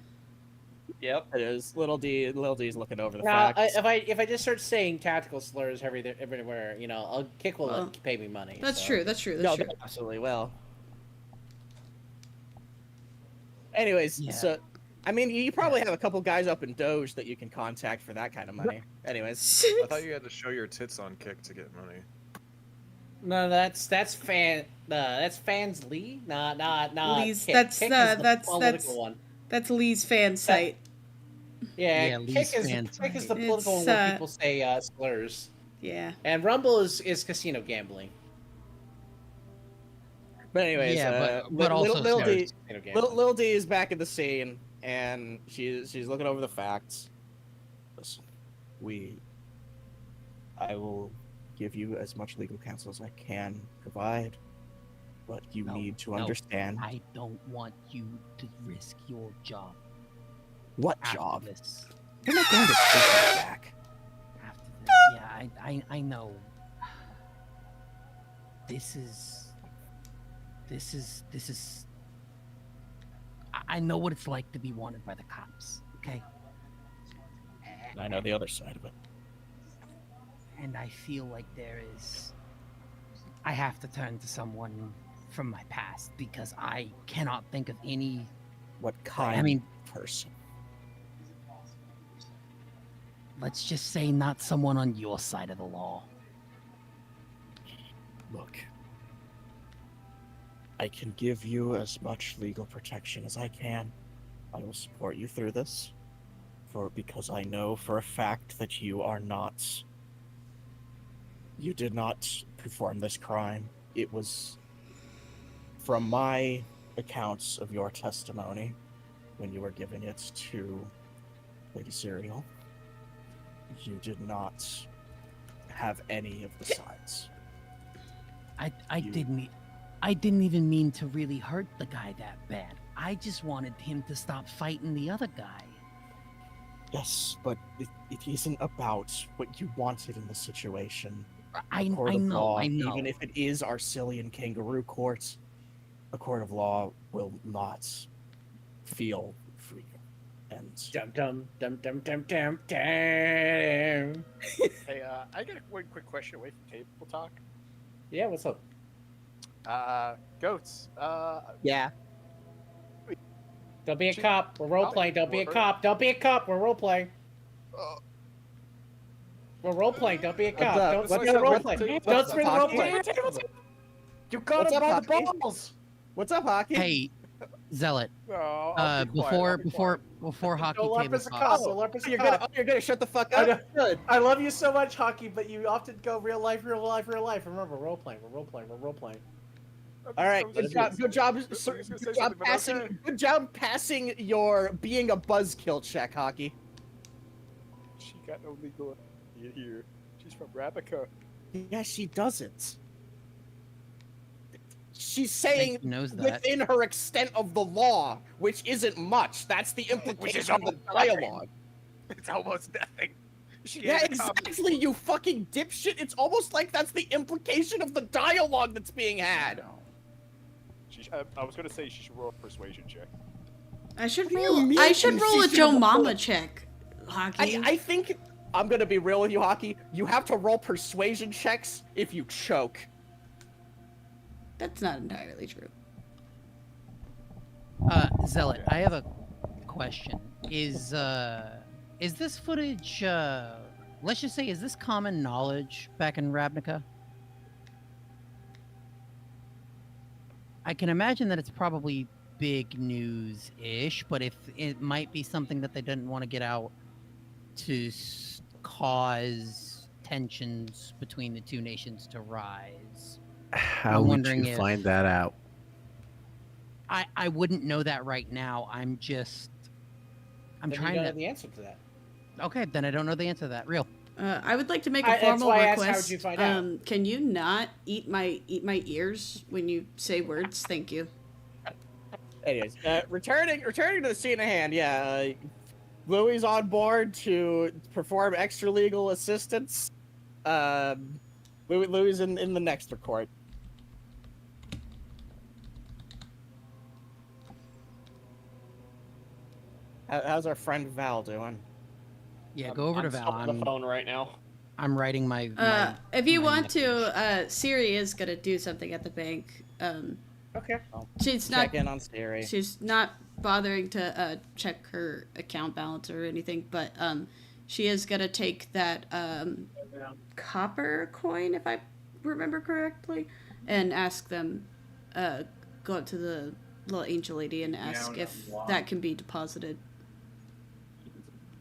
K: Yep, it is. Little D's looking over the
D: Now,
K: facts.
D: if I just start saying tactical slurs everywhere, you know, Kick will pay me money.
I: That's
D: so.
I: true. That's true.
K: No,
I: That's true.
K: they absolutely will. Anyways, so I mean, you probably have a couple guys up in Doge that you can contact for that kind of money. Anyways,
L: I thought you had to show your tits on Kick to get money.
D: No, that's Fans Lee. Nah.
I: Lee's.
D: Kick.
I: That's
D: Kick is the political one.
I: That's Lee's fan site.
D: Yeah,
N: Lee's
D: Kick is the political one where people say slurs.
I: Yeah.
D: And Rumble is casino gambling.
K: but anyways,
N: but also
K: Lil D,
D: Casino gambling.
K: Lil D is back in the scene, and she's looking over the facts. Listen, I will give you as much legal counsel as I can provide, but you need to understand.
N: I don't want you to risk your job.
K: What
N: after
K: job?
N: This.
K: You're not going to take it back.
N: After this, yeah, I know. This is. I know what it's like to be wanted by the cops. Okay.
K: I know the other side of it.
N: And I feel like I have to turn to someone from my past because I cannot think of any.
K: What kind of person?
N: Let's just say not someone on your side of the law.
K: Look, I can give you as much legal protection as I can. I will support you through this, because I know for a fact that you did not perform this crime. It was from my accounts of your testimony when you were giving it to Lady Cyridil. You did not have any of the sides.
N: I didn't even mean to really hurt the guy that bad. I just wanted him to stop fighting the other guy.
K: Yes, but it isn't about what you wanted in the situation.
N: I
K: know.
N: Even
K: if it is Arcelian Kangaroo Court, a court of law will not feel for you. And
D: Dum.
O: Hey, I got one quick question away from table talk.
D: Yeah, what's up?
O: Goats.
K: Yeah.
D: Don't be a cop. We're role playing. Don't be a cop. Don't be a cop. We're role playing. We're role playing. Don't be a cop. Don't spin the role play. Don't spin the role play. You got him by the balls.
K: What's up, Hockey?
N: Hey, Zealot.
O: No,
N: Before Hockey
D: Don't LARP
N: table
D: as a
N: talk.
D: cop. Don't LARP as a cop.
K: You're gonna shut the fuck up? Good.
D: I love you so much, Hockey, but you often go real life. Remember, we're role playing.
K: All right, good job passing your being a buzzkill check, Hockey.
O: She got no legal here. She's from Rabica.
K: Yeah, she doesn't. She's saying
N: knows that.
K: within her extent of the law, which isn't much. That's the implication of the dialogue.
O: It's almost nothing.
K: Yeah, exactly, you fucking dipshit. It's almost like that's the implication of the dialogue that's being had.
O: I was gonna say she should roll a persuasion check.
I: I should roll a Joe Mama check, Hockey.
K: I think I'm gonna be real with you, Hockey. You have to roll persuasion checks if you choke.
I: That's not entirely true.
N: Zealot, I have a question. Is this footage, let's just say, is this common knowledge back in Ravnica? I can imagine that it's probably big news-ish, but if it might be something that they didn't want to get out to cause tensions between the two nations to rise.
J: How would you find that out?
N: I wouldn't know that right now. I'm trying
D: to
N: to
D: know the answer to that.
N: Okay, then I don't know the answer to that. Real.
I: I would like to make a
D: That's
I: formal
D: why I asked,
I: request.
D: how would you find out?
I: Can you not eat my ears when you say words? Thank you.
F: Anyways, returning to the scene at hand. Yeah, Louis on board to perform extra legal assistance. Louis in the next record. How's our friend Val doing?
N: Yeah, go over to Val.
C: I'm on the phone right now.
N: I'm writing my.
I: If you want to, Siri is gonna do something at the bank.
F: Okay.
I: She's not.
F: Check in on Siri.
I: She's not bothering to check her account balance or anything, but she is gonna take that copper coin, if I remember correctly, and ask them, go up to the little angel lady and ask if that can be deposited.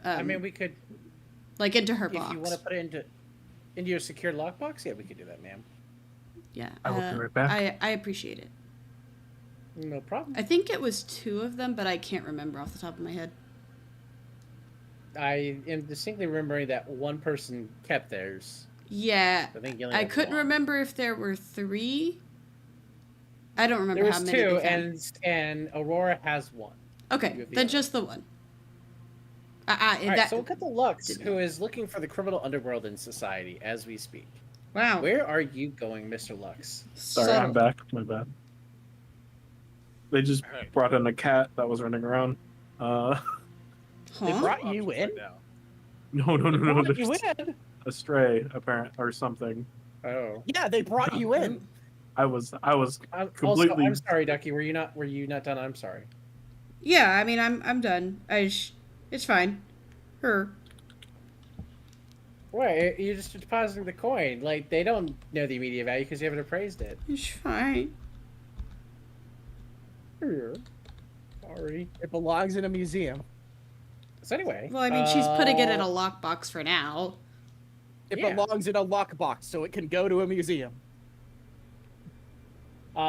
D: I mean, we could,
I: like, into her
D: if
I: box.
D: you want to put it into your secure lockbox. Yeah, we could do that, ma'am.
I: Yeah.
E: I will be right back.
I: I appreciate it.
D: No problem.
I: I think it was 2 of them, but I can't remember off the top of my head.
D: I am distinctly remembering that one person kept theirs.
I: Yeah.
D: I think you only
I: I
D: have
I: couldn't
D: one.
I: remember if there were 3. I don't remember
D: There
I: how
D: was
I: many.
D: 2,
I: they found.
D: and Aurora has 1.
I: Okay,
D: You have the
I: then
D: other.
I: just the one.
D: All right,
I: that,
D: so we'll cut to Lux, who is looking for the criminal underworld in society as we speak.
I: Wow.
D: Where are you going, Mr. Lux?
E: Sorry, I'm back. My bad. They just brought in a cat that was running around.
F: They brought you in?
E: No.
F: Brought you
E: There's
F: in?
E: a stray, apparent, or something.
D: Oh.
F: Yeah, they brought you in.
E: I was completely.
D: Also, I'm sorry, Ducky. Were you not done? I'm sorry.
I: Yeah, I mean, I'm done. It's fine. Her.
D: Wait, you're just depositing the coin. Like, they don't know the immediate value because you haven't appraised it.
I: It's fine.
D: Here. Sorry.
F: It belongs in a museum.
D: So anyway.
I: Well, I mean, she's putting it in a lockbox for now.
F: It
D: Yeah.
F: belongs in a lockbox, so it can go to a museum.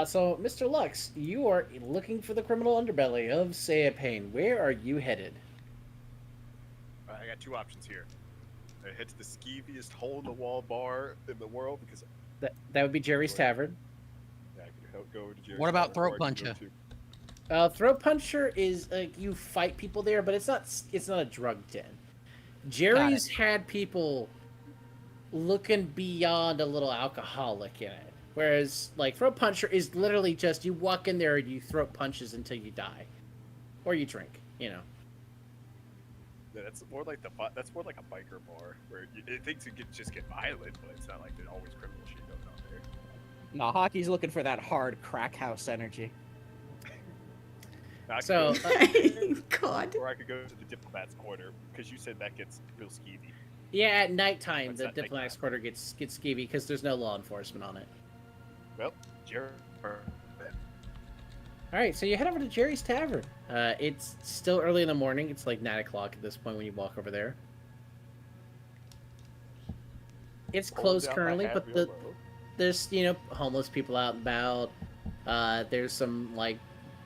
D: So, Mr. Lux, you are looking for the criminal underbelly of Sayapane. Where are you headed?
A: I got 2 options here. I head to the skeeviest hole-in-the-wall bar in the world because
D: That would be Jerry's Tavern.
A: yeah, I could go to Jerry's
N: What about
A: Tavern, or
N: Throat
A: I could go
N: Puncher?
A: to-
D: Throat Puncher is like you fight people there, but it's not a drug den. Jerry's had people looking beyond a little alcoholic in it, whereas like Throat Puncher is literally just you walk in there and you throat punches until you die, or you drink. You know.
A: Yeah, that's more like a biker bar where things could just get violent, but it's not like there's always criminal shit going on there.
F: No, Hockey's looking for that hard crack house energy.
A: I could
D: So,
A: go-
I: God.
A: or I could go to the diplomat's corner because you said that gets real skeevy.
D: Yeah, at nighttime
A: What's
D: the
A: that
D: diplomat's quarter gets skeevy because there's no law enforcement on it.
A: Well, Jerry.
D: All right, so you head over to Jerry's Tavern. It's still early in the morning. It's like 9 o'clock at this point when you walk over there. It's closed currently, but there's homeless people out and about. There's some like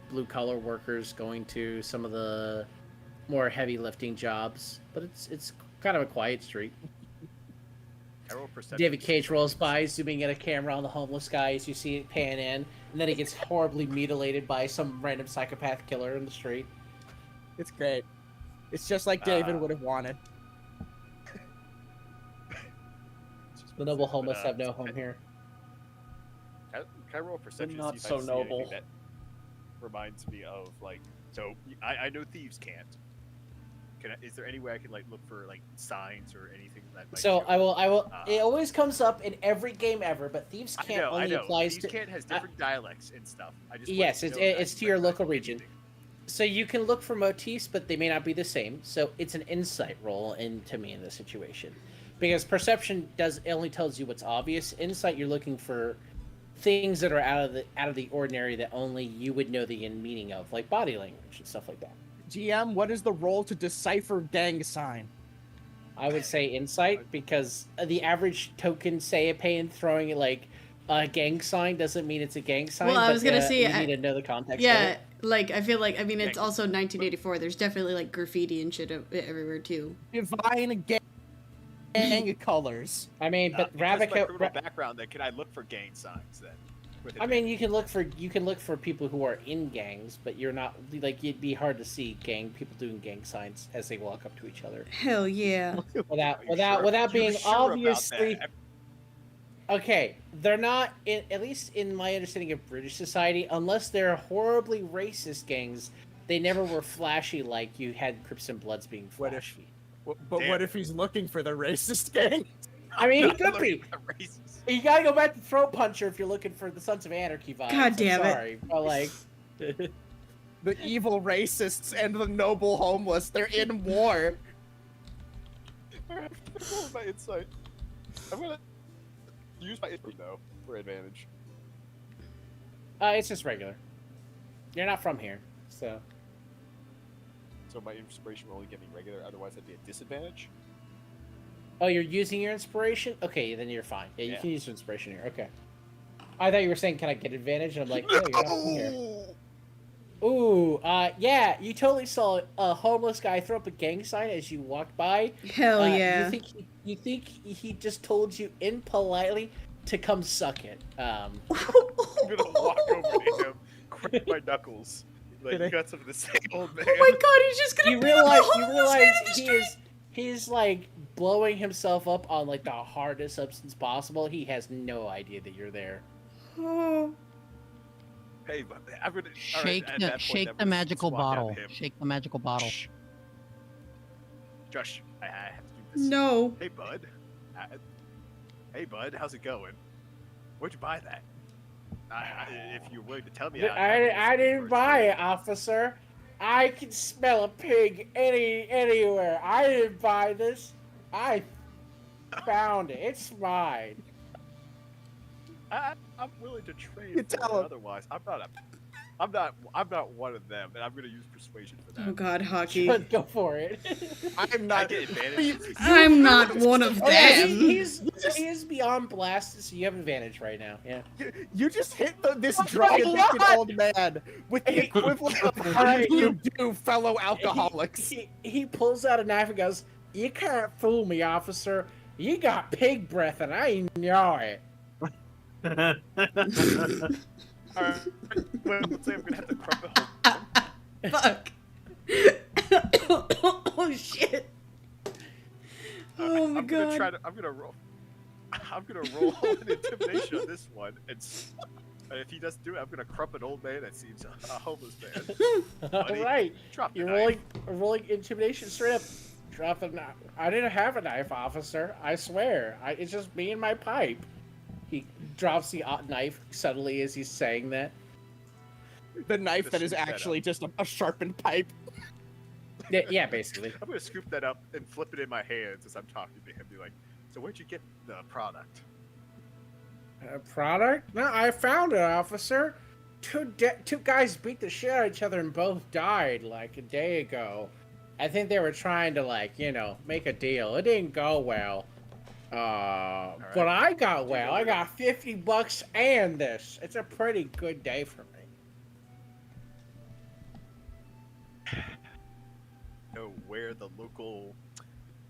D: blue collar workers going to some of the more heavy lifting jobs, but it's kind of a quiet street. David Cage rolls by, zooming in a camera on the homeless guy as you see it pan in, and then he gets horribly mutilated by some random psychopath killer in the street.
F: It's great. It's just like David would have wanted.
D: The noble homeless have no home here.
A: Can I roll a perception?
C: Not
A: to see
C: so
A: if I see anything
C: noble.
A: That reminds me of like. So I know thieves can't. Is there any way I can like look for like signs or anything that? Might
D: So
A: show-
D: I will. It always comes up in every game ever, but thieves
A: I
D: can't
A: know.
D: only applies
A: Thieves
D: to.
A: can't has different dialects and stuff. I just
D: Yes,
A: wanted to know that
D: it's to
A: you
D: your
A: might
D: local
A: know
D: region.
A: anything.
D: So you can look for motifs, but they may not be the same. So it's an insight roll into me in this situation, because perception only tells you what's obvious. Insight, you're looking for things that are out of the ordinary that only you would know the meaning of, like body language and stuff like that.
F: GM, what is the roll to decipher gang sign?
D: I would say insight, because the average token Sayapane throwing it like a gang sign doesn't mean it's a gang sign.
I: Well, I
D: but,
I: was gonna say,
D: you need to know the context. of
I: Yeah,
D: it.
I: like I feel like it's also 1984. There's definitely like graffiti and shit everywhere too.
F: Divine gang colors.
D: I mean, but
A: because of my
D: Ravnica.
A: criminal background, then can I look for gang signs then? With
D: I mean, you can look for people who are in gangs, but you're not like it'd be hard to see people doing gang signs as they walk up to each other.
I: Hell yeah.
D: Without being
A: sure about
D: obviously.
A: that?
D: Okay, they're not at least in my understanding of British society, unless they're horribly racist gangs. They never were flashy like you had Crips and Bloods being flashy.
F: What if he's looking for the racist gang?
D: I mean, he could be. You gotta go back to Throat Puncher if you're looking for the Sons of Anarchy vibes.
I: God damn it.
D: Sorry, but like
F: the evil racists and the noble homeless—they're in war.
A: Alright, roll my insight. I'm gonna use my insight though for advantage.
D: It's just regular. You're not from here, so.
A: So my inspiration will only get me regular, otherwise I'd be at disadvantage.
D: Oh, you're using your inspiration? Okay, then you're fine. Yeah, you can use your inspiration here. Okay. I thought you were saying, can I get advantage? And I'm like, no, you're not from here. Ooh, yeah, you totally saw a homeless guy throw up a gang sign as you walked by.
I: Hell yeah.
D: You think he just told you impolitely to come suck it?
A: I'm gonna walk over to him, crack my knuckles. Like, you got some of the same old man.
I: Oh my god, he's just gonna be
D: you realize he's like blowing himself up on like the hardest substance possible. He has no idea that you're there.
I: Oh.
A: Hey, I'm gonna
N: Shake the magical bottle. Shake the magical bottle.
A: Josh, I have to do this.
I: No.
A: Hey, bud. Hey, bud, how's it going? Where'd you buy that? If you're willing to tell me,
D: I didn't buy it, officer. I can smell a pig anywhere. I didn't buy this. I found it. It's mine.
A: I'm willing to trade for it otherwise. I'm not one of them, and I'm gonna use persuasion for that.
I: Oh god, Hockey.
D: Go for it.
A: I'm not. I get advantage.
I: I'm not one of them.
D: He is beyond blasted, so you have advantage right now. Yeah.
F: You just hit this drunken old man with the equivalent of how you do, fellow alcoholics.
D: He pulls out a knife and goes, "You can't fool me, officer. You got pig breath, and I know it."
A: Alright, let's say I'm gonna have to crumple.
I: Fuck. Oh shit. Oh my god.
A: I'm gonna roll an intimidation on this one, and if he doesn't do it, I'm gonna crump an old man that seems a homeless man.
D: All right.
A: Drop the
D: You're
A: knife.
D: rolling intimidation straight up. Drop the knife. I didn't have a knife, officer. I swear. It's just me and my pipe. He drops the knife subtly as he's saying that.
F: The knife that is actually just a sharpened pipe.
D: Yeah, basically.
A: I'm gonna scoop that up and flip it in my hands as I'm talking to him. Be like, "So where'd you get the product?"
D: Product? No, I found it, officer. Two guys beat the shit out of each other and both died like a day ago. I think they were trying to make a deal. It didn't go well. But I got well. I got $50 and this. It's a pretty good day for me.
A: Know where the local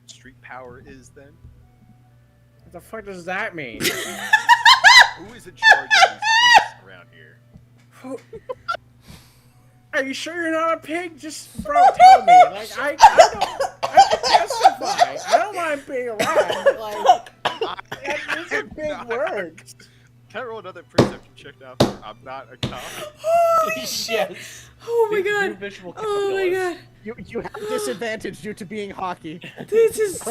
A: street power is then?
D: What the fuck does that mean?
A: Who is in charge of these streets around here?
D: Are you sure you're not a pig? Just tell me. Like I can testify. I don't mind being around. Like these are big words.
A: Can I roll another perception check now? I'm not a cop.
I: Holy shit! Oh my god! Oh my god!
F: You have disadvantage due to being hockey.
I: This is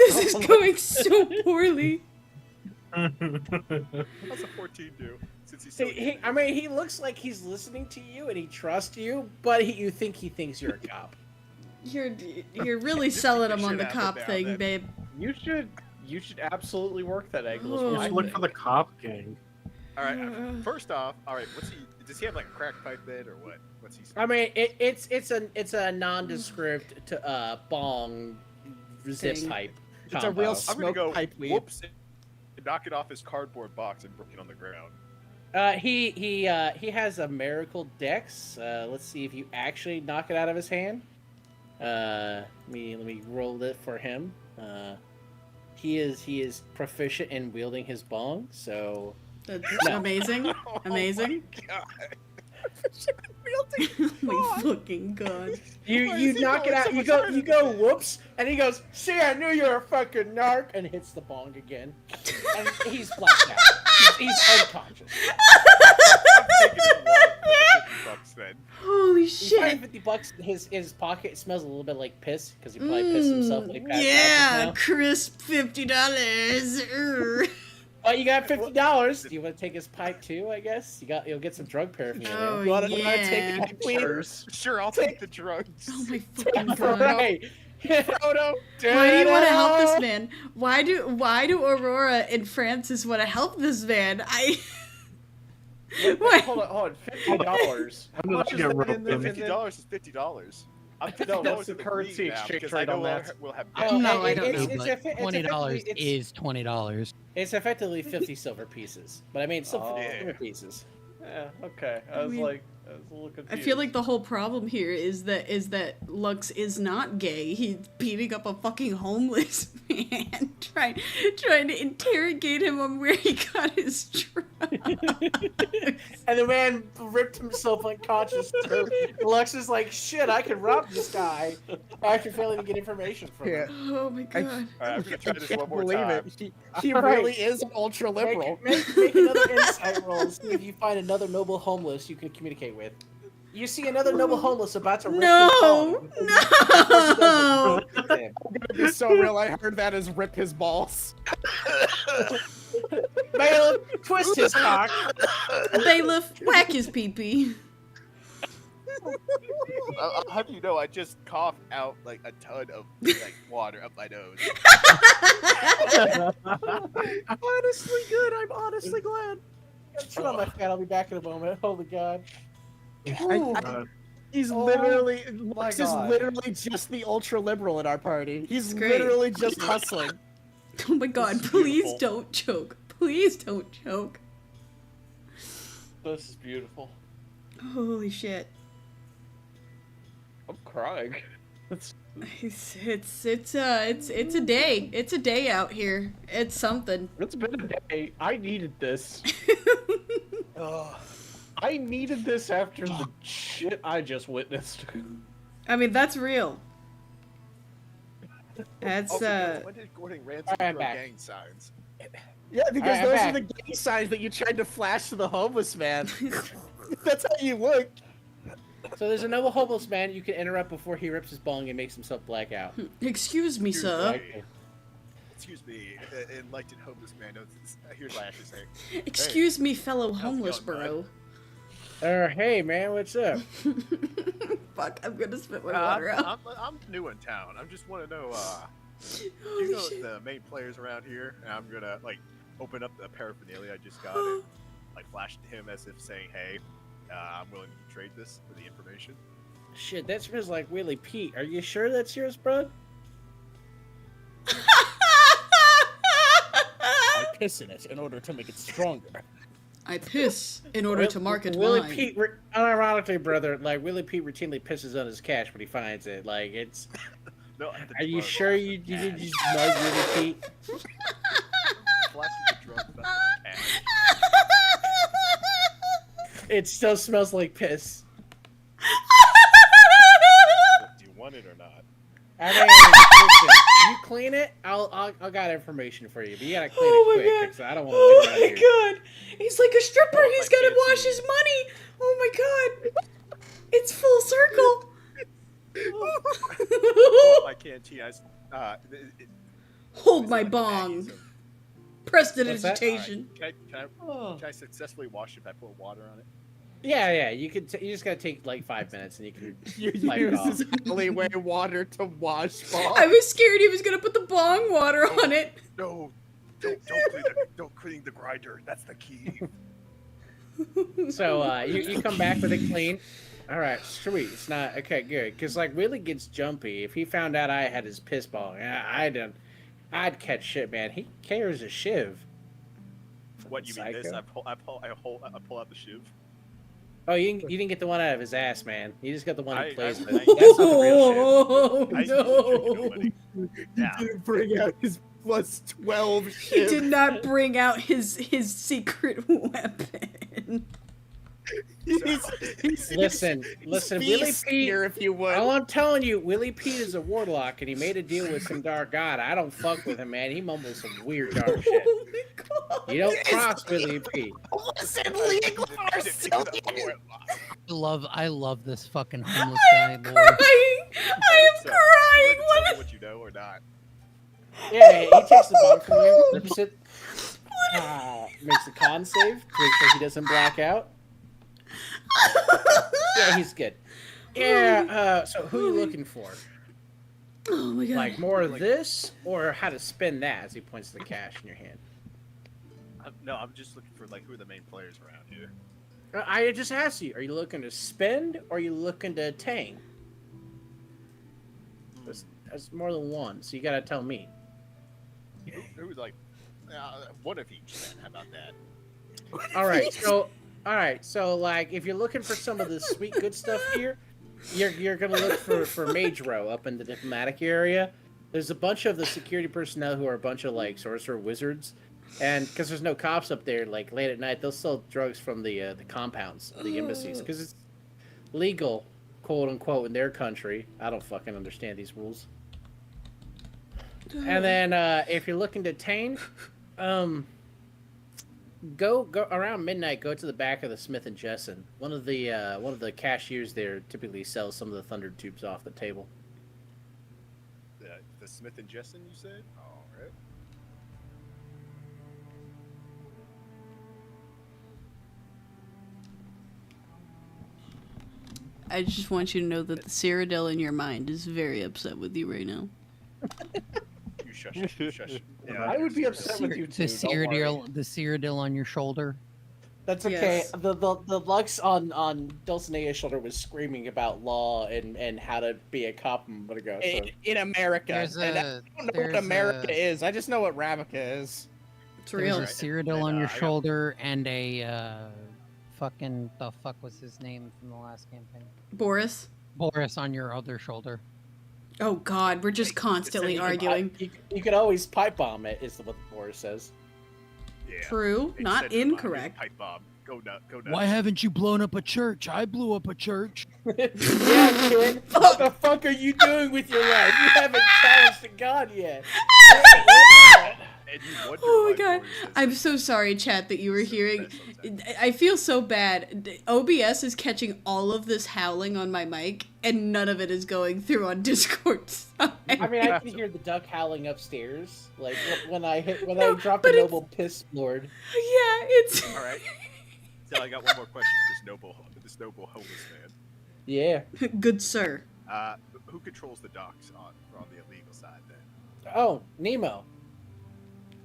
I: going so poorly.
A: How's a 14 do? Since he's so
D: he looks like he's listening to you and he trusts you, but you think he thinks you're a cop.
I: You're really selling him on the cop thing, babe.
C: You should absolutely work that angle.
I: Oh.
E: Just look for the cop gang.
A: All right. First off, all right. Does he have like a crack pipe then, or what? What's he?
D: I mean, it's a nondescript bong zip pipe.
F: It's a real
A: I'm gonna go
F: pipe weed.
A: whoops, and knock it off his cardboard box and break it on the ground.
D: He has a miracle dex. Let's see if you actually knock it out of his hand. Let me roll it for him. He is proficient in wielding his bong, so
I: That's
D: No.
I: amazing. Amazing. Oh my fucking god.
D: you knock it out. You go whoops, and he goes, "See, I knew you were a fucking narc," and hits the bong again, and he's blacked out. He's unconscious.
A: I'm taking his wallet for the $50 then.
I: Holy
D: He's paying
I: shit.
D: $50 in his pocket. It smells a little bit like piss because he probably pissed himself when he passed out
I: Yeah,
D: just now.
I: crisp $50.
D: But you got $50. Do you want to take his pipe too? I guess you'll get some drug paraphernalia.
I: Oh,
D: You wanna
I: yeah.
D: take it, please?
A: Sure, I'll take the drugs.
I: Oh my fucking god.
D: Right.
A: Frodo.
I: Why do you want to help this man? Why do Aurora and Francis want to help this man? Why?
C: Hold on, $50.
E: How did I get roped in?
A: $50 is $50. I'm
C: No,
A: $50
C: that's the
A: in
C: currency
A: green now
C: exchange
A: because
C: rate
A: I
C: on
A: know
C: that.
A: we'll have.
I: No, I don't
N: No,
I: know.
N: but $20 is $20.
D: It's effectively 50 silver pieces, but I mean still
C: Oh.
D: 50 silver pieces.
C: Yeah, okay. I was
I: mean,
C: like, I was a little confused.
I: I feel like the whole problem here is that Lux is not gay. He's beating up a fucking homeless man, trying to interrogate him on where he got his drugs.
D: And the man ripped himself unconscious. So Lux is like, "Shit, I can rob this guy." After failing to get information from him.
I: Oh my god.
A: Alright, I'm gonna try this one more
F: believe
A: time.
F: it. He really is an ultra liberal.
D: Make another insight roll and see if you find another noble homeless you can communicate with. You see another noble homeless about to rip
I: No,
D: his
I: no.
F: I'm gonna be so real. I heard that as rip his balls.
D: Bailiff, twist his cock.
I: Bailiff, whack his pee-pee.
A: I'll have you know, I just coughed out like a ton of like water up my nose.
F: Honestly good. I'm honestly glad.
D: Turn on my fan. I'll be back in a moment. Holy god.
F: He's
C: Oh,
F: literally
C: my
F: Lux is
C: God.
F: literally just the ultra liberal in our party. He's
I: Great.
F: literally just hustling.
I: Oh my god,
A: is
I: please
A: beautiful.
I: don't choke. Please don't choke.
C: This is beautiful.
I: Holy shit.
C: I'm crying.
I: It's a day. It's a day out here. It's something.
C: It's been a day. I needed this. I needed this after the shit I just witnessed.
I: I mean, that's real. That's
A: Also, when did Gordon Ramsay
D: Alright, I'm
A: throw
D: back.
A: gang signs?
F: Yeah, because
D: Alright, I'm
F: those
D: back.
F: are the gang signs that you tried to flash to the homeless man. That's how you look.
D: So there's a noble homeless man you can interrupt before he rips his bong and makes himself black out.
I: Excuse me, sir.
A: Excuse me, enlightened homeless man. No, here's what I have to say.
I: Excuse me, fellow
A: How's it
I: homeless
A: going,
I: bro.
D: Hey man, what's up?
I: Fuck, I'm gonna spit my
A: I'm,
I: water out.
A: I'm new in town. I just want to know,
I: Holy
A: you know
I: shit.
A: the main players around here? And I'm gonna like open up the paraphernalia I just got and like flash to him as if saying, "Hey, I'm willing to trade this for the information."
D: Shit, that smells like Willie Pete. Are you sure that's yours, bro?
F: I piss in it in order to make it stronger.
I: I piss in order to market
D: Willie
I: mine.
D: Pete, unironically, brother, like Willie Pete routinely pisses on his cash when he finds it. Like it's.
A: No,
D: Are you sure you did just mug Willie Pete?
A: Flashing the drugs, not the cash.
D: It still smells like piss.
A: Do you want it or not?
D: I mean, listen, you clean it, I'll got information for you, but you gotta clean
I: Oh
D: it
I: my
D: quick,
I: god.
D: 'cause I don't want to
I: Oh
D: live around
I: my
D: here.
I: god. He's like a stripper.
A: Oh,
I: He's
A: I
I: gotta
A: can't
I: wash
A: see
I: his money. Oh my god. It's full circle.
A: Oh, my canteen.
I: Hold my bong. Prestidigitation.
A: Can I successfully wash it if I put water on it?
D: Yeah, you could. You just gotta take like 5 minutes, and you can.
F: You
D: wipe it
F: use
D: off.
F: his alleyway water to wash balls.
I: I was scared he was gonna put the bong water on it.
A: No, don't clean the grinder. That's the key.
D: So you come back with it clean. All right, sweet. It's not okay. Good, because like Willie gets jumpy. If he found out I had his piss ball, I'd catch shit, man. He carries a shiv.
A: What you mean? This?
D: Psycho.
A: I pull out the shiv.
D: Oh, you didn't get the one out of his ass, man. You just got the one he plays with.
A: I-
D: That's not the real shit.
I: Oh
A: I
I: no.
A: Yeah.
F: He didn't bring out his plus 12
I: He did not bring out his secret weapon.
D: Listen, Willie Pete.
F: Here, if you would.
D: All I'm telling you, Willie Pete is a warlock, and he made a deal with some dark god. I don't fuck with him, man. He mumbles some weird dark shit. You don't cross Willie Pete.
F: Listen, legal
N: I love this fucking homeless
I: I
N: guy,
I: am
N: Lord.
I: crying. I am crying.
A: Tell me
I: What?
A: what you know or not.
D: Yeah, he takes the bomb from you, rips it, makes a con save to make sure he doesn't black out. Yeah, he's good. Yeah, so who are you looking for?
I: Oh my god.
D: Like more of this, or how to spend that as he points to the cash in your hand?
A: No, I'm just looking for like who are the main players around here.
D: I just asked you, are you looking to spend, or are you looking to tang? That's more than one, so you gotta tell me.
A: Who's like one of each? Then how about that?
D: All right, so like if you're looking for some of the sweet good stuff here, you're gonna look for Mage Row up in the diplomatic area. There's a bunch of the security personnel who are a bunch of like sorcerer wizards, and because there's no cops up there, like late at night they'll sell drugs from the compounds, the embassies, because it's legal, quote unquote, in their country. I don't fucking understand these rules. And then if you're looking to tame, go around midnight. Go to the back of the Smith and Jessen. One of the cashiers there typically sells some of the thunder tubes off the table.
A: The Smith and Jessen, you said? All right.
I: I just want you to know that the Cyridil in your mind is very upset with you right now.
A: You shush. Shush. Yeah,
C: I would be upset with you
N: The
C: too. don't worry.
N: Cyridil on your shoulder.
F: That's okay.
I: Yes.
F: The Lux on Dulcinea's shoulder was screaming about law and how to be a cop a moment ago. So. In America.
N: There's
F: And I don't know what America is. I just know what Ravnica is.
I: It's real.
N: There's a Cyridil on your shoulder and a fucking the fuck was his name from the last campaign?
I: Boris?
N: Boris on your other shoulder.
I: Oh god, we're just constantly arguing.
F: You could always pipe bomb it, is what Boris says.
A: Yeah.
I: True, not incorrect.
A: Pipe bomb. Go nuts.
N: Why haven't you blown up a church? I blew up a church.
F: Yeah, kid. What the fuck are you doing with your life? You haven't challenged to God yet.
I: Oh my god. I'm so sorry, chat, that you were hearing. I feel so bad. OBS is catching all of this howling on my mic, and none of it is going through on Discord.
F: I mean, I can hear the duck howling upstairs, like when I drop the noble piss lord.
I: Yeah, it's.
A: All right. So I got one more question for this noble homeless man.
F: Yeah.
I: Good sir.
A: Who controls the docks on the illegal side then?
F: Oh, Nemo.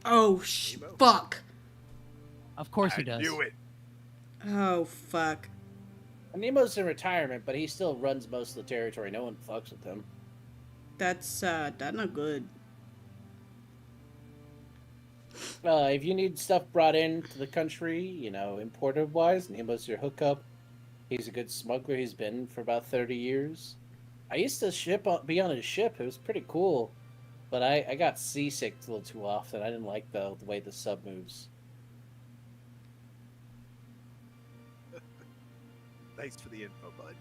I: Oh, fuck.
N: Of course he does.
A: I knew it.
I: Oh, fuck.
F: Nemo's in retirement, but he still runs most of the territory. No one fucks with him.
I: That's not good.
F: If you need stuff brought into the country, imported wise, Nemo's your hookup. He's a good smuggler. He's been for about 30 years. I used to be on his ship. It was pretty cool. But I got seasick a little too often. I didn't like the way the sub moves.
A: Thanks for the info, bud.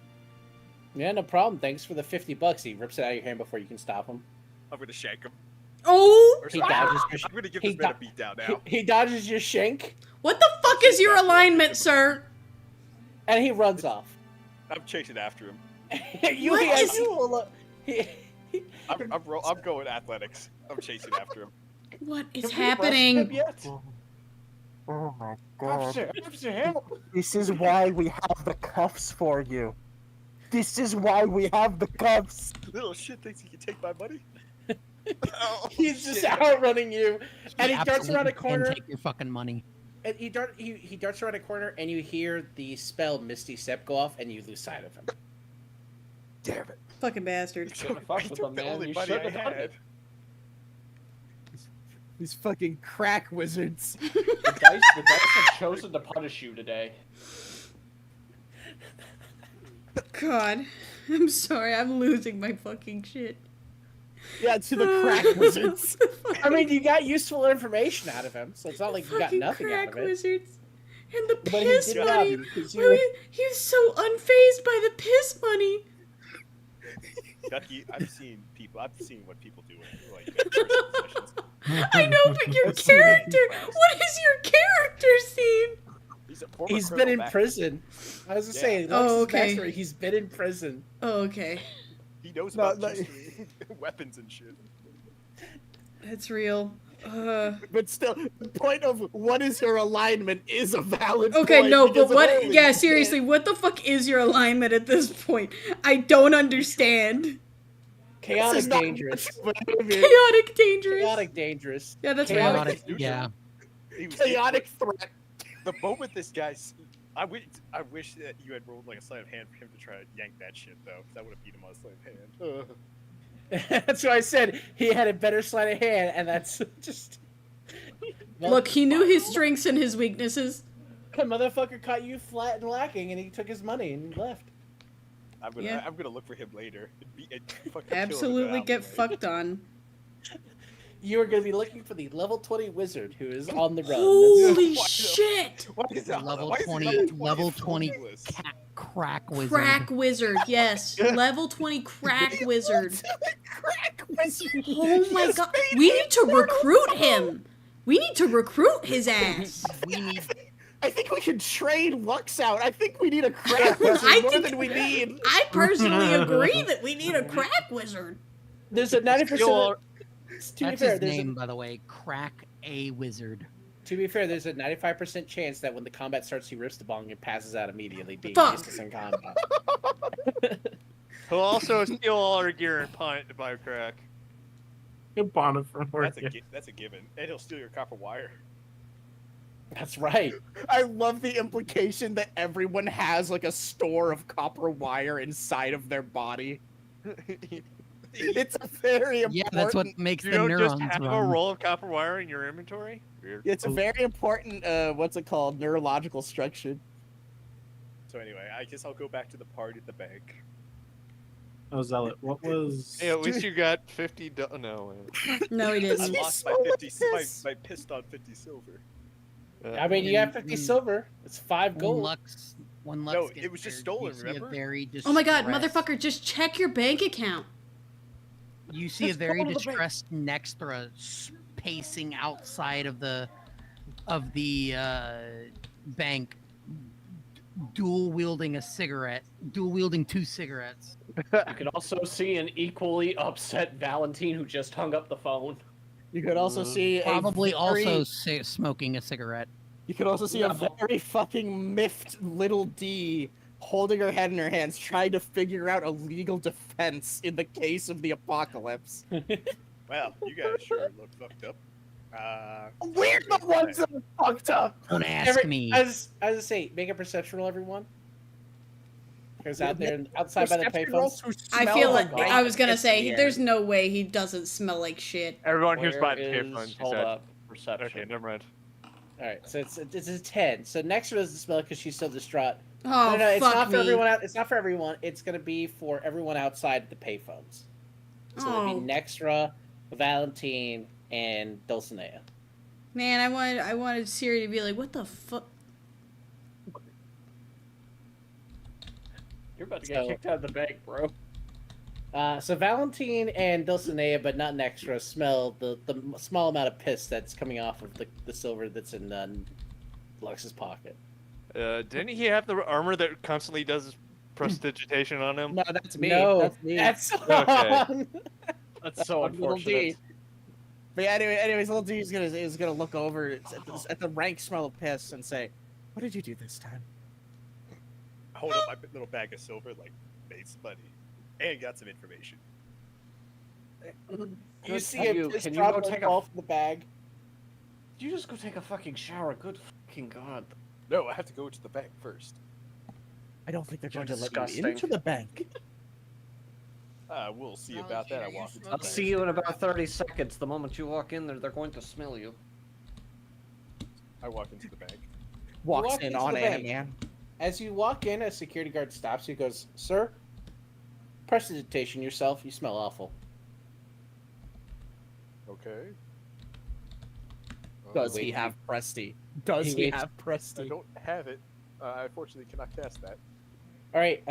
F: Yeah, no problem. Thanks for the $50. He rips it out of your hand before you can stop him.
A: I'm gonna shank him.
I: Oh!
F: He dodges your
A: I'm gonna give this man a beat down now.
F: He dodges your shank.
I: What the fuck is your alignment, sir?
F: And he runs off.
A: I'm chasing after him. I'm going athletics. I'm chasing after him.
I: What is happening?
K: Oh my god. This is why we have the cuffs for you. This is why we have the cuffs.
A: Little shit thinks he can take my money.
F: He's just outrunning you, and he darts around a corner.
N: Take your fucking money.
F: And he darts around a corner, and you hear the spell Misty Step go off, and you lose sight of him.
A: Damn it!
I: Fucking bastard.
F: These fucking crack wizards.
C: The dice have chosen to punish you today.
I: God, I'm sorry. I'm losing my fucking shit.
F: Yeah, to the crack wizards.
D: I mean, you got useful information out of him, so it's not like you got
I: Fucking
D: nothing out
I: crack
D: of it.
I: wizards. And the
D: But he
I: piss
D: did
I: money.
D: rob you, 'cause
I: Why he was so unfazed by the piss money.
A: Ducky, I've seen what people do in like prison sessions.
I: I know, but your character. What is your character scene?
D: He's been in prison. I was just saying.
I: Oh, okay.
D: Backstory, he's been in prison.
I: Oh, okay.
A: He knows about history, weapons and shit.
I: That's real.
F: But still, the point of what is your alignment is a valid
I: Okay,
F: point.
I: no, but
F: because
I: what?
F: apparently
I: Yeah,
F: you
I: seriously,
F: can't-
I: what the fuck is your alignment at this point? I don't understand.
D: Chaotic dangerous.
I: Chaotic dangerous.
D: Chaotic dangerous.
I: Yeah, that's
N: Chaotic,
I: right.
N: yeah.
A: He was
F: Chaotic threat.
A: The moment this guy's, I wish that you had rolled like a sleight of hand for him to try to yank that shit though, because I would have beat him on a sleight of hand.
D: That's why I said he had a better sleight of hand, and that's just.
I: Look, he knew his strengths and his weaknesses.
D: The motherfucker caught you flat and lacking, and he took his money and left.
A: I'm gonna look for him later. And fucking kill him
I: Absolutely
A: out
I: get
A: the way.
I: fucked on.
D: You are going to be looking for the level 20 wizard who is on the run.
I: Holy shit!
N: Level 20 crack wizard.
I: Crack wizard, yes. Level 20 crack wizard.
F: Crack wizard.
I: Oh my god. We need to recruit him. We need to recruit his ass.
N: We need.
F: I think we should trade Lux out. I think we need a crack wizard more than we need.
I: I personally agree that we need a crack wizard.
D: There's a 90%. To be
N: That's
D: fair,
N: his
D: there's
N: name, by the way. Crack a wizard.
D: To be fair, there's a 95% chance that when the combat starts, he rips the bong and passes out immediately, being
I: Fuck.
D: useless in combat.
B: He'll also steal all our gear and pawn it to buy crack.
A: That's a given. And he'll steal your copper wire.
D: That's right.
F: I love the implication that everyone has like a store of copper wire inside of their body. It's a very important.
N: Yeah, that's what makes
B: You
N: the
B: don't
N: neurons
B: just have a
N: run.
B: roll of copper wire in your inventory? Weird.
F: It's a very important. What's it called? Neurological structure.
A: So anyway, I guess I'll go back to the party at the bank.
E: Oh, Zealot, what was?
B: Hey, at least you got 50. No.
I: No, he
A: I
I: didn't.
A: lost my 50. My pissed on 50 silver.
D: I mean, you have 50 silver. It's 5 gold.
N: When Lux
A: No,
N: gets
A: it was just
N: there,
A: stolen,
N: you see a
A: remember?
N: very
I: Oh my god,
N: distressed-
I: motherfucker, just check your bank account.
N: You see a
F: Let's
N: very
F: go to the bank.
N: distressed Nextra pacing outside of the bank, dual wielding two cigarettes.
C: You can also see an equally upset Valentine who just hung up the phone.
F: You could also see
N: Probably
F: a
N: also
F: very,
N: smoking a cigarette.
F: You could also see a very fucking miffed little D holding her head in her hands, trying to figure out a legal defense in the case of the apocalypse.
A: Well, you guys sure look fucked up.
F: We're the ones that are fucked up.
N: Don't ask me.
D: As I say, make a perception roll, everyone. Because out there, outside by the
F: Perception rolls
D: payphones.
F: who
I: I
F: smell
I: feel
F: like
I: like I was gonna
D: It's
I: say
D: weird.
I: there's no way he doesn't smell like shit.
B: Everyone here's
C: Where
B: bought
C: is-
B: payphones. you
C: Hold
B: said.
C: up. Perception.
B: Okay, never mind.
D: All right, so it's a 10. So Nextra doesn't smell because she's so distraught.
I: Oh,
D: no, it's
I: fuck
D: not for
I: me.
D: everyone. It's not for everyone. It's gonna be for everyone outside the payphones. So
I: Oh.
D: it'll be Nextra, Valentine, and Dulcinea.
I: Man, I wanted Siri to be like, what the fuck?
C: You're about to get
D: So-
C: kicked out of the bank, bro.
D: So Valentine and Dulcinea, but not Nextra, smell the small amount of piss that's coming off of the silver that's in Lux's pocket.
B: Didn't he have the armor that constantly does prestidigitation on him?
F: No, that's me.
D: No,
F: that's me.
D: that's
B: Okay.
D: on.
C: That's so
F: Little D.
C: unfortunate.
F: But yeah, anyways, little D is gonna look over at the rank smell of piss and say, "What did you do this time?"
A: Hold up my little bag of silver, like, made some money. And got some information.
D: You
C: Good
D: see
C: for
D: a
C: you.
D: piss
C: Can you go
D: drop
C: take
D: fall
C: a?
D: from the bag.
C: You just go take a fucking shower. Good fucking god.
A: No, I have to go to the bank first.
F: I don't think they're going to let
C: disgusting.
F: you into the bank.
A: We'll see about that. I walk into the
M: I'll
A: bank.
M: see you in about 30 seconds. The moment you walk in there, they're going to smell you.
A: I walk into the bank.
F: Walks
D: walk
F: in
D: into
F: on
D: the bank.
F: Animan.
D: As you walk in, a security guard stops you. Goes, "Sir, prestidigitation yourself. You smell awful."
O: Okay.
F: Does he have Presty? Does he have
O: I
F: Presty?
O: don't have it. I unfortunately cannot cast that.
D: All right,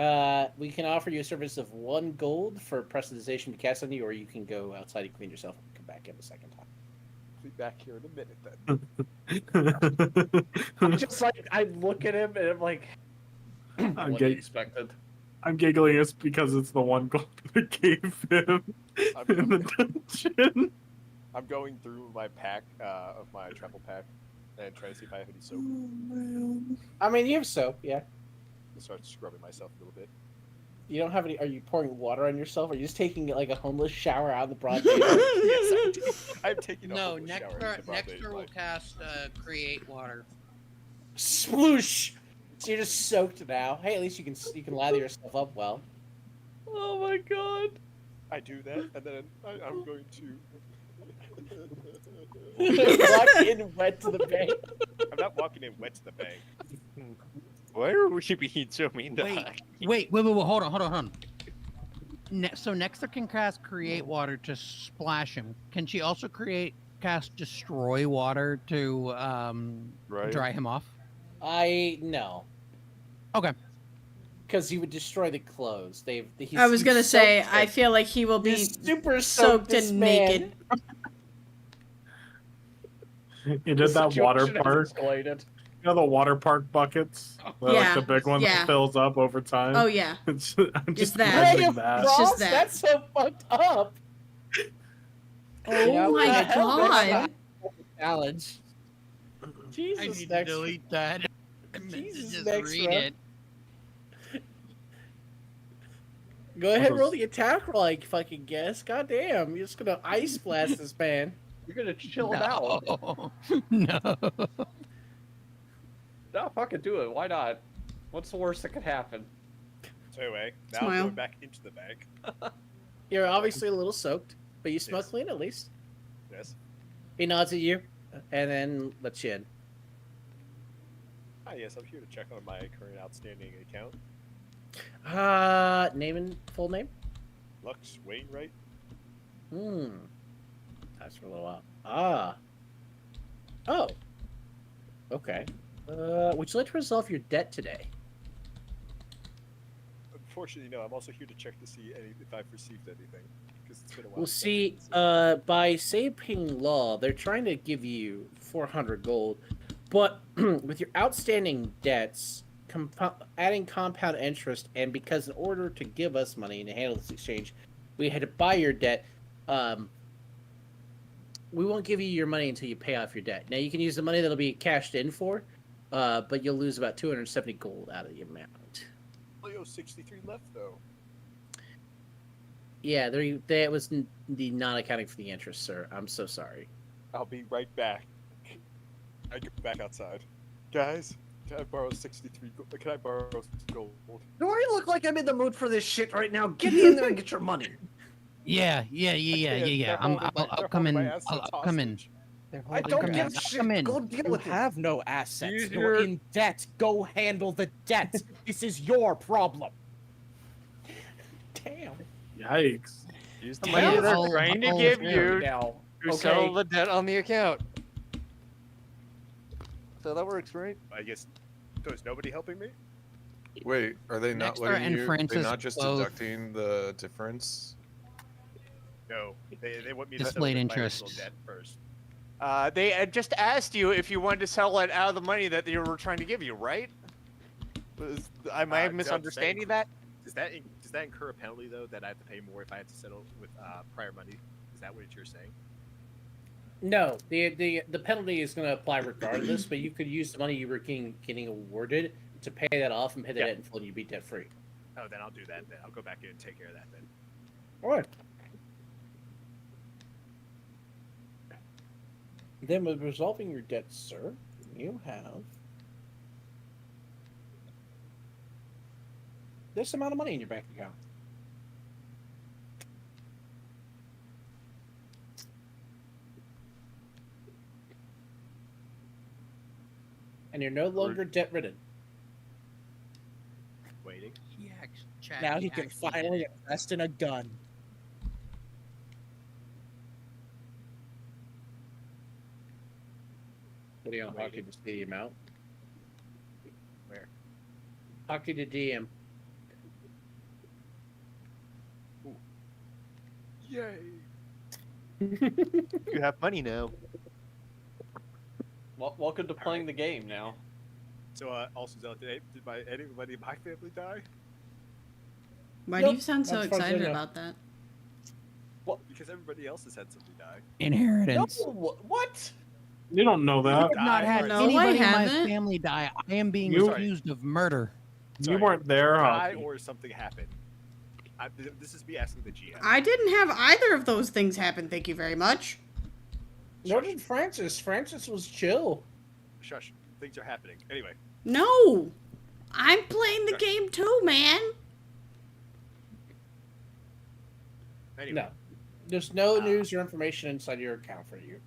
D: we can offer you a service of 1 gold for pressurization to cast on you, or you can go outside and clean yourself and come back in the second time.
O: Be back here in a minute then.
C: I'm just like, I look at him and I'm like,
E: I'm
C: what he expected.
E: I'm giggling it's because it's the one gold I gave him in the dungeon.
O: I'm going through my pack of my travel pack and trying to see if I have any soap.
D: I mean, you have soap, yeah.
O: I start scrubbing myself a little bit.
D: You don't have any. Are you pouring water on yourself? Or are you just taking like a homeless shower out in the broad daylight?
O: Yes, I'm taking a
G: No,
O: homeless shower in the broad
G: Nexter will
O: daylight.
G: cast create water.
D: Sploosh! So you're just soaked now. Hey, at least you can lather yourself up well.
C: Oh my god.
O: I do that, and then I'm going to.
D: Walk in wet to the bank.
O: I'm not walking in wet to the bank.
B: Why are we being so mean to
N: Wait,
B: her?
N: wait, hold on. So Nexter can cast create water to splash him. Can she also cast destroy water to dry him off?
D: No.
N: Okay.
D: Because he would destroy the clothes.
I: I was gonna say, I feel like he will be
D: super
I: soaked
D: this
I: and
D: man.
I: naked.
E: You did that water park. You know the water park buckets?
I: Yeah,
E: Like the big one
I: yeah.
E: that fills up over time?
I: Oh, yeah.
E: I'm
I: Just
E: just
I: that.
E: imagining that.
I: It's just that.
D: That's so fucked up.
I: Oh my god.
F: Challenge.
D: Jesus,
N: I need to
D: Nexter.
N: delete that.
D: Jesus,
N: Just
D: Nexter.
N: read it.
D: Go ahead, roll the attack roll, like fucking guess. God damn, you're just gonna ice blast this man.
C: You're gonna chill him out.
N: No.
C: No, fucking do it. Why not? What's the worst that could happen?
O: So anyway, now
I: Smile.
O: I'm going back into the bank.
D: You're obviously a little soaked, but you smell
O: Yes.
D: clean at least.
O: Yes.
D: He nods at you, and then lets you in.
O: Hi, yes, I'm here to check on my current outstanding account.
D: Name and full name?
O: Lux Wainwright.
D: That's for a little while. Ah. Oh. Okay. Would you like to resolve your debt today?
O: Unfortunately, no. I'm also here to check to see if I've received anything. Because it's been a while.
D: Well,
O: since
D: see, by Saping law, they're trying to give you 400 gold, but with your outstanding debts, adding compound interest, and because in order to give us money and to handle this exchange, we had to buy your debt. We won't give you your money until you pay off your debt. Now, you can use the money that'll be cashed in for, but you'll lose about 270 gold out of the amount.
O: I owe 63 left, though.
D: Yeah, that was the not accounting for the interest, sir. I'm so sorry.
O: I'll be right back. I go back outside. Guys, can I borrow 63 gold? Can I borrow gold?
M: Do I look like I'm in the mood for this shit right now? Get in there and get your money.
N: Yeah. I'll come in. I'll come in.
M: I don't give a shit.
N: Come in.
M: Go deal
F: You
M: with it.
F: have no assets.
B: Use
F: You're
B: your-
F: in debt. Go handle the debt. This is your problem.
D: Damn.
E: Yikes.
B: Use the
N: Yeah,
B: money they're
N: I'll-
B: trying to
N: I'll-
B: give
N: yeah.
B: you
D: Now,
B: to settle the debt on the account. So that works, right?
O: I guess. So is nobody helping me?
L: Wait, are they not
N: Nexter
L: letting
N: and
L: you?
N: Francis
L: They're not just
N: both-
L: deducting the difference?
O: No. They want me to
N: Displayed
O: settle my original
N: interest.
O: debt first.
B: They had just asked you if you wanted to settle it out of the money that they were trying to give you, right? Am I
O: No,
B: misunderstanding that?
O: Does that incur a penalty though that I have to pay more if I have to settle with prior money? Is that what you're saying?
D: No, the penalty is going to apply regardless, but you could use the money you were getting awarded to pay that off and pay the debt in full, and you'd be debt free.
O: Oh, then I'll do that. Then I'll go back in and take care of that then.
D: All right. Then, with resolving your debt, sir, you have this amount of money in your bank account. And you're no longer debt ridden.
O: Waiting.
F: Now he can finally invest in a gun.
D: Putting on hockey to see the amount.
A: Where?
D: Hockey to DM.
A: Yay!
B: You have money now.
C: Well, welcome to playing the game now.
A: So, also, Zealot, did anybody in my family die?
I: Why do you sound so excited about that?
A: Well, because everybody else has had somebody die.
N: Inheritance.
C: No, what?
E: You don't know that.
N: I have not had
I: No,
N: anybody
I: I
N: in my
I: haven't.
N: family die. I am being
E: You-
N: accused of murder.
E: You weren't there,
A: Die
E: Hockey.
A: or something happened. This is me asking the GM.
I: I didn't have either of those things happen, thank you very much.
D: Nor did Francis. Francis was chill.
A: Shush. Things are happening. Anyway.
I: No! I'm playing the game too, man!
A: Anyway.
D: No. There's no news or information inside your account for you.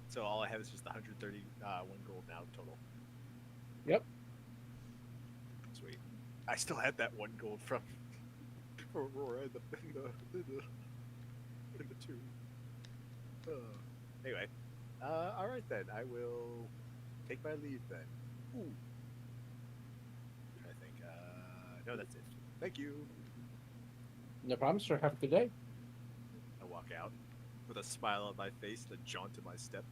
A: So all I have is just 131 gold now total.
D: Yep.
A: Sweet. I still had that 1 gold from Aurora in the two. Anyway. Alright then. I will take my leave then. Ooh. I think, no, that's it. Thank you.
D: No problem, sir. Have a good day.
A: I walk out with a smile on my face and a jaunt to my step.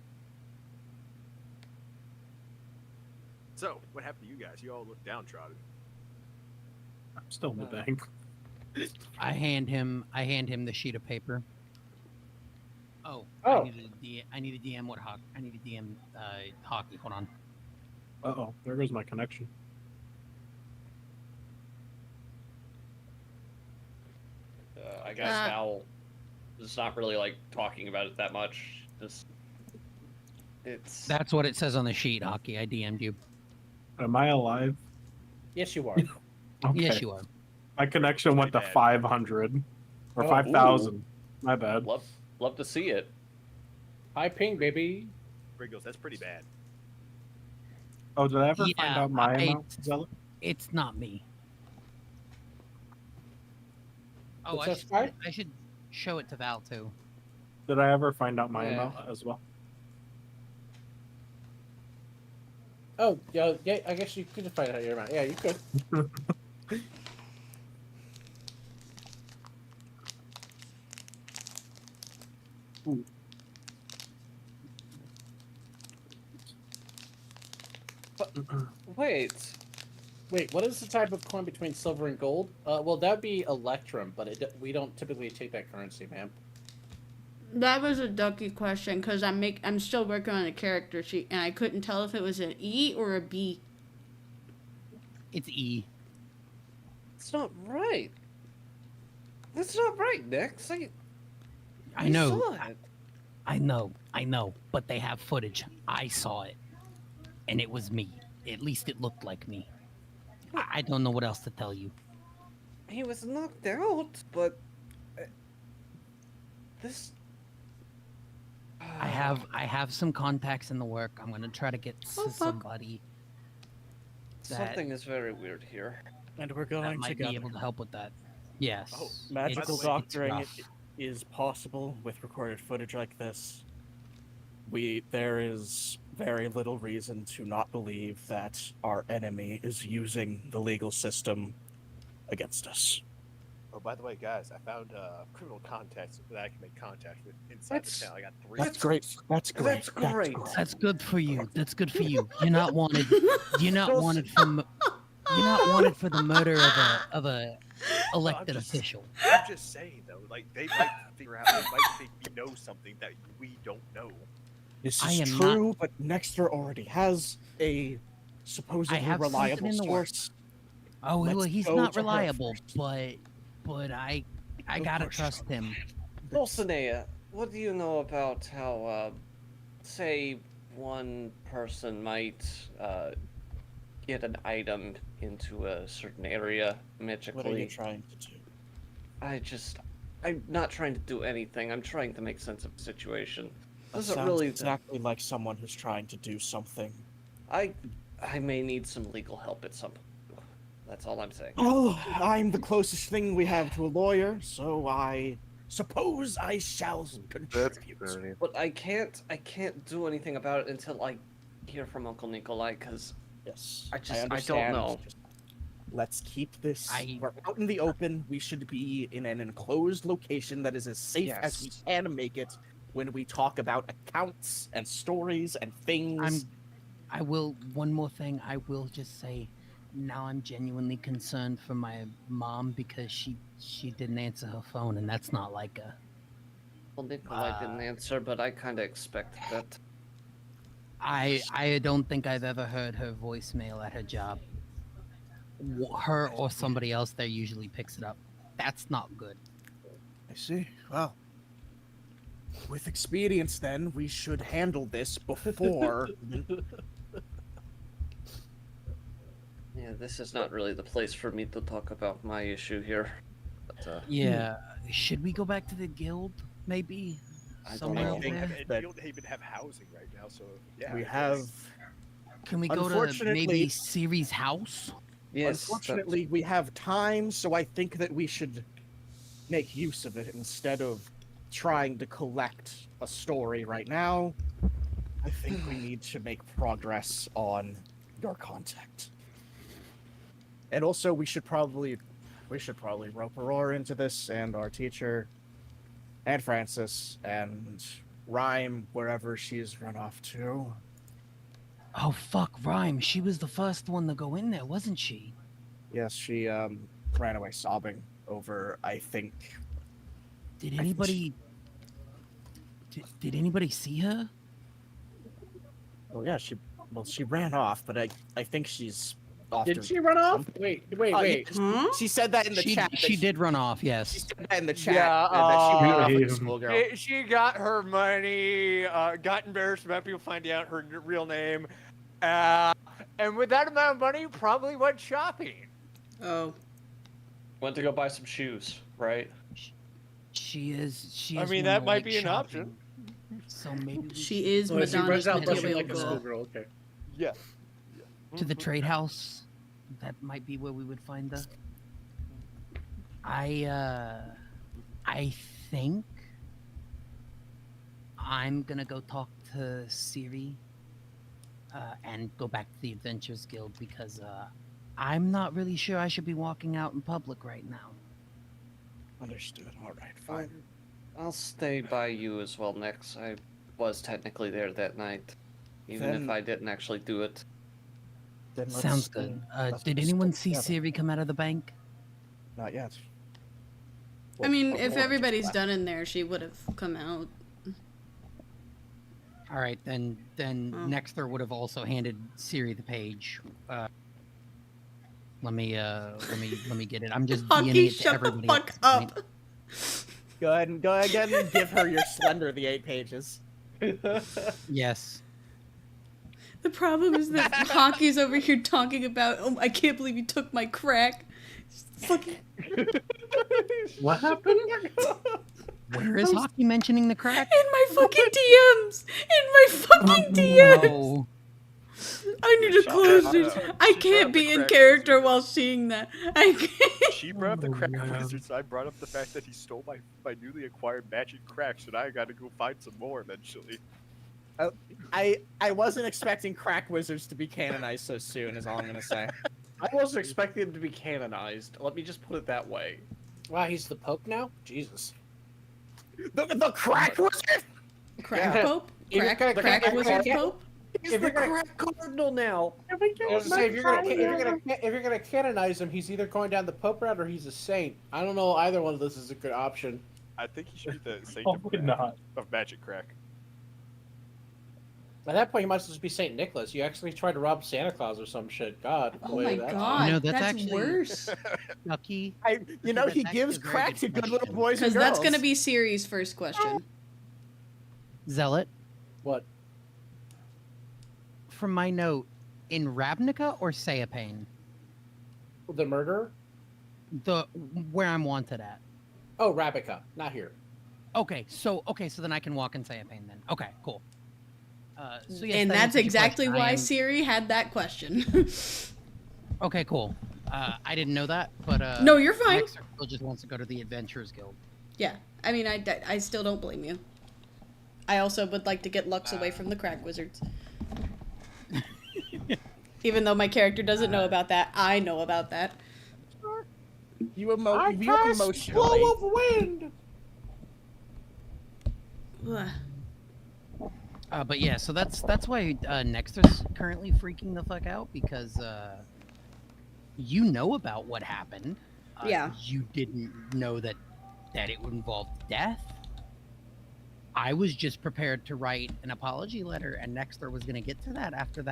A: So, what happened to you guys? You all look downtrodden.
E: I'm still in the bank.
N: I hand him the sheet of paper. Oh.
D: Oh.
N: I need a DM what hockey. I need a DM hockey. Hold on.
E: Uh-oh, there goes my connection.
C: I guess Val is not really like talking about it that much. Just it's.
N: That's what it says on the sheet, hockey. I DM'd you.
E: Am I alive?
D: Yes, you are.
E: Okay.
N: Yes, you are.
E: My connection went to
A: bad.
E: 500 or
C: Oh,
E: 5,000. My bad.
C: Love to see it.
D: High ping, baby.
A: Wriggles, that's pretty bad.
E: Oh, did I ever find
N: Yeah,
E: out my amount, Zealot?
N: It's not me. Oh,
D: What's
N: I
D: that,
N: should,
D: Sky?
N: I should show it to Val too.
E: Did I ever find out my
D: Yeah.
E: amount as well?
D: Oh, yeah, I guess you could find out your amount. Yeah, you could.
E: Ooh.
C: Wait.
D: Wait, what is the type of coin between silver and gold? Well, that'd be electrum, but we don't typically take that currency, ma'am.
I: That was a ducky question because I'm still working on a character sheet and I couldn't tell if it was an E or a B.
N: It's E.
M: It's not right. That's not right, Nick.
N: I know.
M: Saw it.
N: I know. But they have footage. I saw it, and it was me. At least it looked like me. I don't know what else to tell you.
M: He was knocked out, but this.
N: I have some contacts in the work. I'm gonna try to get to somebody.
M: Something is very weird here.
K: And we're
N: that
K: going
N: might
K: together.
N: be able to help with that. Yes.
A: Oh,
K: Magical
N: it's
K: doctoring
N: rough.
K: is possible with recorded footage like this. There is very little reason to not believe that our enemy is using the legal system against us.
A: Oh, by the way, guys, I found criminal contacts that I can make contact with inside the town. I got 3.
K: That's great. That's great.
M: That's great.
N: That's good for you. That's good for you. You're not wanted. You're not wanted from. You're not wanted for the murder of a elected official.
A: I'm just saying, though, like, they might figure out, they might think we know something that we don't know.
K: This
N: I
K: is
N: am
K: true, but Nexter already has a supposedly
N: have something
K: reliable
N: in the
K: source.
N: Oh well,
K: Let's
N: he's
K: go
N: not
K: to her
N: reliable,
K: first.
N: but I gotta trust him.
M: Dulcinea, what do you know about how, say, one person might get an item into a certain area magically?
K: What are you trying to do?
M: I'm not trying to do anything. I'm trying to make sense of the situation.
K: That
M: Doesn't
K: sounds
M: really.
K: exactly like someone who's trying to do something.
M: I may need some legal help at some point. That's all I'm saying.
K: Oh, I'm the closest thing we have to a lawyer, so I suppose I shall contribute.
M: But I can't do anything about it until I hear from Uncle Nikolai, because
K: Yes,
M: I don't
K: understand.
M: know.
K: Just let's keep this. We're out in the open. We should be in an enclosed location that is as safe as we
F: Yes.
K: can make it when we talk about accounts and stories and things.
N: I will. One more thing. I will just say, now I'm genuinely concerned for my mom because she didn't answer her phone, and that's not like a.
M: Well, Nikolai didn't answer, but I kind of expected that.
N: I don't think I've ever heard her voicemail at her job. Her or somebody else there usually picks it up. That's not good.
K: I see. Well, with experience, then we should handle this before.
M: Yeah, this is not really the place for me to talk about my issue here. But,
N: Yeah. Should we go back to the guild? Maybe.
M: I don't
N: Somewhere
M: know.
N: over there?
A: And you don't even have housing right now, so yeah.
K: We
A: I
K: have.
A: guess.
N: Can we go to
K: Unfortunately-
N: maybe Siri's house?
M: Yes.
K: Unfortunately, we have time, so I think that we should make use of it instead of trying to collect a story right now. I think we need to make progress on your contact. And also, we should probably rope Aurora into this, and our teacher, and Francis, and Rhyme, wherever she's run off to.
N: Oh fuck, Rhyme. She was the first one to go in there, wasn't she?
K: Yes, she ran away sobbing over, I think.
N: Did anybody did anybody see her?
K: Oh yeah, she ran off, but I think she's off.
D: Did she run off? Wait.
K: Yeah, she said that in the chat.
N: She did run off, yes.
K: She said that in the chat.
B: Yeah,
K: that she ran off like a schoolgirl.
B: She got her money, got embarrassed about people finding out her real name, and with that amount of money, probably went shopping.
I: Oh.
M: Went to go buy some shoes, right?
N: She is.
B: I mean, that might be an option.
N: So maybe
I: She is
D: Oh, she
I: Madonna's
D: runs out
I: material
D: dressing like a
I: girl.
D: schoolgirl. Okay.
O: Yeah.
N: to the trade house. That might be where we would find her. I think I'm gonna go talk to Ciri and go back to the Adventurers Guild because I'm not really sure I should be walking out in public right now.
K: Understood. All right, fine.
M: I'll stay by you as well, Nix. I was technically there that night, even if
K: Then-
M: I didn't actually do it.
K: Then let's,
N: Sounds good.
K: let's
N: Did
K: just
N: anyone
K: stick
N: see
K: together.
N: Ciri come out of the bank?
K: Not yet.
I: I mean,
K: Well,
I: if
K: Aurora
I: everybody's
K: just
I: done in there, she would have come out.
N: All right, then
I: Oh.
N: Nexter would have also handed Ciri the page. Let me get it. I'm just DMing
I: Hockey,
N: it to
I: shut the
N: everybody.
I: fuck
N: at this point.
I: up.
K: Go ahead and give her your Slender the 8 pages.
N: Yes.
I: The problem is that Hockey's over here talking about, oh, I can't believe you took my crack. Fucking.
E: What happened?
N: Where is Hockey mentioning the crack?
I: In my fucking DMs! In my fucking DMs!
N: No.
I: I need to close it. I can't be in character while seeing that. I can't.
A: She brought up the crack wizard, so I brought up the fact that he stole my newly acquired magic cracks, and I gotta go find some more eventually.
K: I wasn't expecting crack wizards to be canonized so soon, is all I'm gonna say.
C: I wasn't expecting him to be canonized. Let me just put it that way.
D: Wow, he's the Pope now? Jesus.
K: The crack wizard!
I: Crack
C: Yeah.
I: Pope?
D: If you're
I: Crack,
D: gonna-
I: crack
D: if you're
I: wizard
D: gonna-
I: Pope?
C: If you're crack cardinal now.
D: I was gonna say, if you're gonna canonize him, he's either going down the Pope route or he's a saint. I don't know either one of those is a good option.
A: I think he should be the saint
E: Probably not.
A: of magic crack.
D: At that point, he might as well just be Saint Nicholas. You actually tried to rob Santa Claus or some shit. God.
I: Oh my god,
N: You know, that's
I: that's
N: actually-
I: worse.
N: Lucky.
K: You know,
N: That's
K: he
N: actually
K: gives
N: a very
K: crack
N: good
K: to good
N: question.
K: little boys and
I: Because
K: girls.
I: that's gonna be Siri's first question.
N: Zealot.
D: What?
N: From my note, in Ravnica or Sayapane?
D: The murderer?
N: Where I'm wanted at.
D: Oh, Rabica. Not here.
N: Okay, so then I can walk in Sayapane then. Okay, cool. So yes,
I: And
N: that
I: that's
N: answers your
I: exactly
N: question. I
I: why
N: am-
I: Siri had that question.
N: Okay, cool. I didn't know that, but
I: No, you're fine.
N: Nexter still just wants to go to the Adventurers Guild.
I: Yeah, I mean, I still don't blame you. I also would like to get Lux away from the crack wizards. Even though my character doesn't know about that, I know about that.
F: You
K: I cast
F: emotionally.
K: Blow of Wind.
I: Ugh.
N: But yeah, so that's why Nexus currently freaking the fuck out, because you know about what happened.
I: Yeah.
N: You didn't know that it would involve death. I was just prepared to write an apology letter, and Nexter was going to get to that after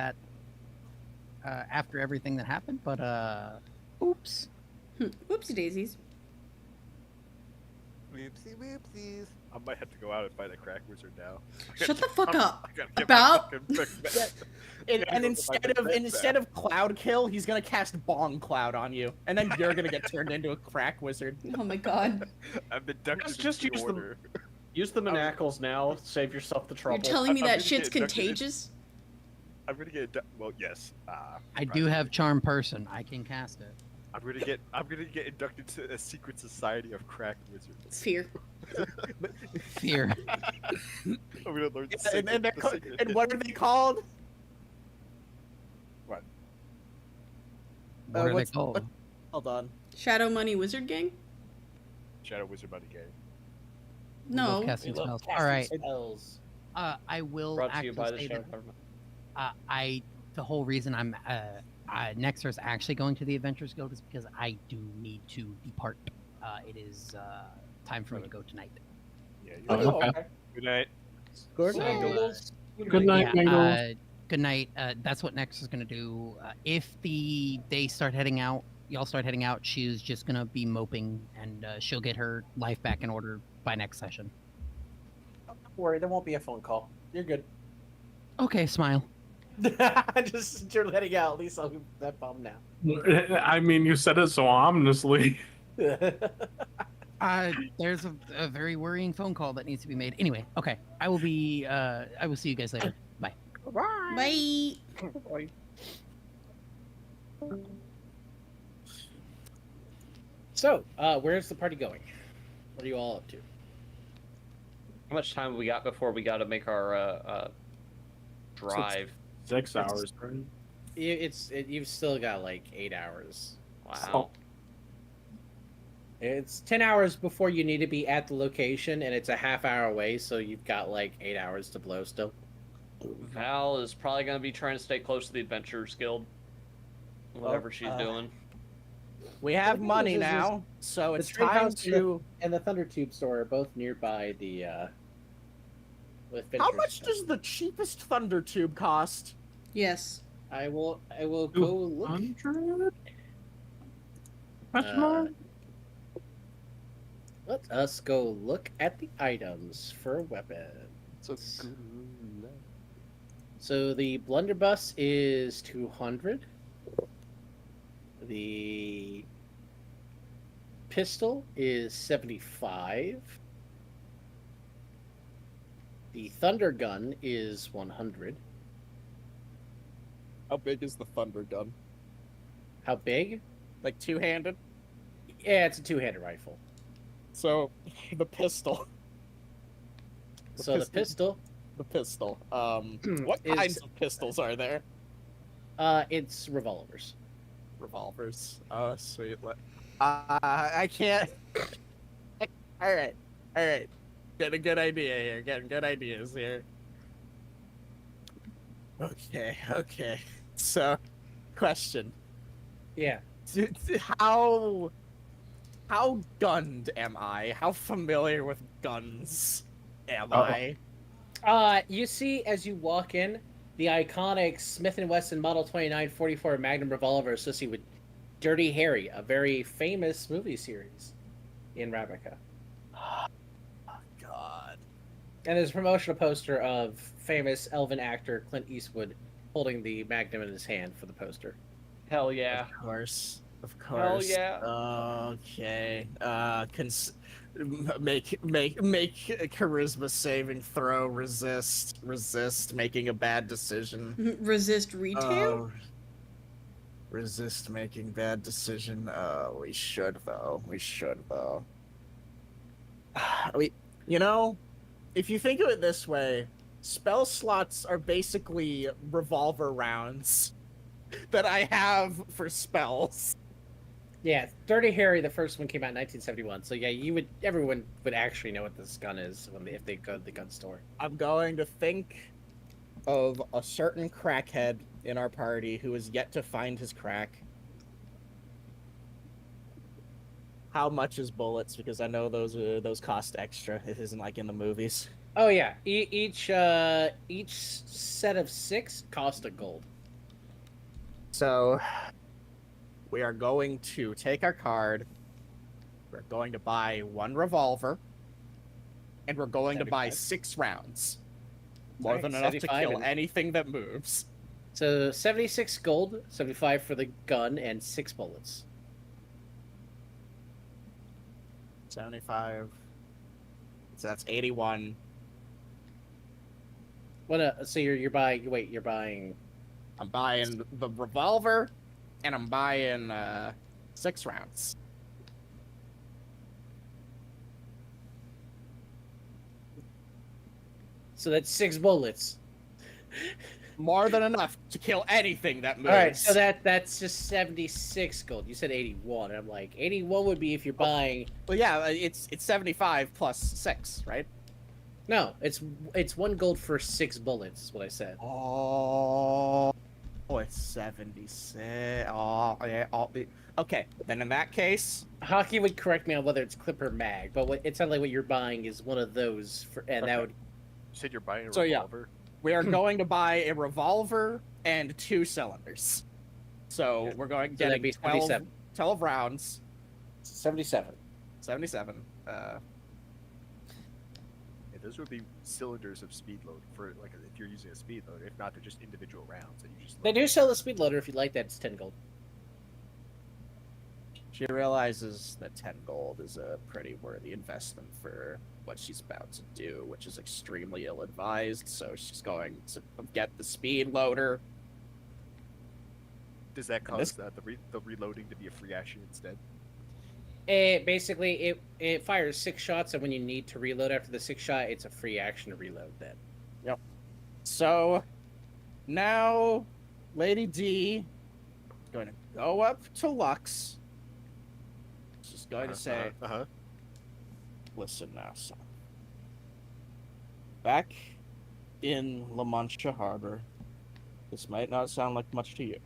N: everything that happened. But oops.
I: Whoopsie daisies.
A: Whoopsie whoopsies. I might have to go out and fight a crack wizard now.
I: Shut the fuck up.
A: I gotta get my
I: About.
A: fucking big bet.
F: And
A: Gotta go get my
F: instead
A: big
F: of
A: bet
F: instead
A: back.
F: of Cloud Kill, he's gonna cast Bong Cloud on you, and then you're gonna get turned into a crack wizard.
I: Oh my god.
A: I've been ducked
C: Just
A: into
C: use
A: the
C: them.
A: order.
C: Use the manacles now. Save yourself the trouble.
I: You're telling me
A: I'm
I: that
A: gonna
I: shit's
A: get inducted in-
I: contagious?
A: I'm gonna get well, yes.
N: I do have Charm Person. I can cast it.
A: I'm gonna get inducted to a secret society of crack wizards.
I: Fear.
N: Fear.
A: I'm gonna learn the
F: And,
A: secret,
F: they're
A: the
F: ca-
A: secret
F: and what are they called?
A: What?
N: What are they
F: what's-
N: called?
F: Hold on.
I: Shadow Money Wizard Gang?
A: Shadow Wizard Buddy Game.
I: No.
N: Casting
C: We love
N: spells. All right.
C: spells.
N: I will
C: Brought to
N: actually
C: you by the
N: say
C: shadow
N: that
C: government.
N: the whole reason I'm Nexter is actually going to the Adventures Guild is because I do need to depart. It is time for me to go tonight.
A: Yeah.
K: Oh, okay.
A: Good night.
F: Good
N: So,
F: night.
K: Good night, Mingles.
N: good night. That's what Nexter is going to do. If they start heading out, y'all start heading out, she's just going to be moping, and she'll get her life back in order by next session.
K: Don't worry, there won't be a phone call. You're good.
N: Okay, smile.
K: Just you're letting out. At least I'll be that bummed now.
E: I mean, you said it so ominously.
N: There's a very worrying phone call that needs to be made. Anyway, okay. I will see you guys later. Bye.
I: Bye.
D: So, where's the party going? What are you all up to?
C: How much time we got before we got to make our drive?
E: 6 hours, right?
D: You've still got like 8 hours.
C: Wow.
D: It's 10 hours before you need to be at the location, and it's a half hour away, so you've got like 8 hours to blow still.
C: Val is probably going to be trying to stay close to the Adventurers Guild. Whatever she's doing.
F: We have
D: The
F: money
D: thing is
F: now, so
D: The
F: it's
D: Trade
F: time
D: House
F: to.
D: and the Thunder Tube store are both nearby the.
F: How much does the cheapest Thunder Tube cost?
I: Yes.
D: I will go look.
E: 200?
D: Let us go look at the items for weapons. So the blunderbuss is 200. The pistol is 75. The thunder gun is 100.
F: How big is the thunder gun?
D: How big?
F: Like two-handed?
D: Yeah, it's a two-handed rifle.
F: So, the pistol.
D: The pistol.
F: The pistol. What
D: Is-
F: kinds of pistols are there?
D: It's revolvers.
F: Revolvers. Oh, sweet. I can't. All right. Getting a good idea here. Getting good ideas here. Okay. So, question.
D: Yeah.
F: How gunned am I? How familiar with guns am I?
D: You see as you walk in, the iconic Smith & Wesson Model 2944 Magnum revolver associated with Dirty Harry, a very famous movie series in Ravnica.
F: God.
D: And there's a promotional poster of famous elven actor Clint Eastwood holding the Magnum in his hand for the poster.
C: Hell yeah.
F: Of course.
C: Hell yeah.
F: Okay. Make a charisma saving throw. Resist making a bad decision.
I: Resist retail?
F: Resist making bad decision. We should though. If you think of it this way, spell slots are basically revolver rounds. that I have for spells.
D: Yeah, Dirty Harry, the first one came out in 1971. So yeah, everyone would actually know what this gun is if they go to the gun store.
F: I'm going to think of a certain crackhead in our party who has yet to find his crack. How much is bullets? Because I know those cost extra. It isn't like in the movies.
D: Oh yeah, each set of 6 cost a gold.
F: So we are going to take our card. We're going to buy 1 revolver, and we're going to buy 6 rounds. More than enough to kill anything that moves.
D: So 76 gold, 75 for the gun, and 6 bullets.
F: 75. So that's 81.
D: What? So you're buying? Wait, you're buying?
F: I'm buying the revolver, and I'm buying 6 rounds.
D: So that's 6 bullets.
F: More than enough to kill anything that moves.
D: All right, so that's just 76 gold. You said 81. I'm like, 81 would be if you're buying.
F: Well, yeah, it's 75 plus 6, right?
D: No, it's 1 gold for 6 bullets. Is what I said.
F: Oh, it's 76. Oh, yeah. Okay, then in that case,
D: Hockey would correct me on whether it's clip or mag, but it sounds like what you're buying is one of those, that would.
A: You said you're buying a
F: so
A: revolver?
F: Yeah, we are going to buy a revolver and 2 cylinders. So we're going to get 12 rounds.
D: 77.
F: 77.
A: Yeah, those would be cylinders of speed load for like if you're using a speed loader. If not, they're just individual rounds that you just.
D: They do sell the speed loader if you'd like that. It's 10 gold.
F: She realizes that 10 gold is a pretty worthy investment for what she's about to do, which is extremely ill-advised. So she's going to get the speed loader.
A: Does that cause the reloading to be a free action instead?
D: Basically, it fires 6 shots, and when you need to reload after the 6th shot, it's a free action to reload then.
F: Yep. So now Lady D is going to go up to Lux. She's going to say, listen now, son. Back in La Mancha Harbor, this might not sound like much to you,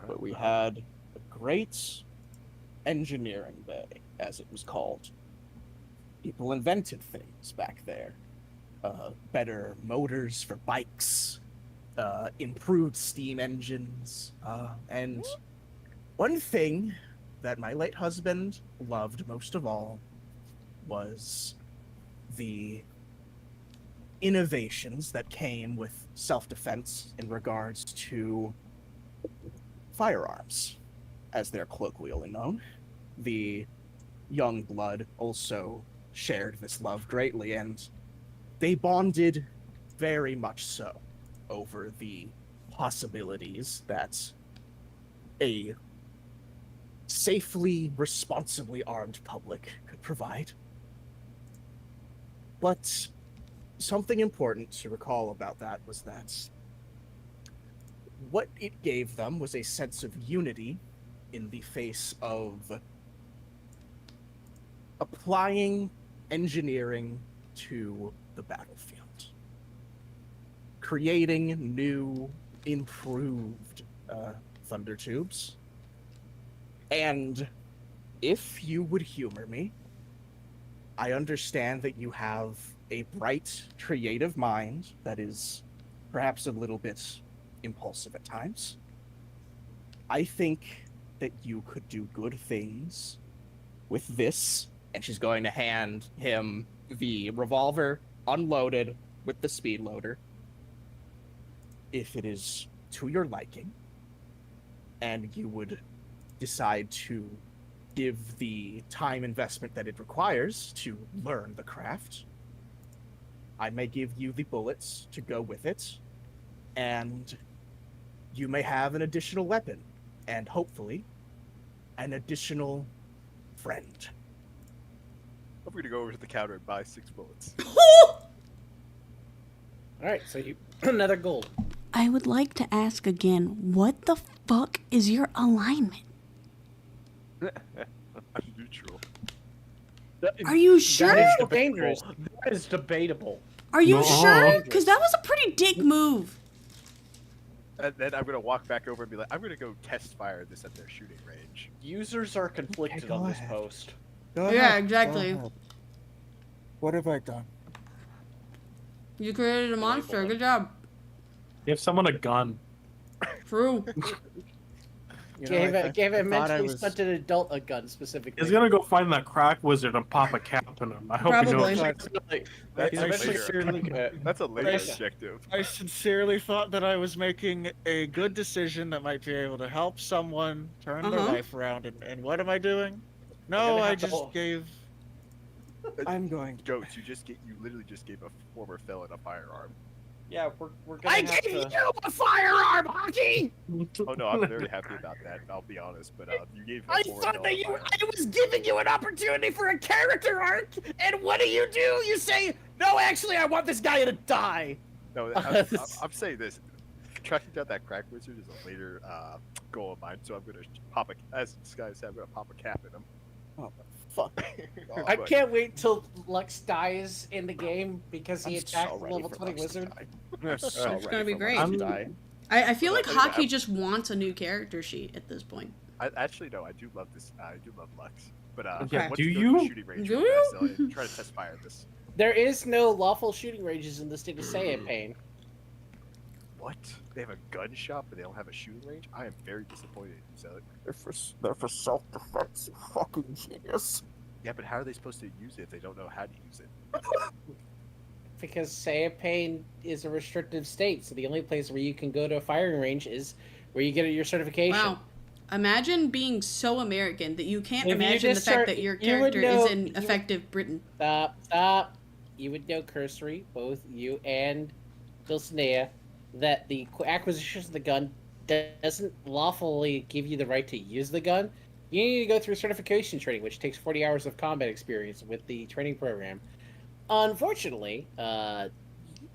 F: but we had a great engineering bay, as it was called. People invented things back there. Better motors for bikes, improved steam engines, and one thing that my late husband loved most of all was the innovations that came with self-defense in regards to firearms, as they're colloquially known. The young blood also shared this love greatly, and they bonded very much so over the possibilities that a safely, responsibly armed public could provide. But something important to recall about that was that what it gave them was a sense of unity in the face of applying engineering to the battlefield, creating new, improved thunder tubes. And if you would humor me, I understand that you have a bright, creative mind that is perhaps a little bit impulsive at times. I think that you could do good things with this. And she's going to hand him the revolver unloaded with the speed loader, if it is to your liking, and you would decide to give the time investment that it requires to learn the craft. I may give you the bullets to go with it, and you may have an additional weapon, and hopefully an additional friend.
A: I'm going to go over to the counter and buy 6 bullets.
D: All right, so you another gold.
I: I would like to ask again, what the fuck is your alignment?
A: I'm neutral.
I: Are you sure?
C: That is
D: So
C: debatable.
D: dangerous.
C: That is debatable.
I: Are you
E: No.
I: sure? Because that was a pretty dick move.
A: And then I'm gonna walk back over and be like, I'm gonna go test fire this at their shooting range.
C: Users are conflicted
O: go
C: on this
O: ahead.
C: post.
O: Go
I: Yeah,
O: ahead,
I: exactly.
O: go ahead. What have I done?
I: You created a monster. Good job.
E: Give someone a gun.
I: True.
D: Gave a
O: I thought I
D: mentally
O: was-
D: stunted adult a gun specifically.
E: He's gonna go find that crack wizard and pop a cap in him. I hope he
I: Probably.
E: knows.
A: That's
O: I
A: a later.
O: sincerely-
A: That's a later
O: Nice.
A: objective.
O: I sincerely thought that I was making a good decision that might be able to help someone turn their
I: Uh-huh.
O: life around, and what am I doing? No,
C: gonna
O: I
C: have to
O: just
C: hold-
O: gave. I'm going.
A: Goats, you literally just gave a former felon a firearm.
C: Yeah, we're gonna
F: I
C: have
F: gave
C: to...
F: you a firearm, Hockey!
A: Oh no, I'm very happy about that. I'll be honest, but you gave. a
F: I
A: former
F: thought
A: felon
F: that
A: a firearm.
F: I was giving you an opportunity for a character arc, and what do? You say, no, actually, I want this guy to die.
A: No, I'm saying this. Tracking down that crack wizard is a later goal of mine, so I'm gonna pop a. As this guy said, I'm gonna pop a cap in him.
O: Oh, fuck.
D: I
A: But-
D: can't wait till Lux dies in the game because he
O: I'm
D: attacked
O: so
D: the
O: ready
D: level
O: for
D: 20
O: Lux to
D: wizard.
O: die.
I: It's gonna be great.
E: I'm-
I: I feel like
A: I'll tell you
I: Hockey
A: that.
I: just wants a new character sheet at this point.
A: Actually, no, I do love this. I do love Lux. But
E: Yeah,
A: once
E: do
A: you go to the
E: you?
A: shooting range
I: Do
A: with
I: you?
A: Bastille and try to test fire this.
D: There is no lawful shooting ranges in the state of Saiyan Pain.
A: What? They have a gun shop, but they don't have a shooting range? I am very disappointed. So,
O: They're for self-defense, you fucking genius.
A: yeah, but how are they supposed to use it if they don't know how to use it?
D: Because Saiyan Pain is a restrictive state, so the only place where you can go to a firing range is where you get your certification.
I: Wow. Imagine being so American that you can't
D: If you
I: imagine the
D: just
I: fact
D: start-
I: that your
D: you would
I: character
D: know-
I: is in effective Britain.
D: Stop. You would know cursory, both you and Dulcinea, that the acquisition of the gun doesn't lawfully give you the right to use the gun. You need to go through certification training, which takes 40 hours of combat experience with the training program. Unfortunately, you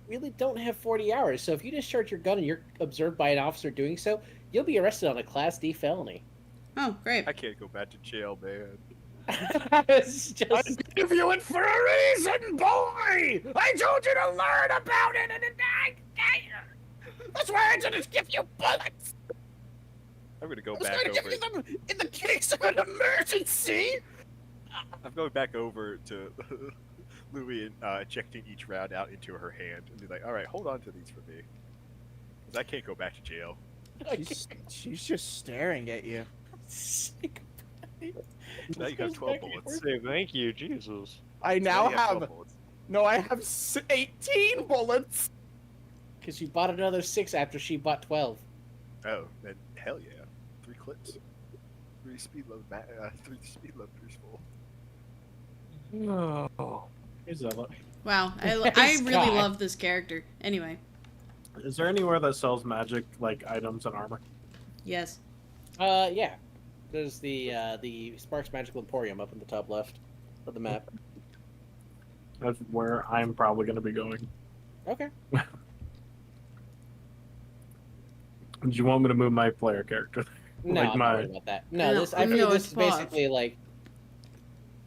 D: really don't have 40 hours, so if you discharge your gun and you're observed by an officer doing so, you'll be arrested on a Class D felony.
I: Oh, great.
A: I can't go back to jail, man.
D: It's just...
F: I give you it for a reason, boy! I told you to learn about it, and that's why I didn't give you bullets!
A: I'm gonna go
F: I was
A: back
F: going to
A: over.
F: give you them in the case of an emergency!
A: I'm going back over to Louis and ejecting each round out into her hand and be like, all right, hold on to these for me. Because I can't go back to jail.
O: She's just staring at you.
A: Now you got 12 bullets.
B: Say thank you, Jesus.
F: I now
A: you have 12
F: have...
A: bullets.
F: No, I have 18 bullets!
D: Because you bought another 6 after she bought 12.
A: Oh, then hell yeah. 3 clips. 3 speed load 3 speed loaders full.
E: No. Is that
I: Wow, I
D: Nice
I: really
D: guy.
I: love this character. Anyway,
E: Is there anywhere that sells magic like items and armor?
I: yes.
D: Yeah. There's the Sparks Magical Emporium up in the top left of the map.
E: That's where I'm probably going to be going.
D: Okay.
E: Do you want me to move my player character?
D: No,
E: Like
D: I'm
E: my-
D: not worried about that. No,
I: No,
D: this I
I: no,
D: feel this
I: it's
D: is
I: pause.
D: basically like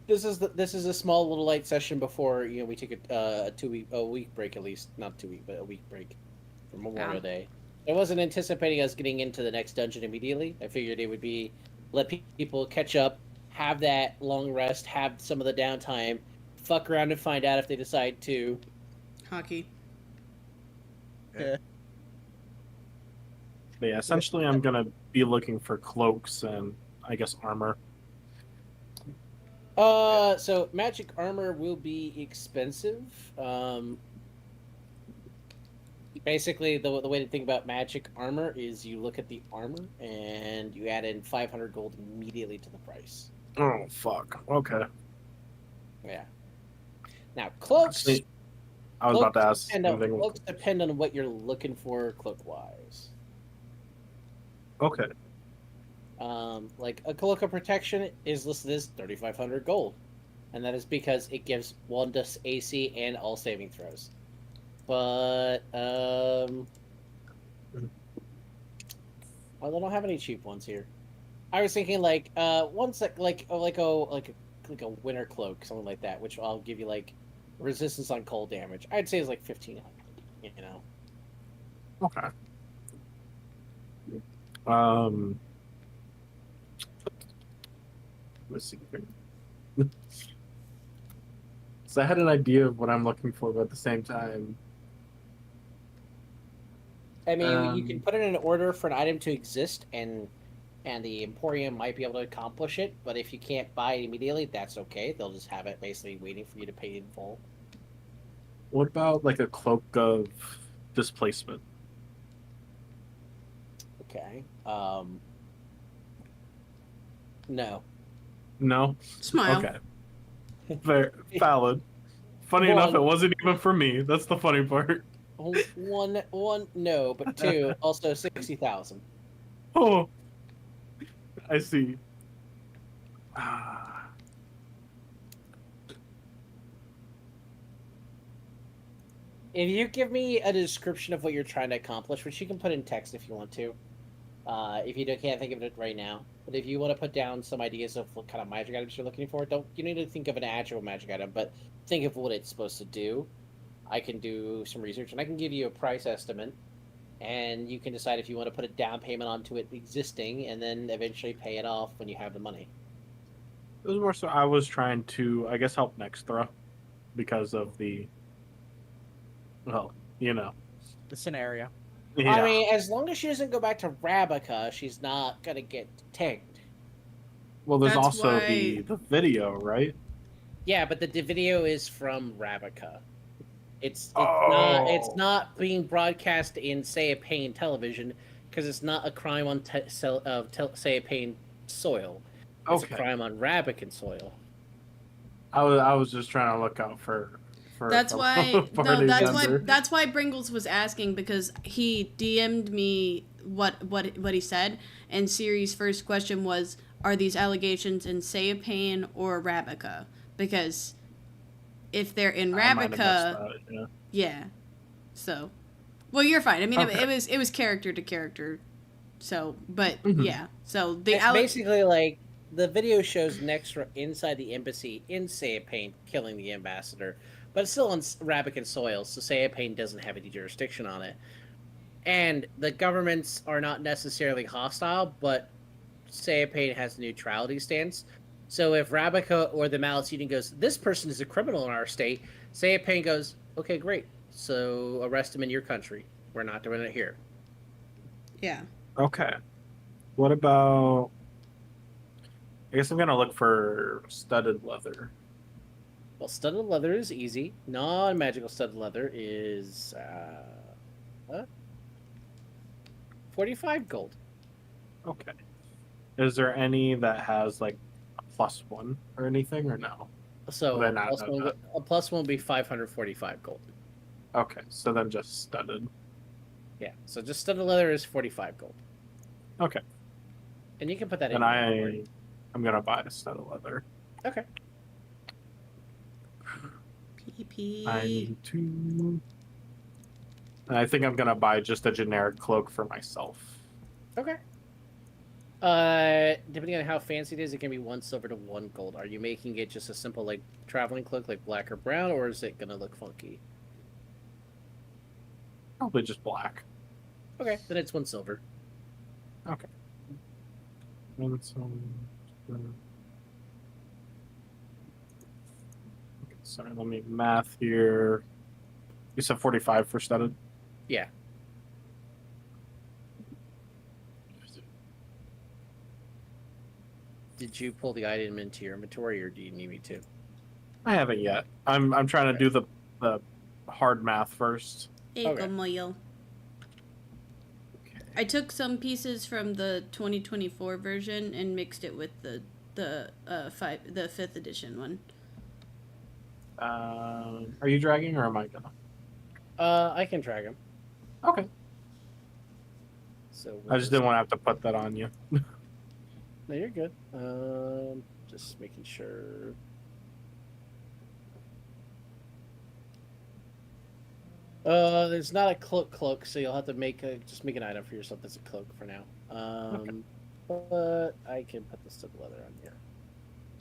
D: this is a small little light session before we take a week break at least, not 2 week, but a week break for Memorial
I: Yeah.
D: Day. I wasn't anticipating us getting into the next dungeon immediately. I figured it would be let people catch up, have that long rest, have some of the downtime, fuck around and find out if they decide to.
I: Hockey.
E: But yeah, essentially I'm going to be looking for cloaks and, I guess, armor.
D: So magic armor will be expensive. Basically, the way to think about magic armor is you look at the armor and you add in 500 gold immediately to the price.
E: Oh, fuck. Okay.
D: Yeah. Now, cloaks.
E: See, I was about to ask.
D: Cloaks depend on what you're looking for cloak-wise.
E: Okay.
D: Like a cloak of protection is listed as 3,500 gold, and that is because it gives 1 to AC and all saving throws. But Well, they don't have any cheap ones here. I was thinking like ones that like a winter cloak, something like that, which I'll give you like resistance on cold damage. I'd say it's like 1,500. You know.
E: Okay. Let's see here. So I had an idea of what I'm looking for, but at the same time,
D: I mean, you can put it in an order for an item to exist, and the Emporium might be able to accomplish it. But if you can't buy it immediately, that's okay. They'll just have it basically waiting for you to pay in full.
E: what about like a cloak of displacement?
D: Okay. No.
E: No.
I: Smile.
E: Okay. Fair, valid. Funny enough, it
D: One.
E: wasn't even for me. That's the funny part.
D: One, no, but two, also 60,000.
E: Oh, I see. Ah.
D: If you give me a description of what you're trying to accomplish, which you can put in text if you want to, if you can't think of it right now, but if you want to put down some ideas of what kind of magic items you're looking for, you need to think of an actual magic item, but think of what it's supposed to do. I can do some research and I can give you a price estimate, and you can decide if you want to put a down payment onto it existing and then eventually pay it off when you have the money.
E: It was more so I was trying to, I guess, help Nextra because of the, well, you know,
F: The scenario.
E: Yeah.
D: I mean, as long as she doesn't go back to Rabica, she's not gonna get tagged.
E: Well, there's
I: That's
E: also
I: why-
E: the video, right?
D: Yeah, but the video is from Rabica. It's
E: Oh.
D: not being broadcast in Say a Pain television because it's not a crime on Say a Pain soil. It's
E: Okay.
D: a crime on Rabican soil.
E: I was just trying to look out for
I: That's why
E: party gender.
I: that's why Bringles was asking, because he DM'd me what he said, and Siri's first question was, are these allegations in Say a Pain or Rabica? Because if they're in
E: I might have missed
I: Rabica,
E: that,
I: yeah. So, well, you're fine. I mean,
E: Okay.
I: it was character to character. So, but
E: Mhm.
I: yeah. So the
D: It's basically like the video shows Nextra inside the embassy in Say a Pain killing the ambassador, but it's still on Rabican soil, so Say a Pain doesn't have any jurisdiction on it. And the governments are not necessarily hostile, but Say a Pain has a neutrality stance. So if Rabica or the Malicedian goes, this person is a criminal in our state, Say a Pain goes, okay, great. So arrest him in your country. We're not doing it here.
I: Yeah.
E: Okay. What about? I guess I'm gonna look for studded leather.
D: Well, studded leather is easy. Non-magical studded leather is 45 gold.
E: Okay. Is there any that has like a +1 or anything, or no?
D: So
E: Would I not
D: plus
E: know
D: one,
E: that?
D: a plus one would be 545 gold.
E: Okay, so then just studded.
D: Yeah, so just studded leather is 45 gold.
E: Okay.
D: And you can put that
E: And
D: in.
E: I'm gonna buy a studded leather.
D: Okay.
I: PP.
E: I need to. And I think I'm gonna buy just a generic cloak for myself.
D: Okay. Depending on how fancy it is, it can be 1 silver to 1 gold. Are you making it just a simple like traveling cloak, like black or brown, or is it gonna look funky?
E: Probably just black.
D: Okay, then it's 1 silver.
E: Okay. And so, okay, sorry, let me math here. You said 45 for studded?
D: Yeah. Did you pull the item into your inventory, or do you need me to?
E: I haven't yet. I'm trying to do the hard math first.
I: Okay. I took some pieces from the 2024 version and mixed it with the 5th edition one.
E: Are you dragging or am I gonna?
D: I can drag him.
E: Okay.
D: So
E: I just didn't want to have to put that on you.
D: No, you're good. Just making sure. There's not a cloak, so you'll have to just make an item for yourself that's a cloak for now. But I can put this to the leather on here.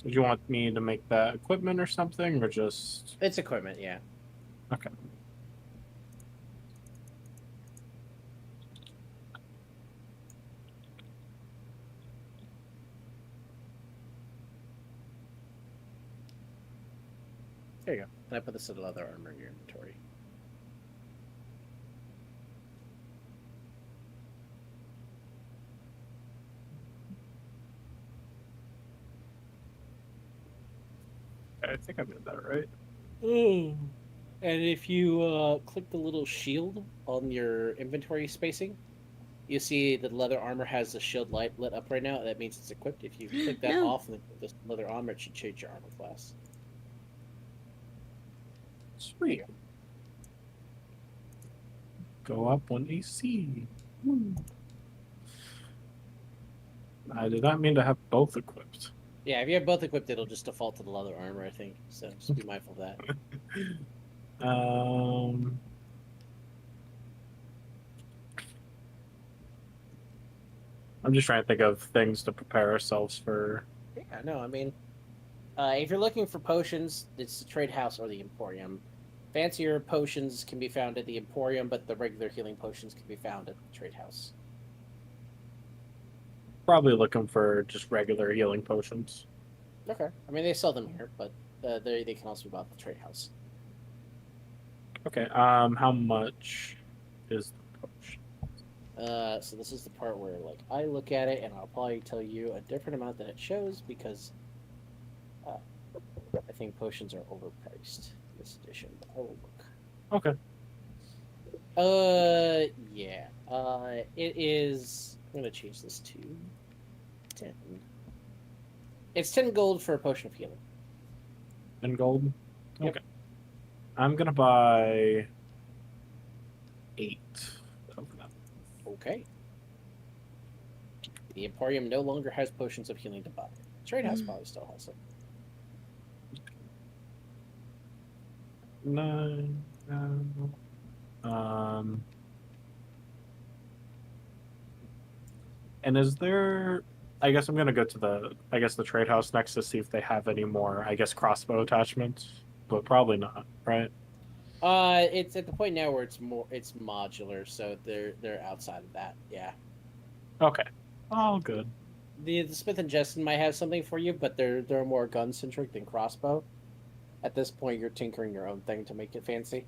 E: Do you want me to make that equipment or something, or just?
D: It's equipment, yeah.
E: Okay.
D: There you go. And I put this to the leather armor in your inventory.
E: I think I did that right.
D: And if you click the little shield on your inventory spacing, you see the leather armor has the shield light lit up right now. That means it's equipped. If you click that
I: No.
D: off, the leather armor, it should change your armor class.
E: Sweet. Go up 1 AC. I did not mean to have both equipped.
D: Yeah, if you have both equipped, it'll just default to the leather armor, I think. So just be mindful of that.
E: I'm just trying to think of things to prepare ourselves for.
D: Yeah, no, I mean, if you're looking for potions, it's the trade house or the Emporium. Fancier potions can be found at the Emporium, but the regular healing potions can be found at the trade house.
E: Probably looking for just regular healing potions.
D: Okay. I mean, they sell them here, but they can also be bought at the trade house.
E: Okay. How much is the potion?
D: So this is the part where, like, I look at it and I'll probably tell you a different amount than it shows because I think potions are overpriced this edition. But I will look.
E: Okay.
D: Yeah. It is. I'm gonna change this to 10. It's 10 gold for a potion of healing.
E: 10 gold.
D: Yep.
E: Okay. I'm gonna buy 8 of them.
D: Okay. The Emporium no longer has potions of healing to buy. Trade house probably still has them.
E: 9. And is there? I guess I'm gonna go to the trade house next to see if they have any more. I guess crossbow attachments, but probably not, right?
D: It's at the point now where it's modular, so they're outside of that. Yeah.
E: Okay. All good.
D: The Smith and Jessen might have something for you, but they're more gun centric than crossbow. At this point, you're tinkering your own thing to make it fancy.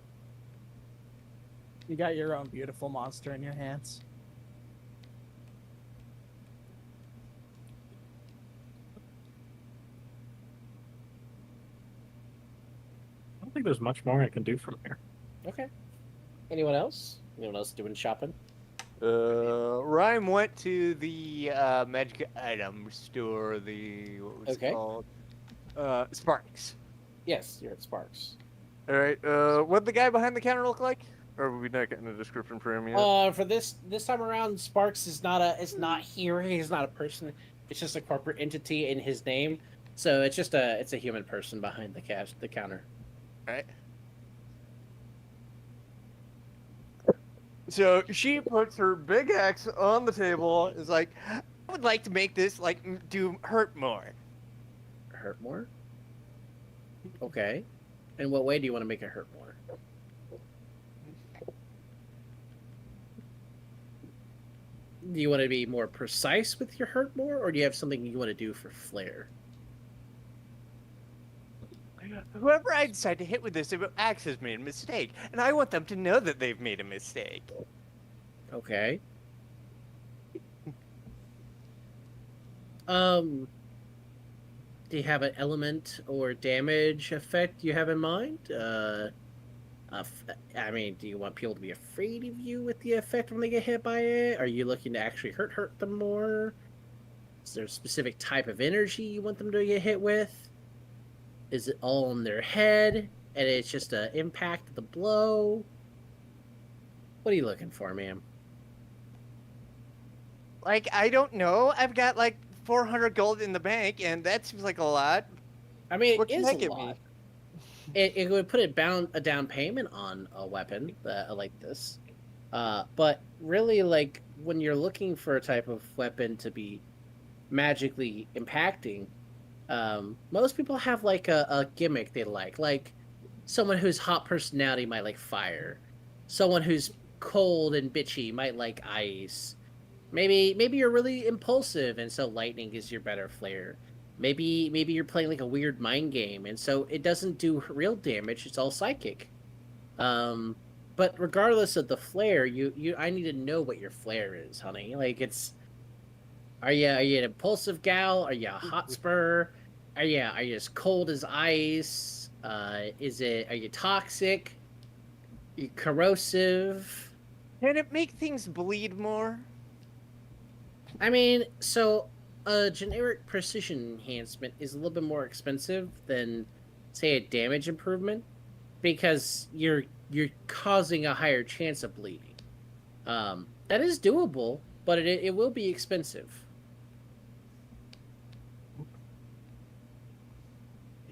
P: You got your own beautiful monster in your hands.
E: I don't think there's much more I can do from here.
D: Okay. Anyone else? Anyone else doing shopping?
B: Rhyme went to the magic item store. What was it called? Sparks.
D: Yes, you're at Sparks.
B: All right. What'd the guy behind the counter look like? Or are we not getting a description for him yet?
D: For this time around, Sparks is not here. He's not a person. It's just a corporate entity in his name. So it's a human person behind the counter.
B: All right. So she puts her big axe on the table. Is like, I would like to make this do hurt more.
D: Hurt more? Okay. In what way do you want to make it hurt more? Do you want to be more precise with your hurt more, or do you have something you want to do for flair?
B: Whoever I decide to hit with this axe has made a mistake, and I want them to know that they've made a mistake.
D: Okay. Do you have an element or damage effect you have in mind? I mean, do you want people to be afraid of you with the effect when they get hit by it? Are you looking to actually hurt them more? Is there a specific type of energy you want them to get hit with? Is it all in their head, and it's just an impact of the blow? What are you looking for, ma'am?
B: I don't know. I've got 400 gold in the bank, and that seems like a lot.
D: I mean,
B: what
D: it
B: can
D: is
B: that
D: a
B: give
D: lot.
B: me?
D: it would put a down payment on a weapon like this. But really, like when you're looking for a type of weapon to be magically impacting, most people have like a gimmick they like someone whose hot personality might like fire, someone who's cold and bitchy might like ice. Maybe you're really impulsive and so lightning is your better flair. Maybe you're playing like a weird mind game and so it doesn't do real damage, it's all psychic. But regardless of the flair, I need to know what your flair is, honey. Like are you an impulsive gal? Are you a hotspur? Are you as cold as ice? Are you toxic? Are you corrosive?
B: Can it make things bleed more?
D: I mean, so a generic precision enhancement is a little bit more expensive than, say, a damage improvement, because you're causing a higher chance of bleeding. That is doable, but it will be expensive.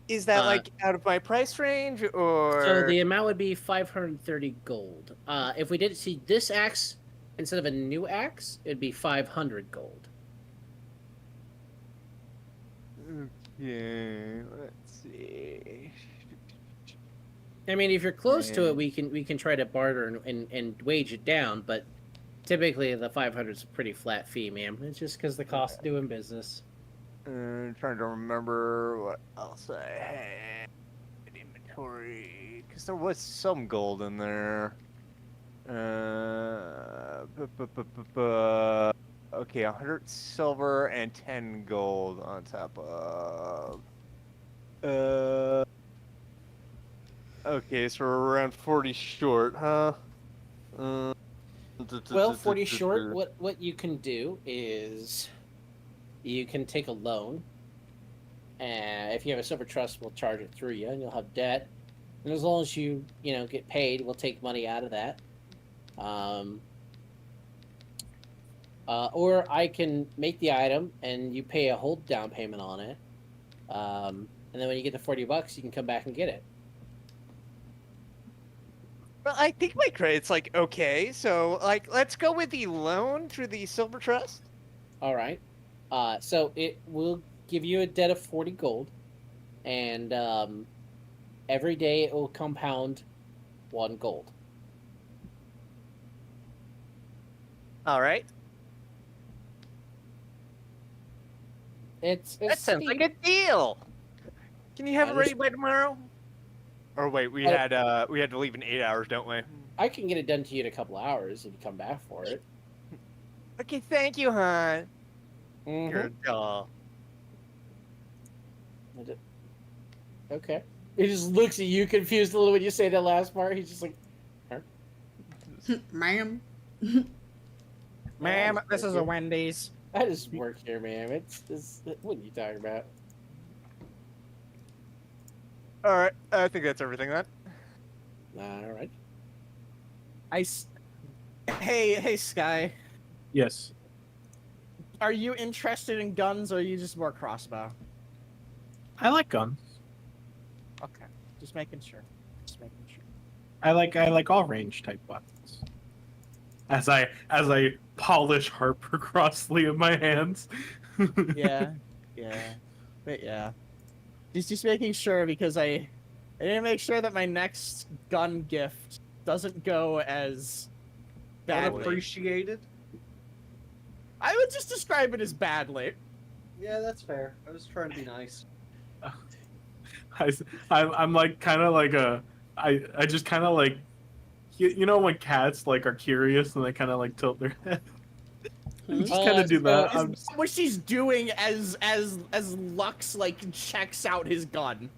B: Is that like out of my price range, or
D: so the amount would be 530 gold. If we did see this axe instead of a new axe, it'd be 500 gold.
B: Okay, let's see.
D: I mean, if you're close to it, we can try to barter and wage it down, but typically the 500 is a pretty flat fee, ma'am. It's just because the cost of doing business.
B: I'm trying to remember what else I had in inventory, because there was some gold in there. Okay, 100 silver and 10 gold on top of. Okay, so we're around 40 short, huh?
D: Well, 40 short. What you can do is you can take a loan, and if you have a silver trust, we'll charge it through you, and you'll have debt. And as long as you get paid, we'll take money out of that. Or I can make the item, and you pay a hold down payment on it. And then when you get the $40, you can come back and get it.
B: Well, I think my credit's like okay, so like let's go with the loan through the silver trust.
D: All right. So it will give you a debt of 40 gold, and every day it will compound 1 gold.
B: All right.
D: That
B: sounds like a deal. Can you have it ready by tomorrow? Or wait, we had to leave in 8 hours, don't we?
D: I can get it done to you in a couple hours if you come back for it.
B: Okay, thank you, hon.
D: Mm-hmm.
B: You're a doll.
D: Okay. He just looks at you confused a little when you say that last part. He's just like, huh?
I: Ma'am.
F: Ma'am, this is a Wendy's.
D: I just work here, ma'am. It's what are you talking about?
B: All right, I think that's everything then.
D: All right.
F: Hey, Sky.
E: Yes.
F: Are you interested in guns, or are you just more crossbow?
E: I like guns.
F: Okay, just making sure.
E: I like all range type weapons. As I polish Harper crossly in my hands.
F: yeah. But yeah. Just making sure, because I need to make sure that my next gun gift doesn't go as badly.
Q: Unappreciated?
F: I would just describe it as badly.
Q: Yeah, that's fair. I was trying to be nice.
E: I'm like kind of like I just kind of like when cats like are curious and they kind of like tilt their head. Just kind of do that.
F: What she's doing as Lux like checks out his gun.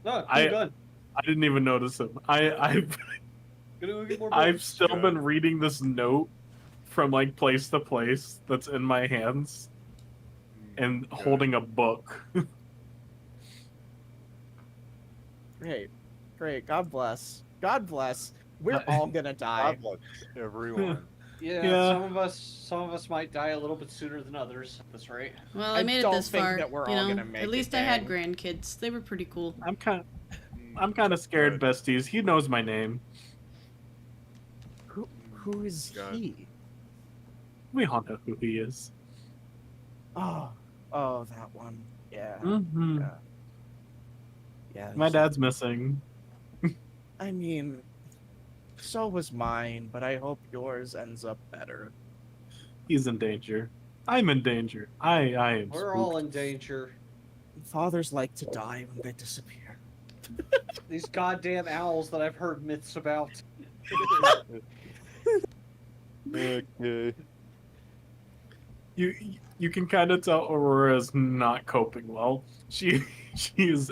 Q: No,
E: gun. I didn't even notice him. I've still been reading this note from like place to place that's in my hands and holding a book.
F: Great. God bless. We're all gonna die.
B: God bless everyone.
Q: Yeah, some of us might die a little bit sooner than others at this rate.
I: Well, I made it this far.
F: That we're all gonna make
I: at least
F: it,
I: I had
F: man.
I: grandkids. They were pretty cool.
E: I'm kind I'm kind of scared, besties. He knows my name.
F: Who is he?
E: We all know who he is.
F: Oh, that one. Yeah.
E: Mm-hmm.
F: Yeah.
E: My dad's missing.
F: I mean, so was mine, but I hope yours ends up better.
E: He's in danger. I'm in danger. I am.
Q: We're all in danger.
F: Fathers like to die when they disappear.
Q: These goddamn owls that I've heard myths about.
O: Okay.
E: You can kind of tell Aurora's not coping well. She's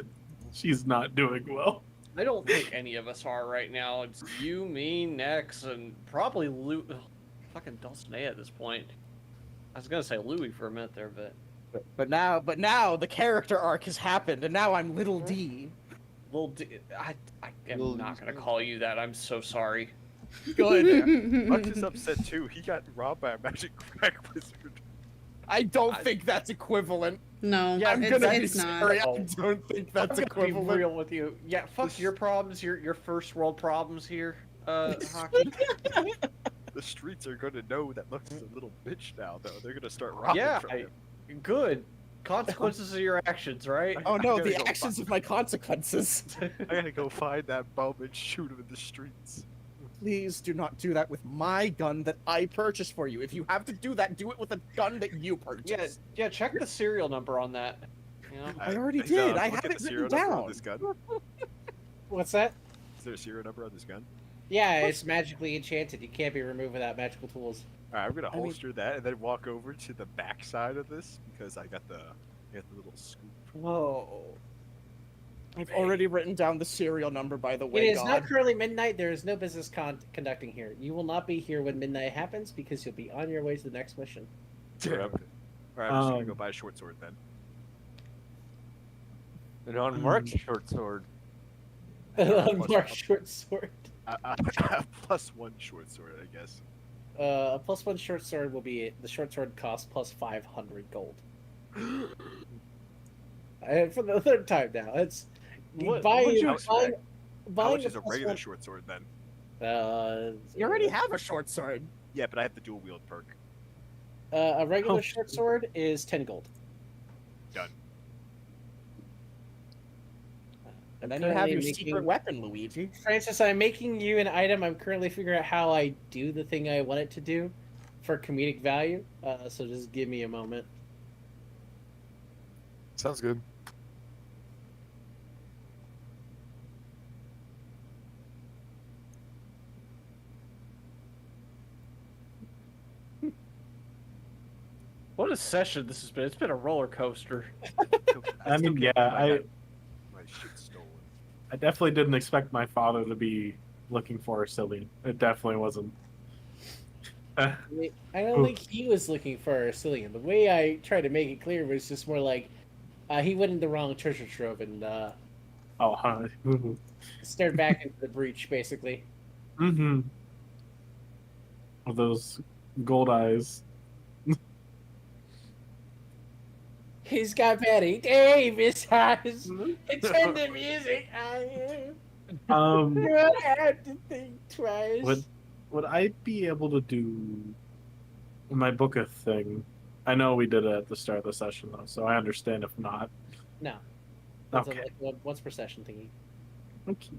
E: not doing well.
C: I don't think any of us are right now. It's you, me, Nex, and probably fucking Dulcinea at this point. I was gonna say Louis for a minute there,
F: But now the character arc has happened, and now I'm Little D.
C: Little D. I am not gonna call you that. I'm so sorry.
F: Good.
O: Buck is upset too. He got robbed by a magic crack wizard.
F: I don't think that's equivalent.
I: No,
C: Yeah,
F: I'm
I: it's,
F: gonna be
I: it's not.
F: sorry. I don't think that's
C: I'm gonna be
F: equivalent.
C: real with you. Yeah, fuck your problems. Your first world problems here. Hockey.
O: The streets are gonna know that Lux is a little bitch now, though. They're gonna start robbing
C: Yeah,
O: from him.
C: good. Consequences of your actions, right?
F: Oh no,
O: gotta
F: the
O: go
F: actions of my consequences.
O: I gotta go find that bum and shoot him in the streets.
F: Please do not do that with my gun that I purchased for you. If you have to do that, do it with a gun that you purchased.
C: Yeah. Check the serial number on that. You know?
F: I already
O: Is,
F: did.
O: look
F: I
O: at
F: have
O: the
F: it
O: serial
F: written
O: number on
F: down.
O: this gun.
D: What's that?
O: Is there a serial number on this gun?
D: Yeah, it's magically enchanted. You can't be removed without magical tools.
O: Alright, I'm gonna
F: I mean-
O: holster that and then walk over to the back side of this because I got the little scoop.
C: Whoa.
F: I've already written down the serial number, by the way.
D: It is
F: God.
D: not currently midnight. There is no business conducting here. You will not be here when midnight happens because you'll be on your way to the next mission.
O: Alright, I'm just gonna go buy a short sword then.
B: An unmarked short sword.
D: Unmarked short sword.
O: A +1 short sword, I guess.
D: A +1 short sword will be the short sword cost plus 500 gold. For the third time now, it's
C: What
D: buying.
C: would you
O: How
C: expect?
O: How much
D: a
O: is a
D: plus
O: regular
D: one-
O: short sword then?
F: You already have a short sword.
O: Yeah, but I have the dual wield perk.
D: A regular
E: Oh.
D: short sword is 10 gold.
O: Done.
F: And then you have your
D: Currently
F: secret
D: making-
F: weapon, Luigi.
D: Francis, I'm making you an item. I'm currently figuring out how I do the thing I want it to do for comedic value. So just give me a moment.
O: Sounds good.
C: What a session this has been. It's been a roller coaster.
E: I mean,
O: still
E: yeah,
O: can't believe
E: I
O: my shit stolen.
E: definitely didn't expect my father to be looking for Cillian. It definitely wasn't.
D: I don't think he was looking for Cillian. The way I tried to make it clear was just more like he went in the wrong treasure trove and
E: Oh, huh. Mm-hmm.
D: stared back into the breach, basically.
E: Mm-hmm. With those gold eyes.
D: He's got Betty Davis eyes. Turn the music on.
E: Um,
D: I had to think twice.
E: would I be able to do my book a thing? I know we did it at the start of the session though, so I understand if not.
D: No. That's
E: Okay.
D: a once per session thingy.
E: Okay.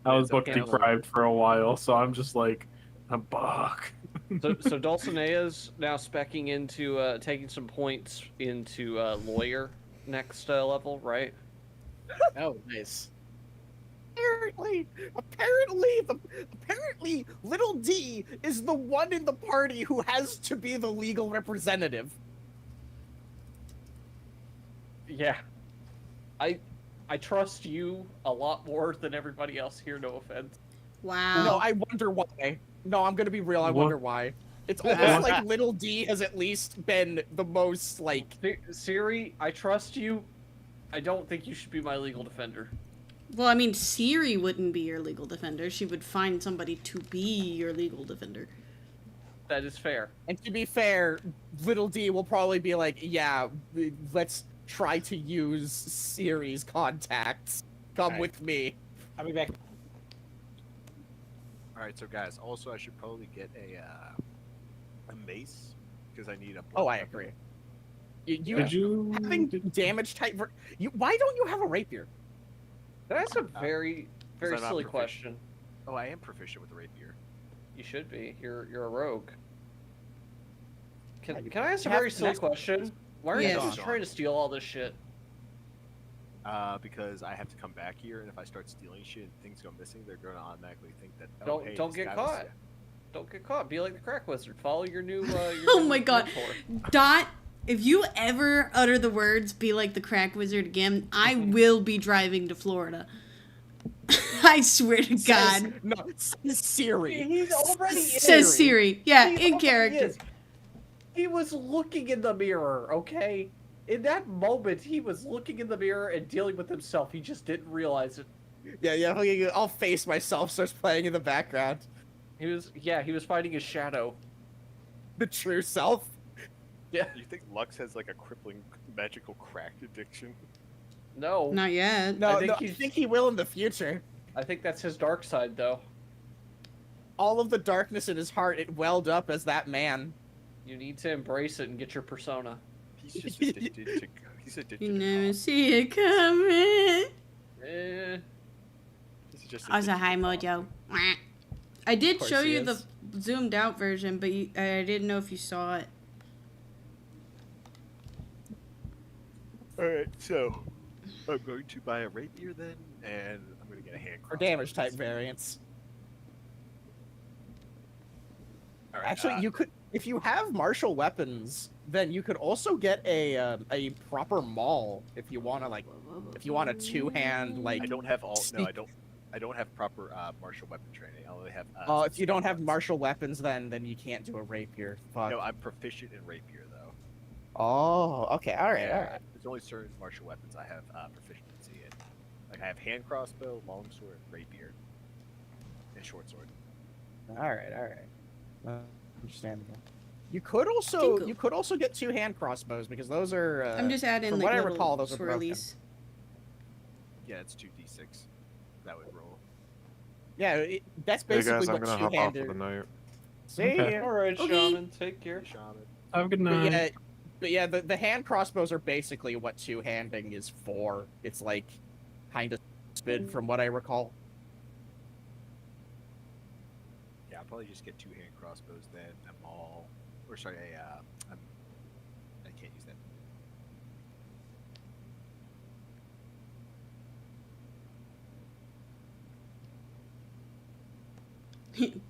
E: I was book
C: okay.
E: deprived for a while, so I'm just like a buck.
C: So Dulcinea's now specking into taking some points into lawyer next level, right?
D: Oh, nice.
F: Apparently, Little D is the one in the party who has to be the legal representative.
C: Yeah. I trust you a lot more than everybody else here, no offense.
I: Wow.
F: No, I wonder why. No, I'm gonna be real. I wonder why. It's almost like Little D has at least been the most like.
C: Siri, I trust you. I don't think you should be my legal defender.
I: Well, I mean, Siri wouldn't be your legal defender. She would find somebody to be your legal defender.
C: That is fair.
F: And to be fair, Little D will probably be like, yeah, let's try to use Siri's contacts. Come with me.
P: I'll be back.
A: All right, so guys, also I should probably get a mace because I need a.
F: Oh, I agree.
E: Did you
F: having damage type? Why don't you have a rapier?
M: That's a very, very
A: I'm not
M: silly
A: proficient.
M: question.
A: Oh, I am proficient with the rapier.
M: You should be. You're a rogue. Can
F: you
M: I ask a
F: have
M: very silly
F: finesse-
M: question? Why are you
A: Yes.
M: just trying to steal all this shit?
A: Because I have to come back here, and if I start stealing shit and things go missing, they're going to automatically think that. Oh,
M: Don't
A: hey,
M: don't
A: this
M: get
A: guy was-
M: caught. Don't get caught. Be like the crack wizard. Follow your new.
I: Oh my god. Dot, if you ever utter the words "be like the crack wizard" again, I will be driving to Florida. I swear to God.
F: Says Siri.
M: He's already
I: Says Siri. Yeah, in character.
M: He was looking in the mirror, okay? In that moment, he was looking in the mirror and dealing with himself. He just didn't realize it.
F: Yeah. I'll face myself. Starts playing in the background.
M: He was fighting his shadow.
F: The true self.
M: Yeah.
O: You think Lux has like a crippling magical crack addiction?
M: No.
I: Not yet.
F: No, I think he will in the future.
M: I think that's his dark side, though.
F: All of the darkness in his heart, it welled up as that man.
M: You need to embrace it and get your persona.
O: He's just addicted to. He's addicted.
I: You
O: to
I: never see it coming.
M: Eh.
O: He's just
I: Also, hi, Mojo. I did
F: course
I: show
F: he
I: you
F: is.
I: the zoomed out version, but I didn't know if you saw it.
O: All right, so I'm going to buy a rapier then, and I'm going to get a hand.
F: Or damage type variants.
O: All right,
F: Actually, you could, if you have martial weapons, then you could also get a proper maul if you want to if you want a two-hand like.
O: I don't have all. No, I don't. I don't have proper martial weapon training. I only have.
F: If you don't have martial weapons, then you can't do a rapier. Fuck.
O: No, I'm proficient in rapier though.
F: Oh, okay, all right,
O: Yeah,
F: all right.
O: There's only certain martial weapons I have proficiency in. Like I have hand crossbow, longsword, rapier, and short sword.
F: All right. Understandable. You could also get two-hand crossbows because those are.
I: I'm just adding
F: from
I: like
F: what I
I: little
F: recall, those are broken.
I: swirlies.
O: Yeah, it's 2d6. That would roll.
F: Yeah, that's
L: Hey
F: basically
L: guys, I'm
F: what
L: gonna hop off for
F: two-hander.
L: the night.
F: See
E: Okay.
F: ya.
M: All right,
I: Okay.
M: shaman, take care.
O: Shaman.
E: Have a good night.
F: But yeah, the hand crossbows are basically what two-handing is for. It's like kind of spin from what I recall.
A: Yeah, I'll probably just get 2 hand crossbows then. A maul, or sorry, I can't use that.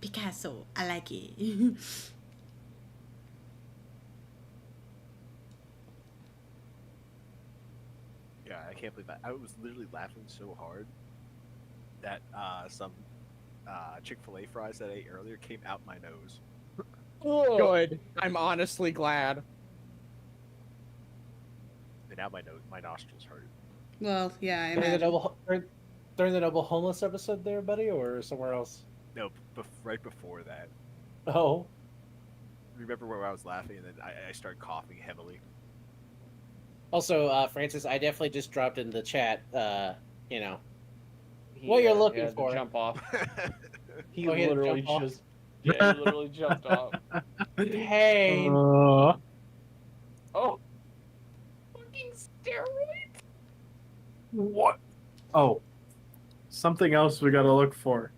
I: Picasso, I like it.
A: Yeah, I can't believe that. I was literally laughing so hard that some Chick-fil-A fries that I ate earlier came out my nose.
F: Good. I'm honestly glad.
A: And now my nostrils hurt.
I: Well, yeah, I
P: During the
I: imagine.
P: during the double homeless episode there, buddy, or somewhere else?
A: No, right before that.
P: Oh.
A: Remember where I was laughing and then I started coughing heavily.
D: Also, Francis, I definitely just dropped in the chat, you know,
M: He,
D: what you're
M: he
D: looking
M: had to
D: for.
M: jump off. He
D: Oh, he had to
M: literally
D: jump off.
M: just. Yeah, he literally jumped off.
D: Hey.
M: Oh. Fucking steroids.
E: What? Oh, something else we gotta look for.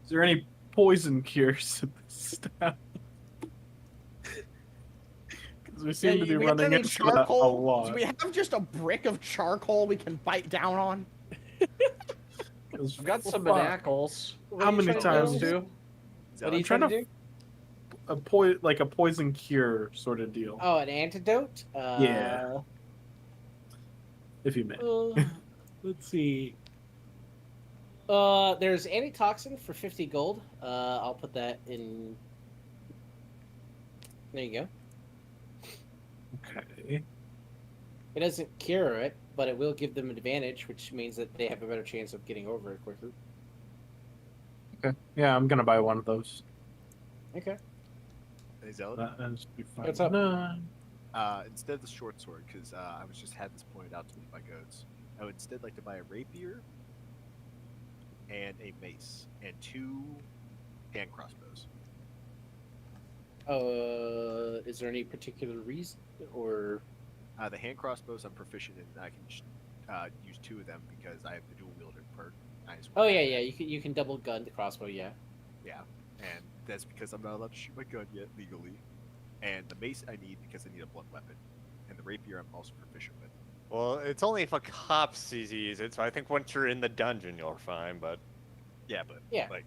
E: Is there any poison cures in this town? Because we seem to be
F: we got
E: running
F: any
E: into that a
F: charcoal?
E: lot.
F: Do we have just a brick of charcoal we can bite down on?
M: I've got some
E: Fuck.
M: manacles.
E: How many times
M: do?
D: What are you
E: trying
D: trying to do?
E: a poison cure sort of deal.
D: Oh, an antidote?
E: Yeah. If you may.
D: Let's see. There's antitoxin for 50 gold. I'll put that in. There you go.
E: Okay.
D: It doesn't cure it, but it will give them an advantage, which means that they have a better chance of getting over it quicker.
E: Okay. Yeah, I'm gonna buy one of those.
D: Okay.
A: Hey, Zealot?
E: That is be fine.
D: What's up?
E: No.
A: Instead of the short sword, because I was just had this pointed out to me by goats, I would instead like to buy a rapier and a mace and 2 hand crossbows.
D: Is there any particular reason, or?
A: The hand crossbows I'm proficient in. I can use 2 of them because I have the dual wielder perk.
D: Oh yeah. You can double gun the crossbow. Yeah.
A: Yeah, and that's because I'm not allowed to shoot my gun yet legally. And the mace I need because I need a blunt weapon, and the rapier I'm also proficient with.
B: Well, it's only if a cop sees you use it, so I think once you're in the dungeon, you're fine. But
A: yeah, but
D: yeah,
B: like,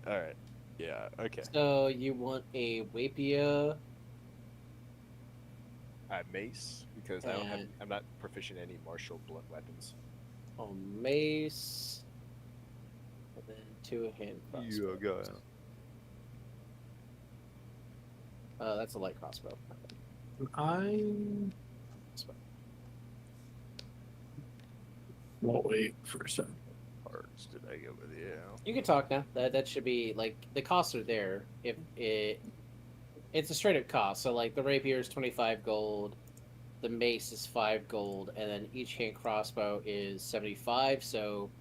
B: all right, yeah, okay.
D: So you want a rapier?
A: Mace because I'm not proficient in any martial blunt weapons.
D: Oh, mace. And then 2 hand crossbows.
B: You go.
D: That's a light crossbow.
E: Well, wait for a second.
B: Parts did I go with you?
D: You can talk now. That should be like the costs are there. If it's a straight up cost. So like the rapier is 25 gold, the mace is 5 gold, and then each hand crossbow is 75. So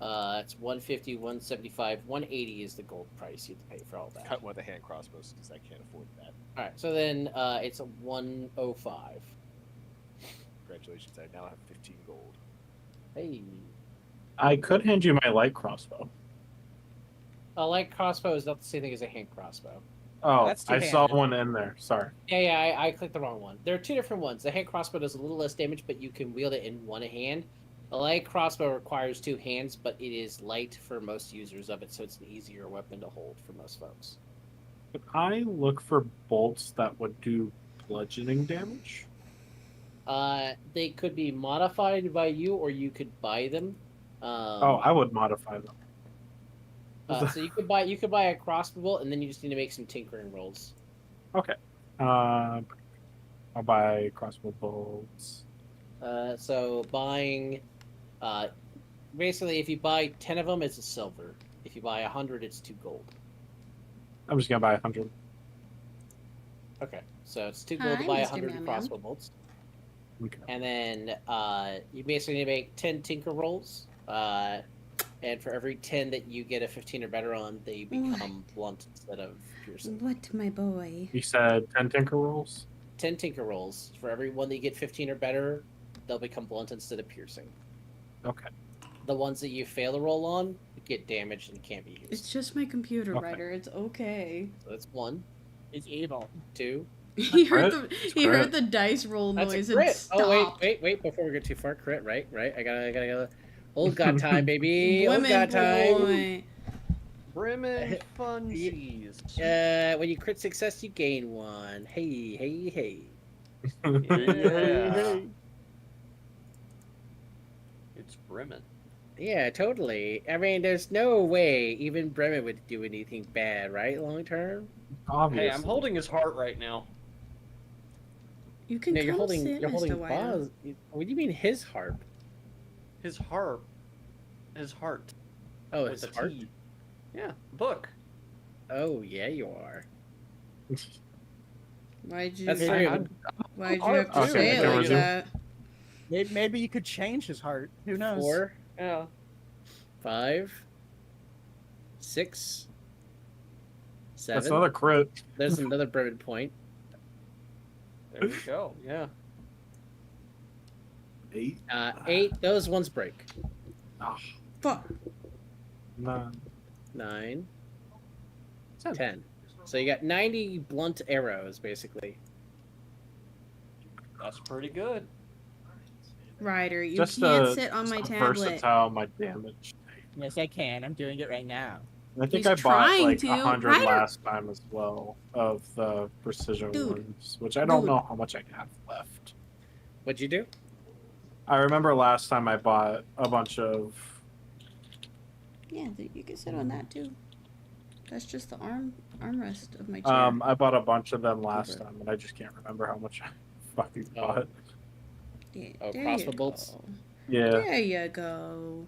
D: it's 150, 175, 180 is the gold price you have to pay for all that.
A: Cut one of the hand crossbows because I can't afford that.
D: All right, so then it's a 105.
A: Congratulations! I now have 15 gold.
D: Hey.
E: I could hand you my light crossbow.
D: A light crossbow is not the same thing as a hand crossbow.
E: Oh,
D: That's
E: I
D: two-handed.
E: saw one in there. Sorry.
D: Yeah, I clicked the wrong one. There are 2 different ones. The hand crossbow does a little less damage, but you can wield it in one hand. The light crossbow requires 2 hands, but it is light for most users of it, so it's an easier weapon to hold for most folks.
E: Could I look for bolts that would do bludgeoning damage?
D: They could be modified by you, or you could buy them.
E: I would modify them.
D: So you could buy a crossbow bolt, and then you just need to make some tinkering rolls.
E: Okay. I'll buy crossbow bolts.
D: So buying, basically, if you buy 10 of them, it's a silver. If you buy 100, it's 2 gold.
E: I'm just gonna buy 100.
D: Okay, so it's 2 gold to
I: Hi,
D: buy
I: Mr.
D: 100
I: Meow Meow.
D: crossbow bolts.
E: Okay.
D: And then you basically need to make 10 tinker rolls. And for every 10 that you get a 15 or better on, they become blunt instead of piercing.
I: What, my boy?
E: You said 10 tinker rolls?
D: 10 tinker rolls. For every one that you get 15 or better, they'll become blunt instead of piercing.
E: Okay.
D: The ones that you fail to roll on get damaged and can't be used.
I: It's just my computer,
E: Okay.
I: Ryder. It's okay.
D: So that's 1.
P: It's evil.
D: 2.
I: He heard
E: Crit?
I: he heard the dice roll
D: That's
I: noise
D: a
I: and
D: crit.
I: stopped.
D: Oh wait! Before we get too far, crit. Right. I gotta. Old god time, baby. Old
I: Women
D: god time.
I: boy.
C: Bremen funsies.
D: When you crit success, you gain 1. Hey.
C: Yeah. It's Bremen.
D: Yeah, totally. I mean, there's no way even Bremen would do anything bad, right? Long term.
E: Obviously.
C: Hey, I'm holding his heart right now.
I: You can
D: No, you're
I: come
D: holding.
I: sit,
D: You're holding
I: Mr. Wyder.
D: Boz. What do you mean his harp?
C: His harp. His heart.
D: Oh,
C: With
D: his
C: a
D: heart.
C: T. Yeah, book.
D: Oh yeah, you are.
I: Why'd you?
D: That's
P: Maybe
D: rude.
I: Why'd you have to
E: Okay,
I: say it
E: can
I: like
E: resume.
I: that?
P: Maybe you could change his heart. Who knows?
D: 4,
C: Yeah.
D: 5, 6, 7.
E: That's another crit.
D: There's another Bremen point.
C: There we go. Yeah.
E: 8.
D: 8. Those ones break.
I: Fuck.
E: 9.
D: 9, 10. So you got 90 blunt arrows, basically.
C: That's pretty good.
I: Ryder, you
E: Just
I: can't sit on my
E: just
I: tablet.
E: versatile my damage.
P: Yes, I can. I'm doing it right now.
E: I think
I: He's
E: I bought
I: trying
E: like
I: to.
E: 100
I: Ryder-
E: last time as well of the precision
I: Dude.
E: ones, which I don't
I: Dude.
E: know how much I have left.
D: What'd you do?
E: I remember last time I bought a bunch of.
I: Yeah, you can sit on that too. That's just the armrest of my chair.
E: I bought a bunch of them last time, and I just can't remember how much I fucking
D: Oh.
E: bought.
I: Yeah,
D: Oh,
I: there
D: crossbow
I: you
D: bolts?
I: go.
E: Yeah,
I: There you go.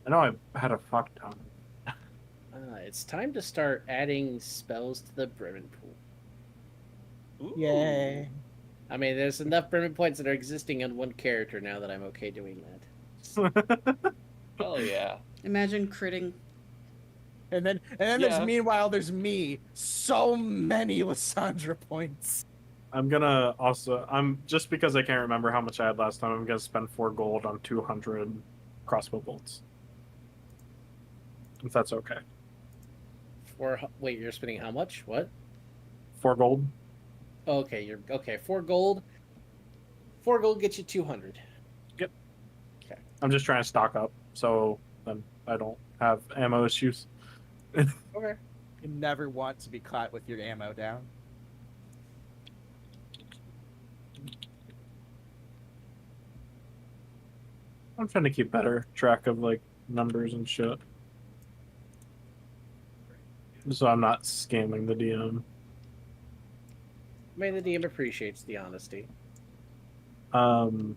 E: I know I had a fuck ton.
D: It's time to start adding spells to the Bremen pool.
C: Ooh.
P: Yay.
D: I mean, there's enough Brimmy points that are existing on one character now that I'm okay doing that.
M: Hell yeah.
I: Imagine critting.
F: And then there's meanwhile there's me. So many Lysandra points.
E: I'm just because I can't remember how much I had last time, I'm gonna spend 4 gold on 200 crossbow bolts. If that's okay.
D: Wait, you're spending how much? What?
E: 4 gold.
D: Okay, you're okay. 4 gold. 4 gold gets you 200.
E: Yep.
D: Okay.
E: I'm just trying to stock up, so then I don't have ammo issues.
D: Okay.
F: You never want to be caught with your ammo down.
E: I'm trying to keep better track of like numbers and shit, so I'm not scamming the DM.
D: I mean, the DM appreciates the honesty.
E: I'm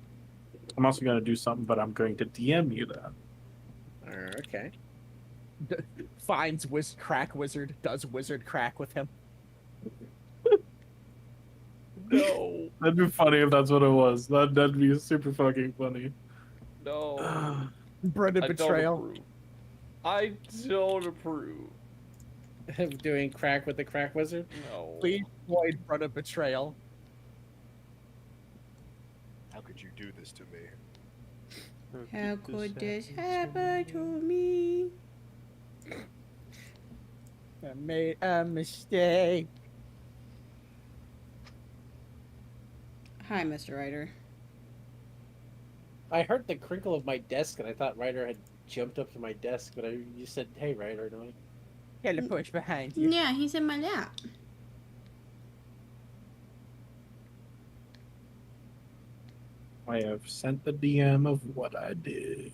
E: also gonna do something, but I'm going to DM you that.
D: Okay.
F: Finds crack wizard, does wizard crack with him.
M: No.
E: That'd be funny if that's what it was. That'd be super fucking funny.
M: No.
F: Brenda betrayal.
M: I don't approve.
D: Doing crack with the crack wizard?
M: No.
F: Please avoid Brenda betrayal.
A: How could you do this to me?
I: How could this happen to me?
F: I made a mistake.
I: Hi, Mr. Ryder.
D: I heard the crinkle of my desk, and I thought Ryder had jumped up to my desk, but you said, "Hey, Ryder," don't I?
F: Get a push behind you.
I: Yeah, he's in my lap.
E: I have sent the DM of what I did.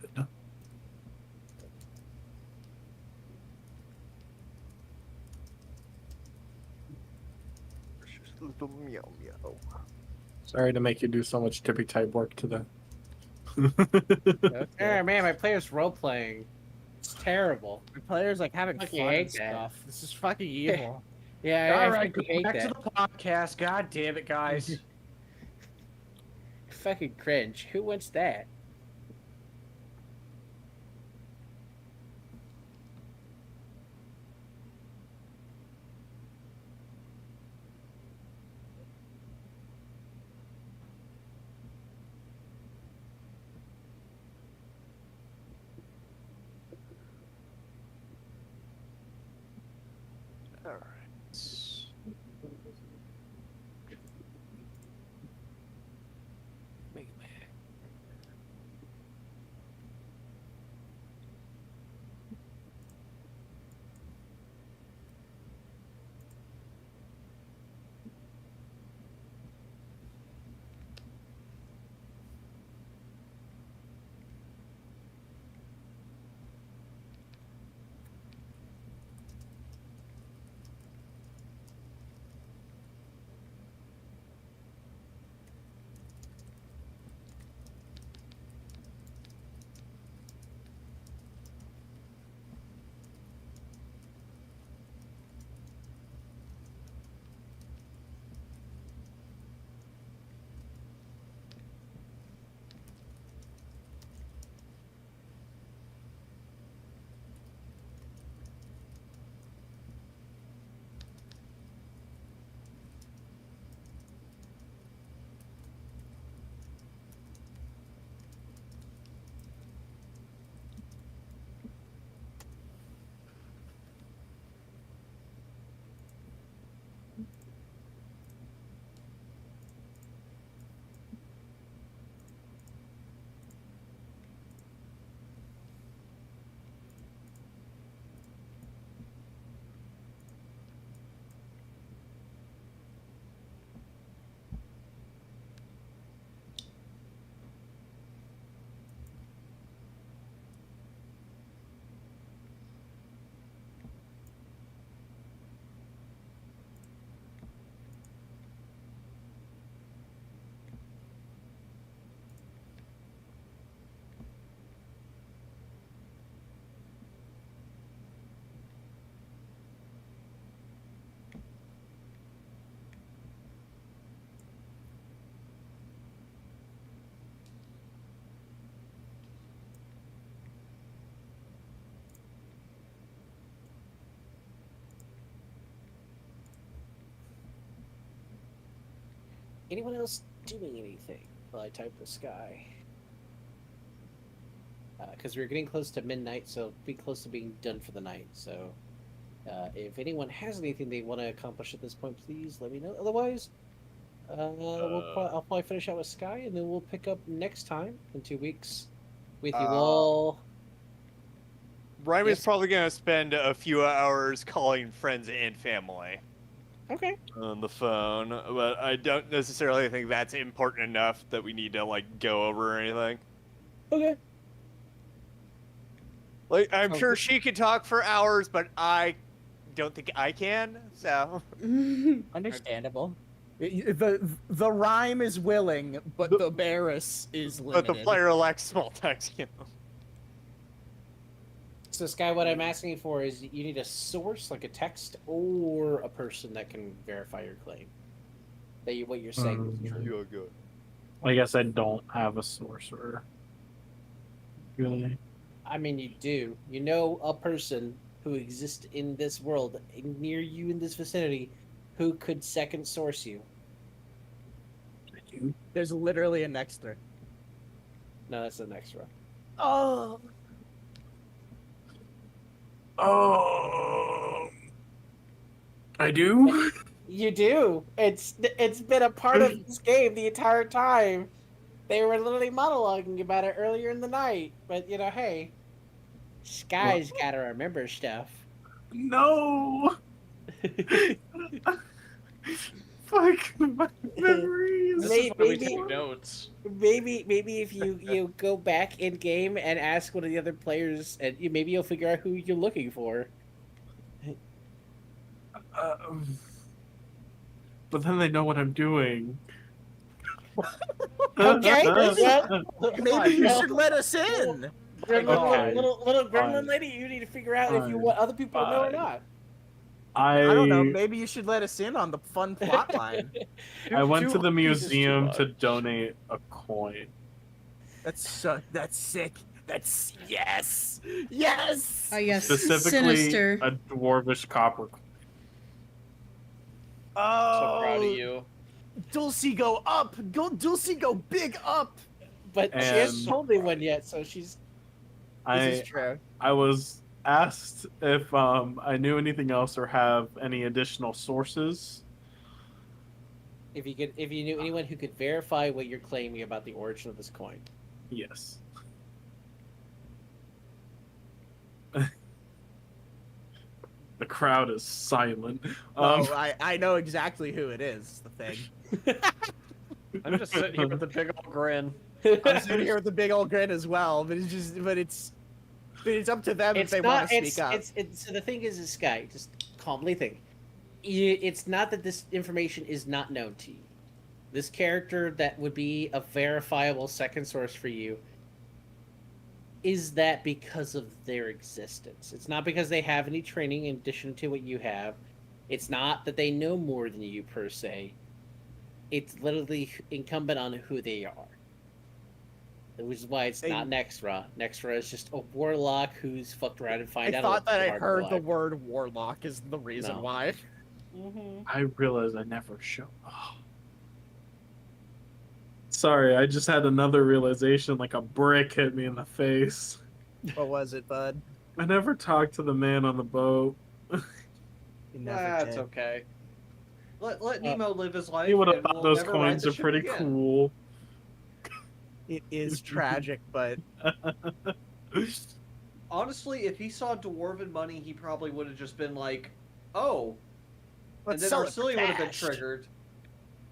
B: Little meow meow.
E: Sorry to make you do so much tippy type work today.
D: Oh man, my player's role playing. It's terrible.
F: My player's like having
D: Fucking
F: fun
D: hate
F: and
D: that.
F: stuff. This is fucking evil.
D: Yeah,
P: All
D: I
P: right,
D: fucking hate
P: back
D: that.
P: to the podcast. God damn it, guys.
D: Fucking cringe. Who wants that?
B: All right.
D: Anyone else doing anything while I type the sky? Because we're getting close to midnight, so be close to being done for the night. So, if anyone has anything they want to accomplish at this point, please let me know. Otherwise, I'll probably finish out with Sky, and then we'll pick up next time in 2 weeks with you all.
B: Ryan is
D: Yes.
B: probably gonna spend a few hours calling friends and family.
D: Okay.
B: On the phone, but I don't necessarily think that's important enough that we need to go over or anything.
D: Okay.
B: Like, I'm sure she could talk for hours, but I don't think I can. So
F: Understandable. The rhyme is willing, but the Barris is limited.
B: But the player lacks small text skill.
D: So, Sky, what I'm asking for is you need a source, like a text, or a person that can verify your claim. What you're saying is true.
B: You're good.
E: I guess I don't have a sorcerer. Really?
D: I mean, you do. You know a person who exists in this world, near you in this vicinity, who could second source you.
F: There's literally an extra.
D: No, that's an extra.
F: Oh.
E: Oh. I do?
D: You do. It's been a part of this game the entire time. They were literally monologuing about it earlier in the night. But, hey, Sky's got to remember stuff.
E: No. Fuck my memories.
C: This is why we take notes.
D: Maybe if you go back in game and ask one of the other players, and maybe you'll figure out who you're looking for.
E: But then they know what I'm doing.
D: Okay, well,
F: maybe you should let us in.
D: Little gremlin lady, you need to figure out if you want other people to know or not.
F: I don't know. Maybe you should let us in on the fun plot line.
E: I went to the museum to donate a coin.
F: That's sick. That's yes.
I: Oh yes,
E: Specifically,
I: sinister.
E: a dwarvish copper coin.
F: Oh,
C: So proud of you.
F: Dulcie, go up. Dulcie, go big up.
D: But she hasn't told me one yet, so she's.
F: This is true.
E: I was asked if I knew anything else or have any additional sources.
D: If you knew anyone who could verify what you're claiming about the origin of this coin.
E: Yes. The crowd is silent.
F: I know exactly who it is. The thing.
C: I'm just sitting here with a big old grin.
F: I'm sitting here with a big old grin as well, but it's up to them if they want to speak up.
D: So the thing is, Sky, just calmly think. It's not that this information is not known to you. This character that would be a verifiable second source for you is that because of their existence. It's not because they have any training in addition to what you have. It's not that they know more than you per se. It's literally incumbent on who they are. Which is why it's not Nexra. Nexra is just a warlock who's fucked around and find out.
F: I thought that I heard the word warlock is the reason why.
E: I realized I never showed. Oh. Sorry, I just had another realization, like a brick hit me in the face.
F: What was it, bud?
E: I never talked to the man on the boat.
C: That's okay. Let Nemo live his life.
E: He would have
C: and
E: thought
C: we'll
E: those
C: never ride
E: coins
C: the
E: are
C: ship
E: pretty
C: again.
E: cool.
F: It is tragic, but
C: Honestly, if he saw dwarven money, he probably would have just been like, "Oh,"
F: Let's
C: and then
F: sell it for
C: Arcelia would have been
F: cash.
C: triggered,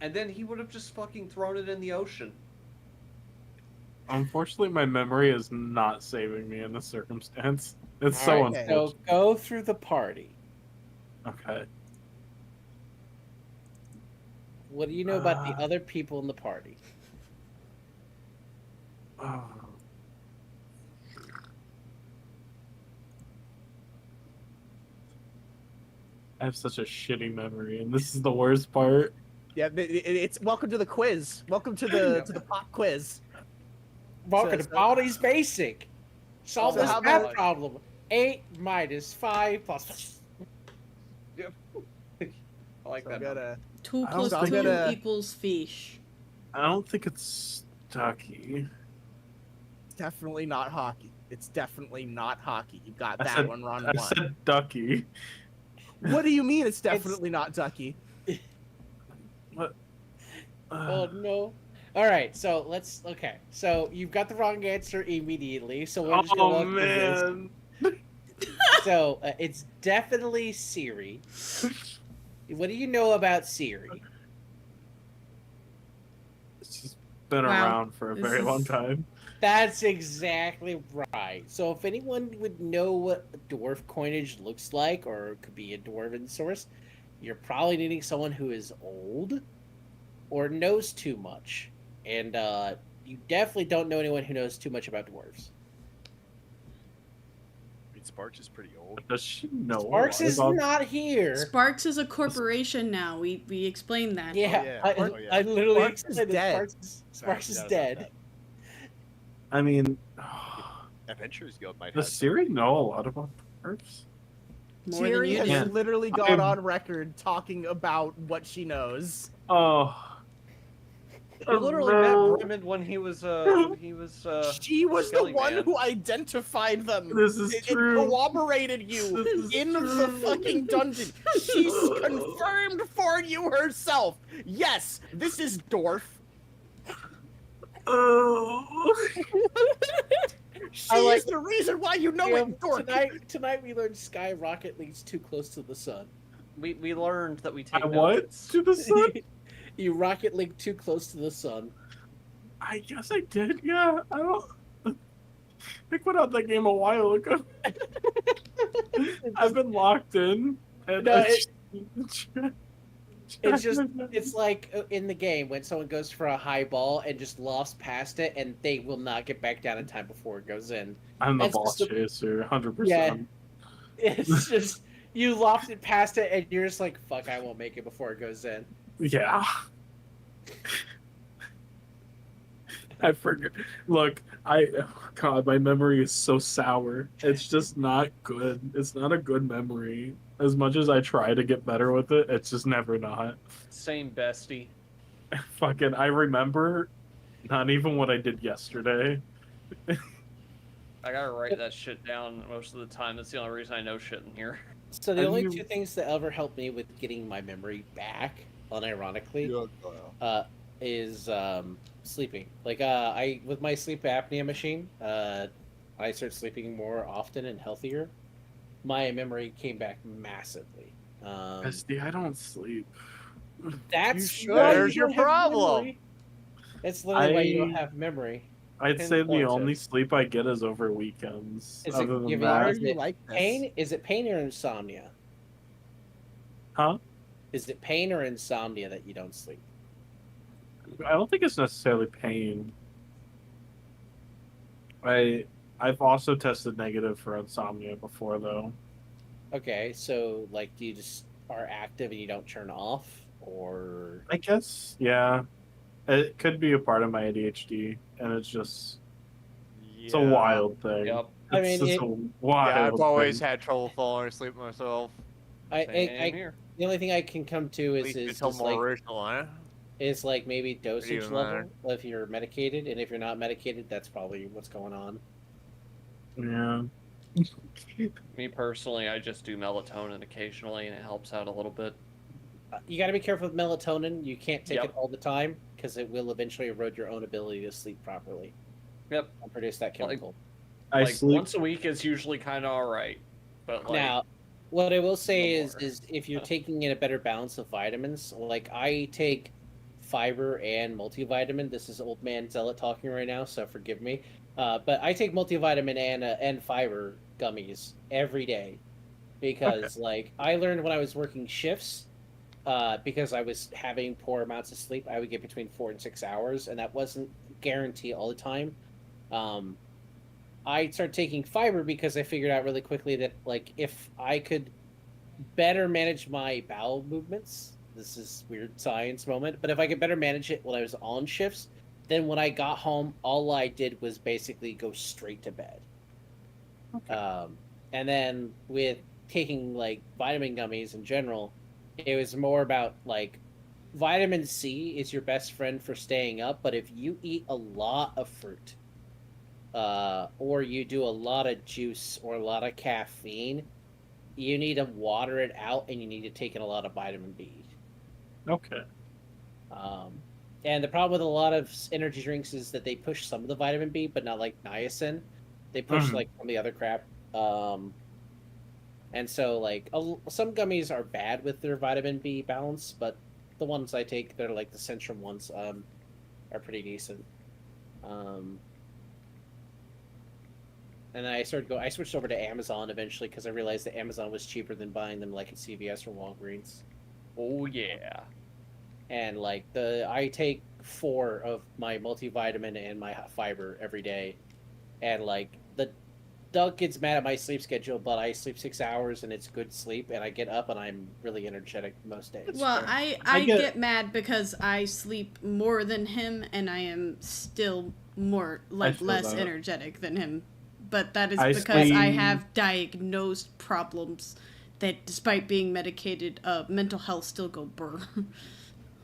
C: and then he would have just fucking thrown it in the ocean.
E: Unfortunately, my memory is not saving me in this circumstance. It's
D: All
E: so
D: right,
E: unfortunate.
D: so go through the party.
E: Okay.
D: What do you know about the other people in the party?
E: Oh. I have such a shitty memory, and this is the worst part.
F: yeah, it's welcome to the quiz. Welcome to the pop quiz.
D: Welcome to Baldi's Basic. Solve
F: So
D: this
F: how
D: math
F: about-
D: problem. 8 minus 5 plus.
C: I like
F: So
C: that.
F: I gotta
I: 2
E: I don't
I: plus
E: think
I: 2
E: it-
I: equals fish.
E: I don't think it's Ducky.
F: Definitely not hockey. It's definitely not hockey. You got
E: I
F: that
E: said,
F: one wrong.
E: I said Ducky.
F: What do you mean it's definitely not Ducky?
E: What?
D: Oh no. All right, so let's. Okay, so you've got the wrong answer immediately. So we're just gonna
E: Oh
D: look at
E: man.
D: this. So it's definitely Siri. What do you know about Siri?
E: She's been
I: Wow.
E: around for a
I: This
E: very long
I: is-
E: time.
D: That's exactly right. So if anyone would know what dwarf coinage looks like, or could be a dwarven source, you're probably needing someone who is old or knows too much. And you definitely don't know anyone who knows too much about dwarves.
A: I mean, Sparks is pretty old.
E: Does she know?
D: Sparks is
E: about-
D: not here.
I: Sparks is a corporation now. We explained that.
D: Yeah,
A: yeah.
D: I,
A: Oh, yeah.
D: I literally
F: Sparks is
D: explained that
F: dead.
D: Sparks is
A: Forgot about
D: dead.
A: that.
E: I mean,
A: Adventurers Guild might have.
E: does Siri know a lot about dwarves?
I: More than
F: Siri
I: you
F: has
I: do.
E: Yeah.
F: literally gone
E: I'm-
F: on record talking about what she knows.
E: Oh.
M: You literally met Brimond when he was
F: She was the
M: Skelly
F: one
M: Man.
F: who identified them.
E: This is
F: It
E: true.
F: corroborated you
E: This is
F: in the
E: true.
F: fucking dungeon. She's confirmed for you herself. Yes, this is Dwarf.
E: Oh.
F: She
D: I like-
F: is the reason why you know
D: Yeah,
F: it, Dork.
D: tonight we learned skyrocket leads too close to the sun.
M: we learned that we take
E: I what?
M: notes.
E: To the sun?
D: You rocket link too close to the sun.
E: I guess I did, yeah. I don't. I quit out that game a while ago. I've been locked in. And
D: No,
E: I
D: It's just, it's like in the game when someone goes for a high ball and just lofts past it, and they will not get back down in time before it goes in.
E: I'm the
D: That's
E: ball
D: just
E: chaser, 100%.
D: Yeah. It's just you lofted past it, and you're just like, "Fuck, I won't make it before it goes in."
E: Yeah. I forgot. Look, God, my memory is so sour. It's just not good. It's not a good memory. As much as I try to get better with it, it's just never not.
M: Same bestie.
E: Fucking, I remember not even what I did yesterday.
M: I gotta write that shit down most of the time. That's the only reason I know shit in here.
D: So the
E: Have
D: only
E: you-
D: two things that ever helped me with getting my memory back, unironically, is sleeping. Like I with my sleep apnea machine, I started sleeping more often and healthier. My memory came back massively.
E: SD, I don't sleep.
D: That's
B: You
D: why
B: should. There's
D: you
B: your
D: don't have
B: problem.
D: memory. That's literally why you don't
E: I-
D: have memory.
E: I'd say the
D: Pinpointed.
E: only sleep I get is over weekends.
D: Is
E: Other
D: it
E: than
D: giving
E: that,
D: is it pain? Is it pain or insomnia?
E: huh?
D: Is it pain or insomnia that you don't sleep?
E: I don't think it's necessarily pain. I've also tested negative for insomnia before though.
D: Okay, so like, do you just are active and you don't turn off, or
E: I guess, yeah. It could be a part of my ADHD, and it's just it's a wild thing.
M: Yep.
D: I
E: It's
D: mean,
E: just
D: it-
E: a wild
B: Yeah, I've always
E: thing.
B: had trouble falling asleep myself.
M: Same here.
D: The only thing I can come to
B: At
D: is
B: least
D: is,
B: until
D: is
B: more
D: like
B: original, eh?
D: is like maybe dosage
B: even
D: level
B: matter.
D: if you're medicated, and if you're not medicated, that's probably what's going on.
E: Yeah.
M: Me personally, I just do melatonin occasionally, and it helps out a little bit.
D: You got to be careful with melatonin. You can't take
M: Yep.
D: it all the time because it will eventually erode your own ability to sleep properly
M: Yep.
D: and produce that chemical.
E: I
M: Like
E: sleep
M: once a week is usually kind of all right, but like
D: Now, what I will say
M: no
D: is,
M: more.
D: is if you're taking in a better balance of vitamins, like I take fiber and multivitamin. This is old man zealot talking right now, so forgive me. But I take multivitamin and fiber gummies every day because, like, I learned when I was working shifts, because I was having poor amounts of sleep, I would get between 4 and 6 hours, and that wasn't guaranteed all the time. I started taking fiber because I figured out really quickly that, like, if I could better manage my bowel movements, this is weird science moment, but if I could better manage it when I was on shifts, then when I got home, all I did was basically go straight to bed. And then with taking like vitamin gummies in general, it was more about like vitamin C is your best friend for staying up, but if you eat a lot of fruit, or you do a lot of juice or a lot of caffeine, you need to water it out, and you need to take in a lot of vitamin B.
E: Okay.
D: And the problem with a lot of energy drinks is that they push some of the vitamin B, but not like niacin. They push like some of the other crap. And so like some gummies are bad with their vitamin B balance, but the ones I take, they're like the Centrum ones, are pretty decent. And I switched over to Amazon eventually because I realized that Amazon was cheaper than buying them like at CVS or Walgreens.
B: Oh yeah.
D: And like I take 4 of my multivitamin and my fiber every day, and like the Doug gets mad at my sleep schedule, but I sleep 6 hours and it's good sleep, and I get up and I'm really energetic most days.
I: Well, I get mad because I sleep more than him, and I am still more less energetic than him. But that is because I have diagnosed problems that, despite being medicated, mental health still go brr.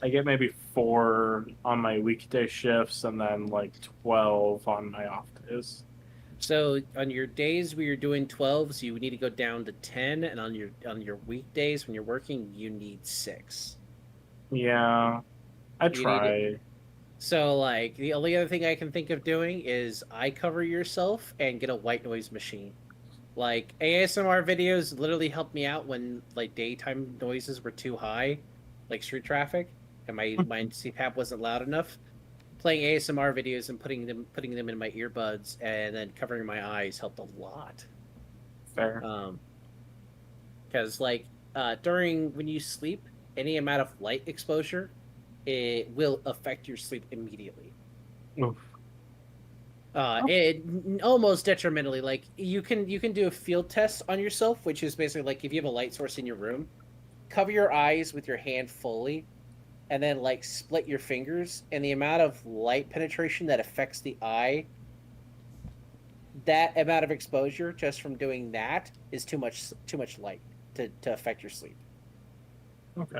E: I get maybe 4 on my weekday shifts, and then like 12 on my off days.
D: So on your days where you're doing 12s, you need to go down to 10, and on your weekdays when you're working, you need 6.
E: Yeah, I try.
D: So like the only other thing I can think of doing is eye cover yourself and get a white noise machine. Like ASMR videos literally helped me out when like daytime noises were too high, like street traffic, and my CPAP wasn't loud enough. Playing ASMR videos and putting them in my earbuds and then covering my eyes helped a lot.
E: Fair.
D: Because like when you sleep, any amount of light exposure, it will affect your sleep immediately.
E: Oof.
D: It almost detrimentally. Like you can do a field test on yourself, which is basically like if you have a light source in your room, cover your eyes with your hand fully, and then like split your fingers, and the amount of light penetration that affects the eye, that amount of exposure just from doing that is too much light to affect your sleep.
E: Okay.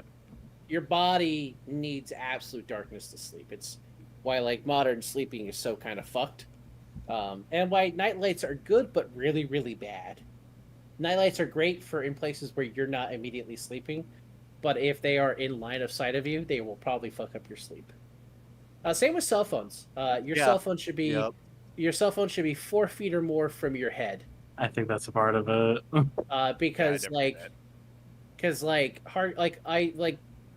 D: Your body needs absolute darkness to sleep. It's why like modern sleeping is so kind of fucked. And why night lights are good but really, really bad. Night lights are great for in places where you're not immediately sleeping, but if they are in line of sight of you, they will probably fuck up your sleep. Same with cell phones. Your cell phone should be 4 feet or more from your head.
E: I think that's a part of it.
D: Because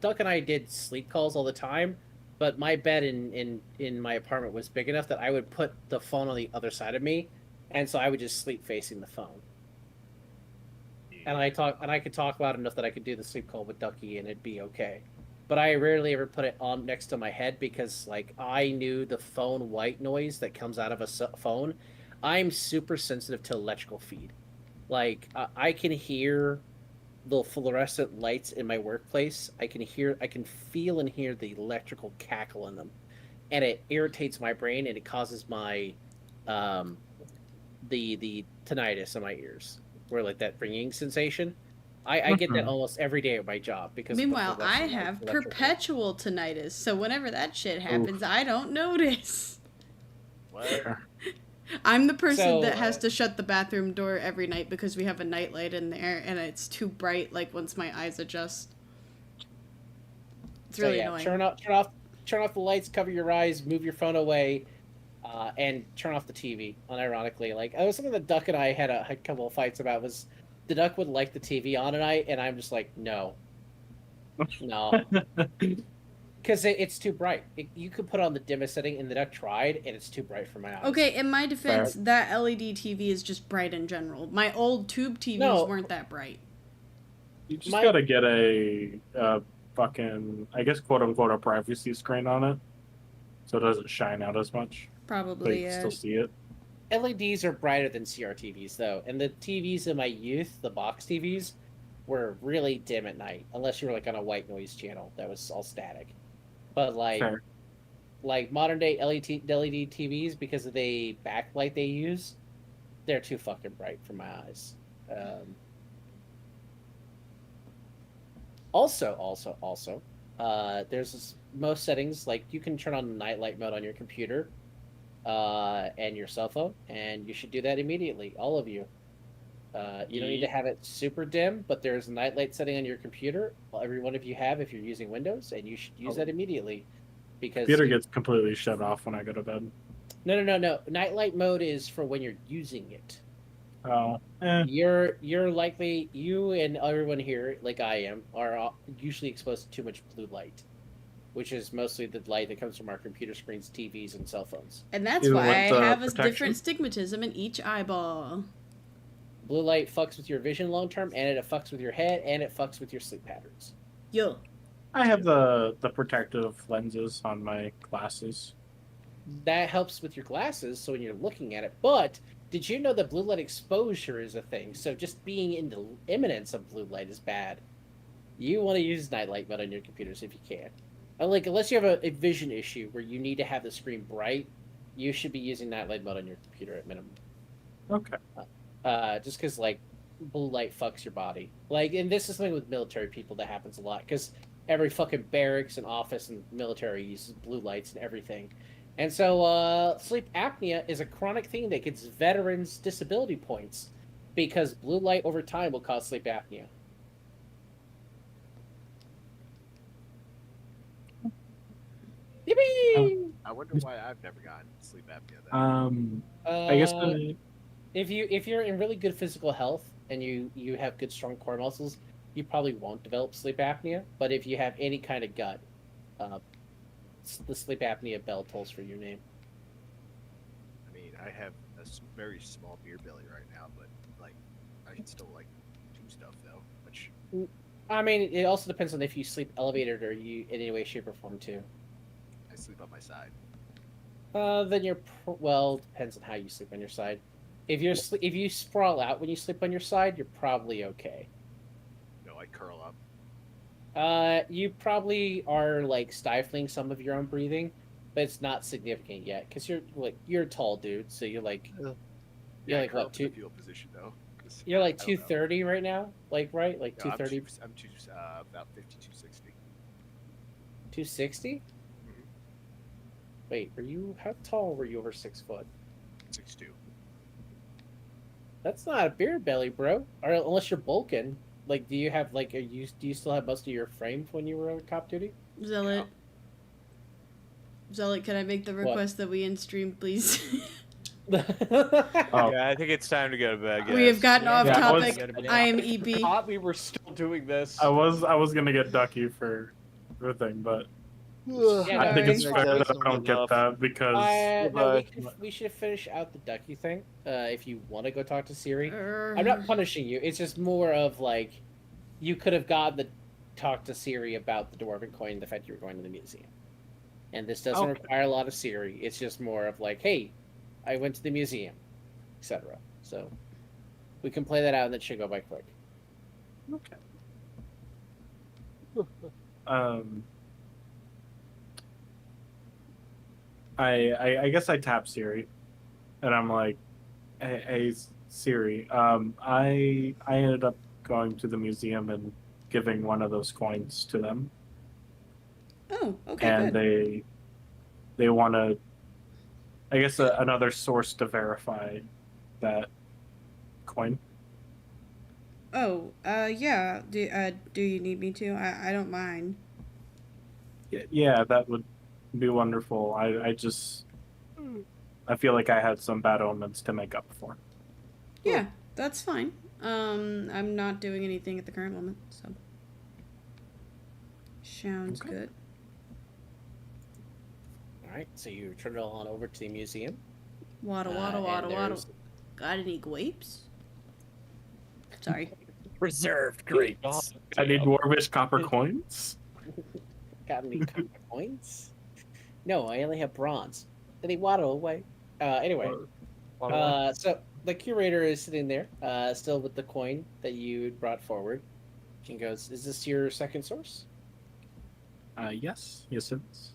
D: Duck and I did sleep calls all the time, but my bed in my apartment was big enough that I would put the phone on the other side of me, and so I would just sleep facing the phone. And I could talk loud enough that I could do the sleep call with Ducky and it'd be okay. But I rarely ever put it on next to my head because like I knew the phone white noise that comes out of a phone. I'm super sensitive to electrical feed. Like I can hear the fluorescent lights in my workplace. I can feel and hear the electrical cackle in them, and it irritates my brain and it causes my the tinnitus in my ears, where like that ringing sensation. I get that almost every day at my job because.
I: Meanwhile, I have perpetual tinnitus, so whenever that shit happens, I don't notice.
A: What?
I: I'm the person that has to shut the bathroom door every night because we have a nightlight in there and it's too bright. Like once my eyes adjust, it's really annoying.
D: Turn off the lights, cover your eyes, move your phone away, and turn off the TV. Unironically, like it was something that Duck and I had a couple of fights about. Was the Duck would like the TV on at night, and I'm just like, no, because it's too bright. You could put on the dimmest setting, and the Duck tried, and it's too bright for my eyes.
I: Okay, in my defense, that LED TV is just bright in general. My old tube TVs weren't that bright.
E: You just gotta get a fucking, I guess, quote unquote, a privacy screen on it, so it doesn't shine out as much.
I: Probably,
E: but you can still see it.
D: LEDs are brighter than CRTVs, though, and the TVs in my youth, the box TVs, were really dim at night, unless you were like on a white noise channel that was all static. But like modern day LED TVs, because of the backlight they use, they're too fucking bright for my eyes. Also, Most settings, like you can turn on nightlight mode on your computer and your cell phone, and you should do that immediately, all of you. You don't need to have it super dim, but there's a nightlight setting on your computer. Well, every one of you have if you're using Windows, and you should use that immediately because
E: Computer gets completely shut off when I go to bed.
D: No. Nightlight mode is for when you're using it.
E: Oh,
D: You're likely, you and everyone here, like I am, are usually exposed to too much blue light, which is mostly the light that comes from our computer screens, TVs, and cell phones.
I: And that's why I have a different stigmatism in each eyeball.
D: Blue light fucks with your vision long term, and it fucks with your head, and it fucks with your sleep patterns.
I: Yo.
E: I have the protective lenses on my glasses.
D: That helps with your glasses, so when you're looking at it. But did you know that blue light exposure is a thing? So just being in the imminence of blue light is bad. You want to use nightlight mode on your computers if you can. Unless you have a vision issue where you need to have the screen bright, you should be using nightlight mode on your computer at minimum.
E: Okay.
D: Just because blue light fucks your body. And this is something with military people that happens a lot because every fucking barracks and office and military uses blue lights and everything. And so sleep apnea is a chronic thing that gets veterans disability points because blue light over time will cause sleep apnea. Yippee!
A: I wonder why I've never gotten sleep apnea. Then.
E: I guess
D: if you're in really good physical health and you have good strong core muscles, you probably won't develop sleep apnea. But if you have any kind of gut, the sleep apnea bell tolls for your name.
A: I mean, I have a very small beer belly right now, but I can still do stuff though. Which
D: I mean, it also depends on if you sleep elevated or you in any way, shape, or form too.
A: I sleep on my side.
D: Then depends on how you sleep on your side. If you sprawl out when you sleep on your side, you're probably okay.
A: No, I curl up.
D: You probably are stifling some of your own breathing, but it's not significant yet because you're a tall dude, so you're
A: I curl up in the fetal position though.
D: You're 230 right now, right? 230.
A: I'm about 5260.
D: 260. Wait, how tall were you over 6 foot?
A: 6'2".
D: That's not a beer belly, bro. Or unless you're bulking. Do you have do you still have most of your frame when you were on cop duty?
I: Zealot. Zealot, can I make the request that we end stream, please?
B: Yeah, I think it's time to go to bed, guys.
I: We have gotten off topic. I am EP.
C: I thought we were still doing this.
E: I was gonna get Ducky for the thing, but I think it's fair that I don't get that because
D: we should finish out the Ducky thing. If you want to go talk to Siri, I'm not punishing you. It's just more of you could have gotten the talk to Siri about the Dwarven coin, and the fact you were going to the museum, and this doesn't require a lot of Siri. It's just more of hey, I went to the museum, etc. So we can play that out, and that should go by quick.
E: Okay. I guess I tap Siri, and I'm like, hey Siri, I ended up going to the museum and giving one of those coins to them.
I: Oh, okay.
E: And
I: good.
E: they want to, I guess, another source to verify that coin.
I: Oh, yeah. Do you need me to? I don't mind.
E: Yeah, that would be wonderful. I feel like I had some bad omens to make up for.
I: Yeah, that's fine. I'm not doing anything at the current moment, so sounds good.
D: All right, so you turn it on over to the museum.
I: Waddle. Got any grapes? Sorry.
F: Preserved grapes.
E: I need Dwarvish copper coins.
D: Got any copper coins? No, I only have bronze. Then he waddle away. Anyway, so the curator is sitting there, still with the coin that you brought forward. She goes, "Is this your second source?"
E: Yes, it is.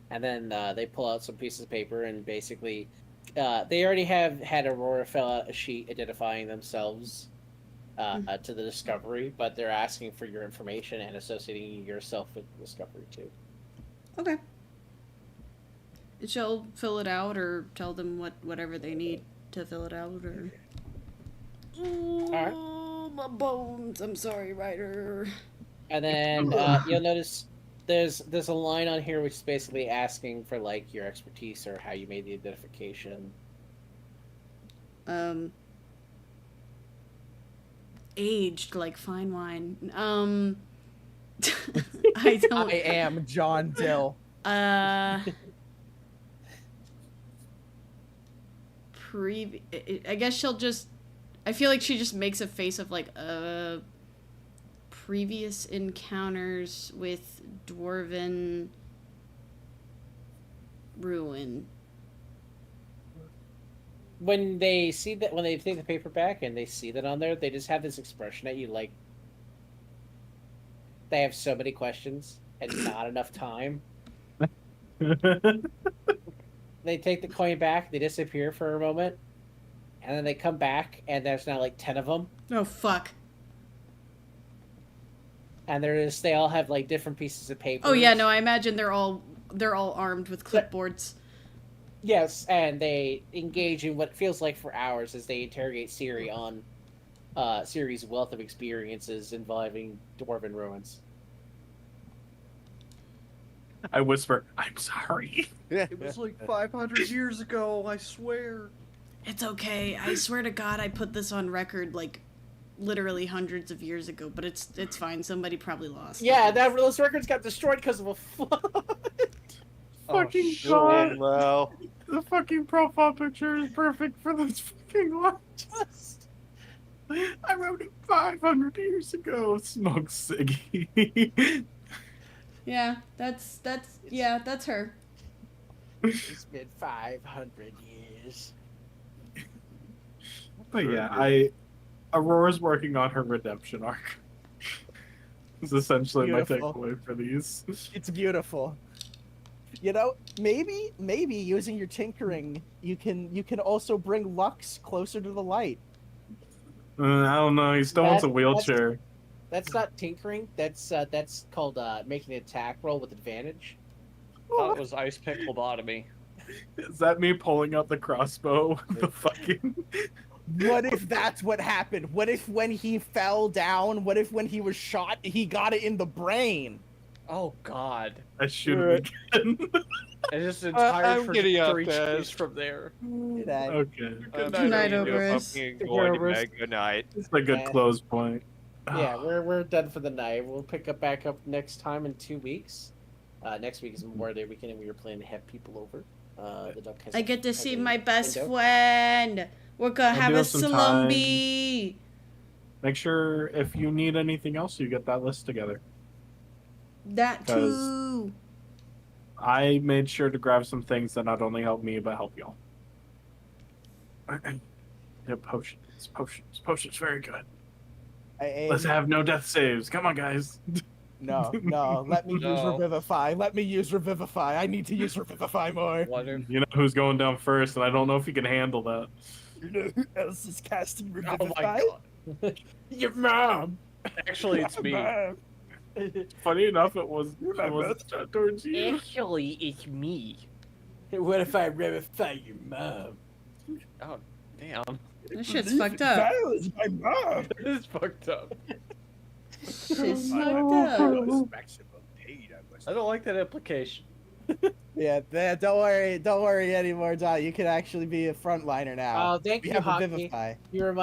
D: And then they pull out some pieces of paper and basically, they already had Aurora fill out a sheet identifying themselves to the discovery, but they're asking for your information and associating yourself with the discovery too.
I: Okay. She'll fill it out or tell them whatever they need to fill it out or. Oh, my bones. I'm sorry, Ryder.
D: And then you'll notice there's a line on here which is basically asking for like your expertise or how you made the identification.
I: Aged like fine wine. I don't.
F: I am John Dill.
I: I guess she'll just. I feel like she just makes a face of like previous encounters with dwarven ruin.
D: When they see that, when they take the paper back and they see that on there, they just have this expression at you like they have so many questions and not enough time. They take the coin back, they disappear for a moment, and then they come back, and there's now like 10 of them.
I: Oh fuck!
D: And they all have like different pieces of paper.
I: Oh yeah, no, I imagine they're all armed with clipboards.
D: Yes, and they engage in what feels like for hours as they interrogate Ciri on Ciri's wealth of experiences involving dwarven ruins.
E: I whisper, "I'm sorry."
Q: It was like 500 years ago, I swear.
I: It's okay. I swear to God, I put this on record like literally hundreds of years ago, but it's fine. Somebody probably lost.
D: Yeah, those records got destroyed because of a flood.
E: Fucking God. Well, the fucking profile picture is perfect for this fucking largest. I wrote it 500 years ago. Smoke Siggy.
I: Yeah, that's her.
D: It's been 500 years.
E: But yeah, Aurora's working on her redemption arc. Is essentially
F: Beautiful.
E: my takeaway for these.
F: It's beautiful. You know, maybe using your tinkering, you can also bring Lux closer to the light.
E: I don't know. He still wants a wheelchair.
D: That's not tinkering. That's called making an attack roll with advantage.
C: That was ice pick lobotomy.
E: Is that me pulling out the crossbow? The fucking.
F: What if that's what happened? What if when he fell down, what if when he was shot, he got it in the brain?
C: Oh God!
E: I shoot him again.
C: And just entire
B: I'm getting up,
C: trajectory
B: guys.
C: changed from there.
E: Okay.
I: Good night, Oberus.
B: Good night.
E: It's a good close point.
D: Yeah, we're done for the night. We'll pick up back up next time in 2 weeks. Next week is Memorial Day weekend, and we were planning to have people over. The duck has
I: I get to
D: has
I: see
D: a
I: my best
D: window.
I: friend. We're gonna have
E: do
I: a
E: have some time.
I: salumi.
E: Make sure if you need anything else, you get that list together.
I: That too.
E: I made sure to grab some things that not only help me, but help y'all. Yeah, potions. Potions, very good. Let's have no death saves. Come on, guys.
F: No, let me use Revivify. Let me use Revivify. I need to use Revivify more.
E: You know who's going down first, and I don't know if you can handle that.
F: You know who else is casting Revivify?
C: Oh my God!
F: Your mom!
C: Actually, it's me.
E: Funny enough, it was towards you.
C: Actually, it's me.
D: What if I revivify your mom?
C: Oh, damn.
I: This shit's fucked up.
F: That was my mom.
C: This is fucked up.
I: Shit's fucked up.
C: I don't like that implication.
F: Yeah, don't worry anymore, Dot. You can actually be a frontliner now.
D: Oh, thank
F: we
D: you,
F: have
D: Hockey.
F: Revivify.
D: You remind